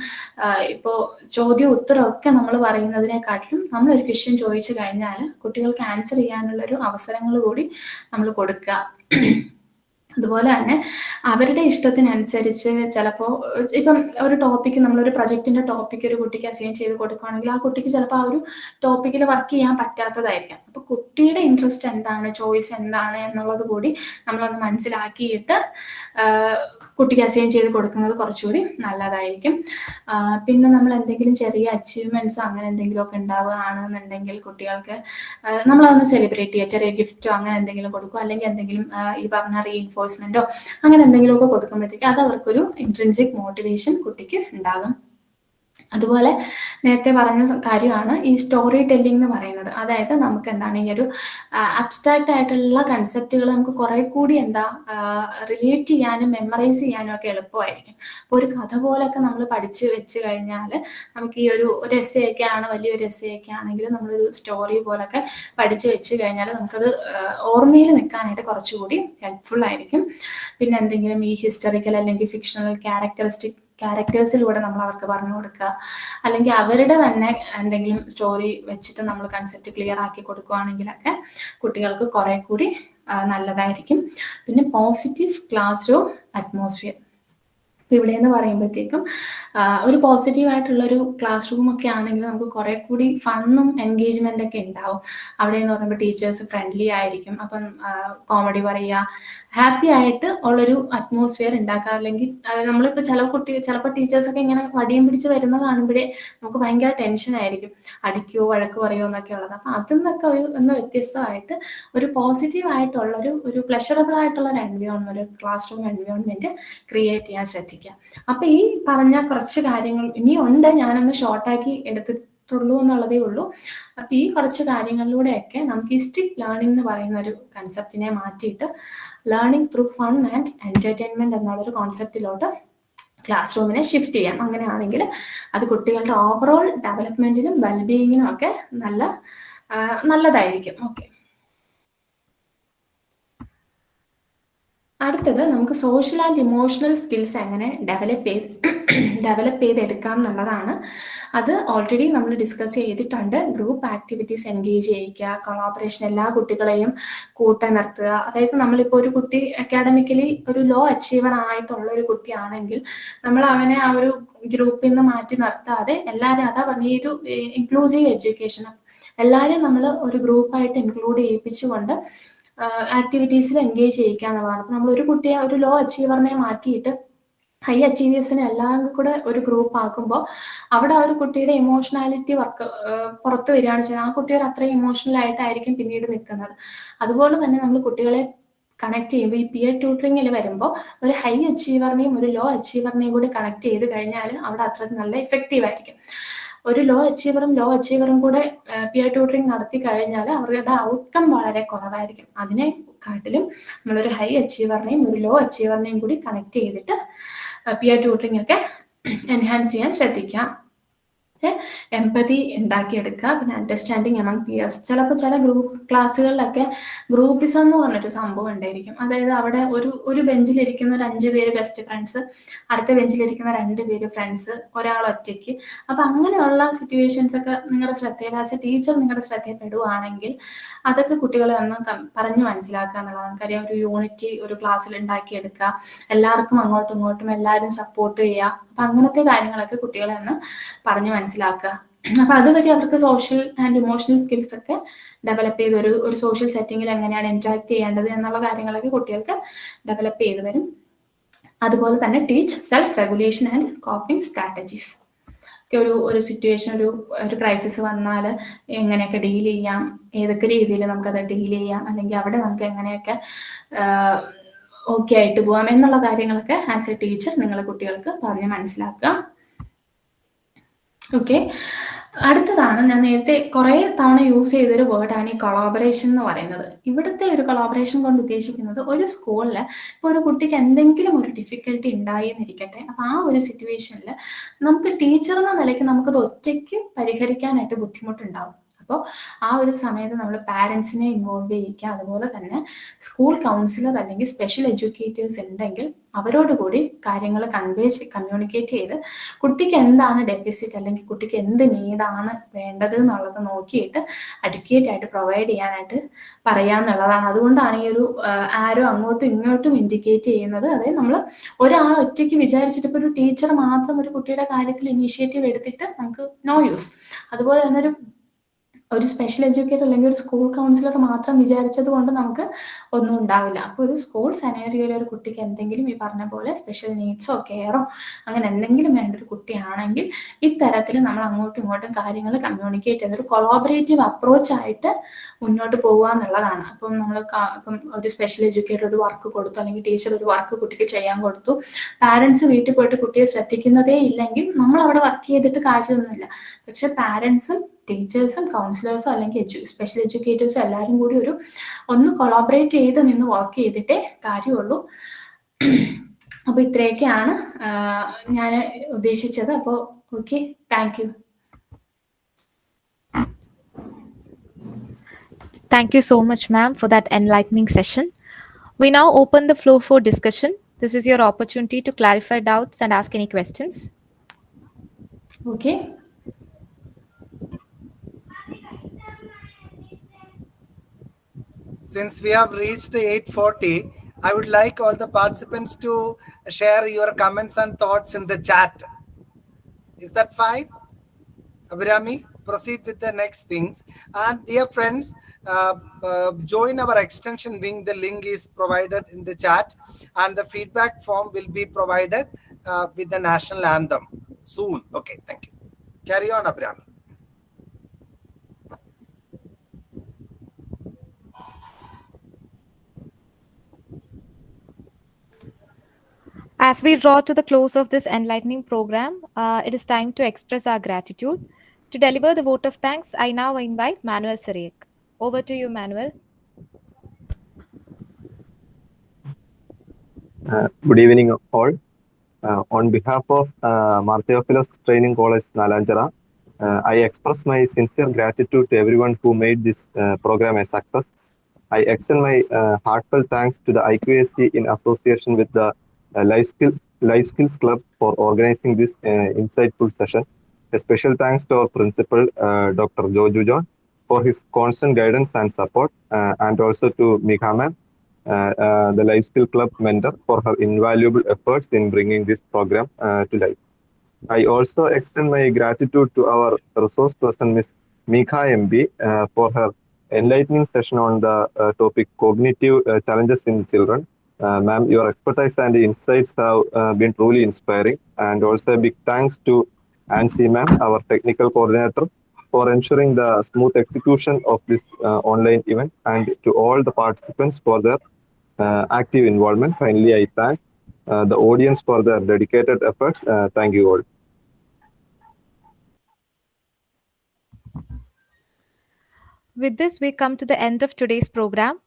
ഇപ്പോൾ ചോദ്യം ഉത്തരമൊക്കെ നമ്മൾ പറയുന്നതിനെക്കാട്ടിലും നമ്മളൊരു ക്വസ്റ്റ്യൻ ചോദിച്ചു കഴിഞ്ഞാൽ കുട്ടികൾക്ക് ആൻസർ ചെയ്യാനുള്ളൊരു അവസരങ്ങൾ കൂടി നമ്മൾ കൊടുക്കുക. അതുപോലെ തന്നെ അവരുടെ ഇഷ്ടത്തിനനുസരിച്ച് ചിലപ്പോൾ ഇപ്പം ഒരു ടോപ്പിക്ക്, നമ്മളൊരു പ്രൊജക്റ്റിന്റെ ടോപ്പിക്ക് ഒരു കുട്ടിക്ക് അസൈൻ ചെയ്ത് കൊടുക്കുകയാണെങ്കിൽ ആ കുട്ടിക്ക് ചിലപ്പോൾ ആ ഒരു ടോപ്പിക്കിൽ വർക്ക് ചെയ്യാൻ പറ്റാത്തതായിരിക്കാം. അപ്പോൾ കുട്ടിയുടെ ഇൻട്രസ്റ്റ് എന്താണ്, ചോയ്സ് എന്താണ് എന്നുള്ളത് കൂടി നമ്മളൊന്ന് മനസ്സിലാക്കിയിട്ട് കുട്ടിക്ക് അസൈൻ ചെയ്ത് കൊടുക്കുന്നത് കുറച്ചുകൂടി നല്ലതായിരിക്കും. പിന്നെ നമ്മൾ എന്തെങ്കിലും ചെറിയ അച്ചീവ്മെന്റ്സോ അങ്ങനെ എന്തെങ്കിലുമൊക്കെ ഉണ്ടാവുകയാണെന്നുണ്ടെങ്കിൽ കുട്ടികൾക്ക് നമ്മളതൊന്ന് സെലിബ്രേറ്റ് ചെയ്യുക. ചെറിയ ഗിഫ്റ്റോ അങ്ങനെ എന്തെങ്കിലും കൊടുക്കുക, അല്ലെങ്കിൽ എന്തെങ്കിലും ഈ പറഞ്ഞ റീഇൻഫോഴ്സ്മെന്റോ അങ്ങനെ എന്തെങ്കിലുമൊക്കെ കൊടുക്കുമ്പോഴത്തേക്ക് അത് അവർക്കൊരു ഇൻട്രിൻസിക് മോട്ടിവേഷൻ കുട്ടിക്ക് ഉണ്ടാകും. അതുപോലെ നേരത്തെ പറഞ്ഞ കാര്യമാണ് ഈ സ്റ്റോറി ടെല്ലിംഗ് എന്ന് പറയുന്നത്. അതായത് നമുക്ക് എന്താണ് ഈ ഒരു അബ്സ്ട്രാക്റ്റ് ആയിട്ടുള്ള കൺസെപ്റ്റുകൾ നമുക്ക് കുറെ കൂടി റിലേറ്റ് ചെയ്യാനും മെമ്മറൈസ് ചെയ്യാനും ഒക്കെ എളുപ്പമായിരിക്കും. അപ്പോൾ ഒരു കഥ പോലൊക്കെ നമ്മൾ പഠിച്ച് വെച്ച് കഴിഞ്ഞാൽ നമുക്ക് ഈ ഒരു എസ്സേ ഒക്കെ ആണ്, വലിയൊരു എസ്സേ ഒക്കെ ആണെങ്കിൽ നമ്മളൊരു സ്റ്റോറി പോലൊക്കെ പഠിച്ച് വെച്ച് കഴിഞ്ഞാൽ നമുക്കത് ഓർമ്മയിൽ നിൽക്കാനായിട്ട് കുറച്ചുകൂടി ഹെൽപ്ഫുൾ ആയിരിക്കും. പിന്നെ എന്തെങ്കിലും ഈ ഹിസ്റ്ററിക്കൽ അല്ലെങ്കിൽ ഫിക്ഷണൽ ക്യാരക്ടേഴ്സിലൂടെ നമ്മൾ അവർക്ക് പറഞ്ഞു കൊടുക്കുക, അല്ലെങ്കിൽ അവരുടെ തന്നെ എന്തെങ്കിലും സ്റ്റോറി വെച്ചിട്ട് നമ്മൾ കൺസെപ്റ്റ് ക്ലിയർ ആക്കി കൊടുക്കുകയാണെങ്കിലൊക്കെ കുട്ടികൾക്ക് കുറെ കൂടി നല്ലതായിരിക്കും. പിന്നെ പോസിറ്റീവ് ക്ലാസ് റൂം അറ്റ്മോസ്ഫിയർ. ഇപ്പം ഇവിടെ എന്ന് പറയുമ്പോഴത്തേക്കും ഒരു പോസിറ്റീവ് ആയിട്ടുള്ളൊരു ക്ലാസ് റൂം ഒക്കെ ആണെങ്കിൽ നമുക്ക് കുറെ കൂടി ഫണ്ണും എൻഗേജ്മെന്റ് ഒക്കെ ഉണ്ടാവും. അവിടെ എന്ന് പറയുമ്പോൾ ടീച്ചേഴ്സ് ഫ്രണ്ട്ലി ആയിരിക്കും. അപ്പം കോമഡി പറയുക, ഹാപ്പി ആയിട്ട് ഉള്ളൊരു അറ്റ്മോസ്ഫിയർ ഉണ്ടാക്കുക. അല്ലെങ്കിൽ നമ്മളിപ്പോൾ ചിലപ്പോൾ ടീച്ചേഴ്സൊക്കെ ഇങ്ങനെ വടിയും പിടിച്ച് വരുന്നത് കാണുമ്പോഴേ നമുക്ക് ഭയങ്കര ടെൻഷൻ ആയിരിക്കും, അടിക്കുമോ വഴക്ക് പറയുമോ എന്നൊക്കെ ഉള്ളത്. അപ്പം അതിൽ നിന്നൊക്കെ ഒന്ന് വ്യത്യസ്തമായിട്ട് ഒരു പോസിറ്റീവ് ആയിട്ടുള്ളൊരു പ്ലഷറബിൾ ആയിട്ടുള്ള ഒരു എൻവയോൺമെന്റ്, ഒരു ക്ലാസ് റൂം എൻവയോൺമെന്റ് ക്രിയേറ്റ് ചെയ്യാൻ ശ്രദ്ധിക്കുക. അപ്പൊ ഈ പറഞ്ഞ കുറച്ച് കാര്യങ്ങൾ ഇനിയുണ്ട്, ഞാനൊന്ന് ഷോർട്ടാക്കി എടുത്തിട്ടുള്ളൂ എന്നുള്ളതേ ഉള്ളൂ. അപ്പൊ ഈ കുറച്ച് കാര്യങ്ങളിലൂടെയൊക്കെ നമുക്ക് ഈ സ്ട്രിക്റ്റ് ലേണിംഗ് എന്ന് പറയുന്ന ഒരു കൺസെപ്റ്റിനെ മാറ്റിയിട്ട് learning through fun and entertainment എന്നുള്ളൊരു കോൺസെപ്റ്റിലോട്ട് ക്ലാസ് റൂമിനെ ഷിഫ്റ്റ് ചെയ്യാം. അങ്ങനെയാണെങ്കിൽ അത് കുട്ടികളുടെ ഓവറോൾ ഡെവലപ്മെന്റിനും വെൽബീയിങ്ങിനും ഒക്കെ നല്ലതായിരിക്കും. ഓക്കെ, അടുത്തത് നമുക്ക് സോഷ്യൽ ആൻഡ് ഇമോഷണൽ സ്കിൽസ് എങ്ങനെ ഡെവലപ്പ് ചെയ്തെടുക്കാം എന്നുള്ളതാണ്. അത് ഓൾറെഡി നമ്മൾ ഡിസ്കസ് ചെയ്തിട്ടുണ്ട്. ഗ്രൂപ്പ് ആക്ടിവിറ്റീസ് എൻഗേജ് ചെയ്യിക്കുക, കൊളാബറേഷൻ, എല്ലാ കുട്ടികളെയും കൂട്ടം നിർത്തുക. അതായത് നമ്മളിപ്പോൾ ഒരു കുട്ടി അക്കാഡമിക്കലി ഒരു ലോ അച്ചീവർ ആയിട്ടുള്ള ഒരു കുട്ടിയാണെങ്കിൽ നമ്മൾ അവനെ ആ ഒരു ഗ്രൂപ്പിൽ നിന്ന് മാറ്റി നിർത്താതെ എല്ലാവരും, അതാ പറഞ്ഞ ഈ ഒരു ഇൻക്ലൂസീവ് എഡ്യൂക്കേഷൻ, എല്ലാവരെയും നമ്മൾ ഒരു ഗ്രൂപ്പായിട്ട് ഇൻക്ലൂഡ് ചെയ്യിപ്പിച്ചുകൊണ്ട് ആക്ടിവിറ്റീസിൽ എൻഗേജ് ചെയ്യിക്കുക എന്നുള്ളതാണ്. അപ്പം നമ്മൾ ഒരു കുട്ടിയെ, ഒരു ലോ അച്ചീവറിനെ മാറ്റിയിട്ട് ഹൈ അച്ചീവേഴ്സിനെ എല്ലാം കൂടെ ഒരു ഗ്രൂപ്പ് ആക്കുമ്പോൾ അവിടെ ആ ഒരു കുട്ടിയുടെ ഇമോഷണാലിറ്റി പുറത്തു വരികയാണ് ചെയ്യുന്നത്. ആ കുട്ടികൾ അത്രയും ഇമോഷണൽ ആയിട്ടായിരിക്കും പിന്നീട് നിൽക്കുന്നത്. അതുപോലെ തന്നെ നമ്മൾ കുട്ടികളെ കണക്ട് ചെയ്യുമ്പോൾ ഈ പിയർ ട്യൂട്ടറിങ്ങിൽ വരുമ്പോൾ ഒരു ഹൈ അച്ചീവറിനെയും ഒരു ലോ അച്ചീവറിനെയും കൂടി കണക്ട് ചെയ്ത് കഴിഞ്ഞാൽ അവിടെ അത്ര നല്ല എഫക്റ്റീവ് ആയിരിക്കും. ഒരു ലോ അച്ചീവറും കൂടെ പിയർ ട്യൂട്ടറിങ് നടത്തി കഴിഞ്ഞാൽ അവരുടെ ഔട്ട്കം വളരെ കുറവായിരിക്കും. അതിനെക്കാട്ടിലും നമ്മളൊരു ഹൈ അച്ചീവറിനെയും ഒരു ലോ അച്ചീവറിനെയും കൂടി കണക്ട് ചെയ്തിട്ട് പിയർ ട്യൂട്ടറിങ് ഒക്കെ എൻഹാൻസ് ചെയ്യാൻ ശ്രദ്ധിക്കാം. എംപതി ഉണ്ടാക്കിയെടുക്കുക. പിന്നെ അണ്ടർസ്റ്റാൻഡിങ് എമംഗ് പിയേഴ്സ്. ചിലപ്പോൾ ചില ഗ്രൂപ്പ് ക്ലാസ്സുകളിലൊക്കെ ഗ്രൂപ്പിസം എന്ന് പറഞ്ഞൊരു സംഭവം ഉണ്ടായിരിക്കും. അതായത് അവിടെ ഒരു ബെഞ്ചിലിരിക്കുന്ന ഒരു 5 പേര് ബെസ്റ്റ് ഫ്രണ്ട്സ്, അടുത്ത ബെഞ്ചിലിരിക്കുന്ന 2 പേര് ഫ്രണ്ട്സ്, ഒരാൾ ഒറ്റയ്ക്ക്. അപ്പൊ അങ്ങനെയുള്ള സിറ്റുവേഷൻസ് ഒക്കെ നിങ്ങളുടെ ശ്രദ്ധയിൽ, ആസ് എ ടീച്ചർ നിങ്ങളുടെ ശ്രദ്ധയിൽപ്പെടുവാണെങ്കിൽ അതൊക്കെ കുട്ടികളെ ഒന്ന് പറഞ്ഞ് മനസ്സിലാക്കുക എന്നുള്ളതാണ്. കാര്യം ഒരു യൂണിറ്റി ഒരു ക്ലാസ്സിൽ ഉണ്ടാക്കിയെടുക്കുക, എല്ലാവർക്കും അങ്ങോട്ടും ഇങ്ങോട്ടും എല്ലാവരും സപ്പോർട്ട് ചെയ്യുക. അപ്പൊ അങ്ങനത്തെ കാര്യങ്ങളൊക്കെ കുട്ടികളെ ഒന്ന് പറഞ്ഞ് മനസ്സിലാക്കുക. അപ്പൊ അതുവഴി അവർക്ക് സോഷ്യൽ ആൻഡ് ഇമോഷണൽ സ്കിൽസ് ഒക്കെ ഡെവലപ്പ് ചെയ്ത് ഒരു സോഷ്യൽ സെറ്റിങ്ങിൽ എങ്ങനെയാണ് ഇന്ററാക്ട് ചെയ്യേണ്ടത് എന്നുള്ള കാര്യങ്ങളൊക്കെ കുട്ടികൾക്ക് ഡെവലപ്പ് ചെയ്ത് വരും. അതുപോലെ തന്നെ teach self regulation and coping strategies. ഒരു സിറ്റുവേഷൻ, ഒരു ക്രൈസിസ് വന്നാൽ എങ്ങനെയൊക്കെ ഡീൽ ചെയ്യാം, ഏതൊക്കെ രീതിയിൽ നമുക്കത് ഡീൽ ചെയ്യാം, അല്ലെങ്കിൽ അവിടെ നമുക്ക് എങ്ങനെയൊക്കെ ഓക്കെ ആയിട്ട് പോവാം എന്നുള്ള കാര്യങ്ങളൊക്കെ ആസ് എ ടീച്ചർ നിങ്ങൾ കുട്ടികൾക്ക് പറഞ്ഞ് മനസ്സിലാക്കുക. ഓക്കെ, അടുത്തതാണ് ഞാൻ നേരത്തെ കുറേ തവണ യൂസ് ചെയ്തൊരു വേർഡാണ് ഈ കൊളാബറേഷൻ എന്ന് പറയുന്നത്. ഇവിടുത്തെ ഒരു കൊളാബറേഷൻ കൊണ്ട് ഉദ്ദേശിക്കുന്നത് ഒരു സ്കൂളിൽ ഇപ്പോൾ ഒരു കുട്ടിക്ക് എന്തെങ്കിലും ഒരു ഡിഫിക്കൽട്ടി ഉണ്ടായി എന്നിരിക്കട്ടെ. അപ്പോൾ ആ ഒരു സിറ്റുവേഷനിൽ നമുക്ക് ടീച്ചർ എന്ന നിലയ്ക്ക് നമുക്കത് ഒറ്റയ്ക്ക് പരിഹരിക്കാനായിട്ട് ബുദ്ധിമുട്ടുണ്ടാവും. അപ്പോൾ ആ ഒരു സമയത്ത് നമ്മൾ പാരൻസിനെ ഇൻവോൾവ് ചെയ്യിക്കുക. അതുപോലെ തന്നെ സ്കൂൾ കൗൺസിലർ അല്ലെങ്കിൽ സ്പെഷ്യൽ എഡ്യൂക്കേറ്റേഴ്സ് ഉണ്ടെങ്കിൽ അവരോട് കൂടി കാര്യങ്ങൾ കമ്മ്യൂണിക്കേറ്റ് ചെയ്ത് കുട്ടിക്ക് എന്താണ് ഡെഫിസിറ്റ് അല്ലെങ്കിൽ കുട്ടിക്ക് എന്ത് നീഡാണ് വേണ്ടത് എന്നുള്ളത് നോക്കിയിട്ട് അഡ്യൂക്കേറ്റ് ആയിട്ട് പ്രൊവൈഡ് ചെയ്യാനായിട്ട് പറയാന്നുള്ളതാണ്. അതുകൊണ്ടാണ് ഈ ഒരു ആരോ അങ്ങോട്ടും ഇങ്ങോട്ടും ഇൻഡിക്കേറ്റ് ചെയ്യുന്നത്. അതായത് നമ്മൾ ഒരാൾ ഒറ്റയ്ക്ക് വിചാരിച്ചിട്ട് ഇപ്പോൾ ഒരു ടീച്ചർ മാത്രം ഒരു കുട്ടിയുടെ കാര്യത്തിൽ ഇനീഷ്യേറ്റീവ് എടുത്തിട്ട് നമുക്ക് നോ യൂസ്. അതുപോലെ തന്നെ ഒരു സ്പെഷ്യൽ എഡ്യൂക്കേറ്റർ അല്ലെങ്കിൽ ഒരു സ്കൂൾ കൗൺസിലർ മാത്രം വിചാരിച്ചത് കൊണ്ട് നമുക്ക് ഒന്നും ഉണ്ടാവില്ല. അപ്പോൾ ഒരു സ്കൂൾ സെനേറിയോയിൽ ഒരു കുട്ടിക്ക് എന്തെങ്കിലും ഈ പറഞ്ഞ പോലെ സ്പെഷ്യൽ നീഡ്സോ കെയറോ അങ്ങനെ എന്തെങ്കിലും വേണ്ട ഒരു കുട്ടിയാണെങ്കിൽ ഇത്തരത്തിൽ നമ്മൾ അങ്ങോട്ടും ഇങ്ങോട്ടും കാര്യങ്ങൾ കമ്മ്യൂണിക്കേറ്റ് ചെയ്ത് ഒരു കൊളാബറേറ്റീവ് അപ്രോച്ചായിട്ട് മുന്നോട്ട് പോകുക എന്നുള്ളതാണ്. അപ്പം നമ്മൾ ഇപ്പം ഒരു സ്പെഷ്യൽ എഡ്യൂക്കേറ്റർ ഒരു വർക്ക് കൊടുത്തു അല്ലെങ്കിൽ ടീച്ചർ ഒരു വർക്ക് കുട്ടിക്ക് ചെയ്യാൻ കൊടുത്തു, പാരൻസ് വീട്ടിൽ പോയിട്ട് കുട്ടിയെ ശ്രദ്ധിക്കുന്നതേ ഇല്ലെങ്കിൽ നമ്മൾ അവിടെ വർക്ക് ചെയ്തിട്ട് കാര്യമൊന്നുമില്ല. പക്ഷെ പാരൻസും ടീച്ചേഴ്സും കൗൺസിലേഴ്സും അല്ലെങ്കിൽ സ്പെഷ്യൽ എഡ്യൂക്കേറ്റേഴ്സും എല്ലാവരും കൂടി ഒന്ന് കൊളാബറേറ്റ് ചെയ്ത് നിന്ന് വർക്ക് ചെയ്തിട്ടേ കാര്യമുള്ളൂ. അപ്പോൾ ഇത്രയൊക്കെയാണ് ഞാൻ ഉദ്ദേശിച്ചത്. അപ്പോൾ okay, thank you. Thank you so much, ma'am, for that enlightening session. We now open the floor for discussion. This is your opportunity to clarify doubts and ask any questions. Okay. Since we have reached 8:40, I would like all the participants to share your comments and thoughts in the chat. Is that fine? Abhirami, proceed with the next things. And dear friends, join our extension wing. The link is provided in the chat, and the feedback form will be provided with the national anthem soon. Okay, thank you. Carry on, Abhirami. As we draw to the close of this enlightening program, it is time to express our gratitude. To deliver the vote of thanks, I now invite Manuel Sariak. Over to you, Manuel. Good evening, all. On behalf of Mar Theophilos Training College, Nalanjara, I express my sincere gratitude to everyone who made this program a success. I extend my heartfelt thanks to the IQAC in association with the Life Skills Club for organizing this insightful session. A special thanks to our principal, Dr. Joju John, for his constant guidance and support, and also to Mika ma'am, the Life Skill Club mentor, for her invaluable efforts in bringing this program to life. I also extend my gratitude to our resource person, Ms. Mika MB, for her enlightening session on the topic cognitive challenges in children. Ma'am, your expertise and insights have been truly inspiring. And also a big thanks to Ansi ma'am, our technical coordinator, for ensuring the smooth execution of this online event, and to all the participants for their active involvement. Finally, I thank the audience for their dedicated efforts. Thank you all. With this, we come to the end of today's program.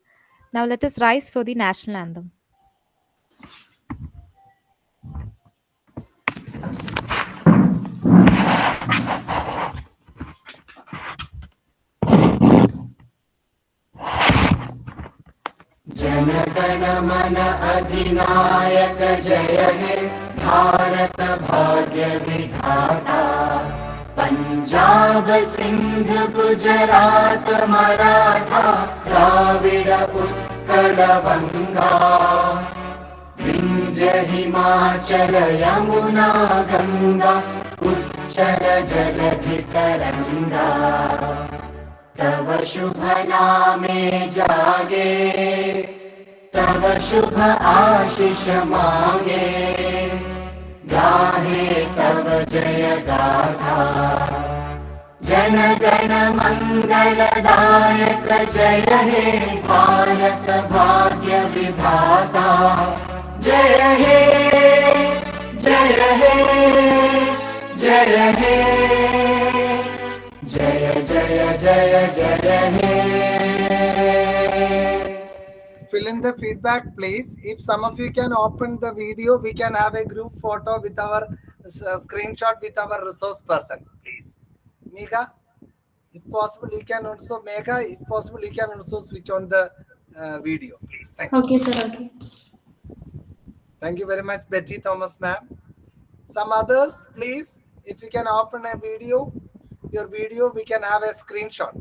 Now let us rise for the national anthem. जनगण मन अधिनायक जय हे भारत भाग्य विधाता पंजाब सिंध गुजरात मराठा द्राविड उत्कल बंगा विंध्य हिमाचल यमुना गंगा उच्चल जलधि तरंगा तव शुभ नामे जागे तव शुभ आशीष मांगे गाहे तव जय गाथा जन गण मंगलदायक जय हे भारत भाग्य विधाता जय हे जय हे जय हे जय जय जय जय हे Fill in the feedback, please. If some of you can open the video, we can have a group photo with our screenshot with our resource person, please. Megha, if possible, you can also, Megha, if possible, you can also switch on the video, please. Thank you. Okay, sir. Okay. Thank you very much, Betty Thomas, ma'am. Some others, please, if you can open a video, your video, we can have a screenshot.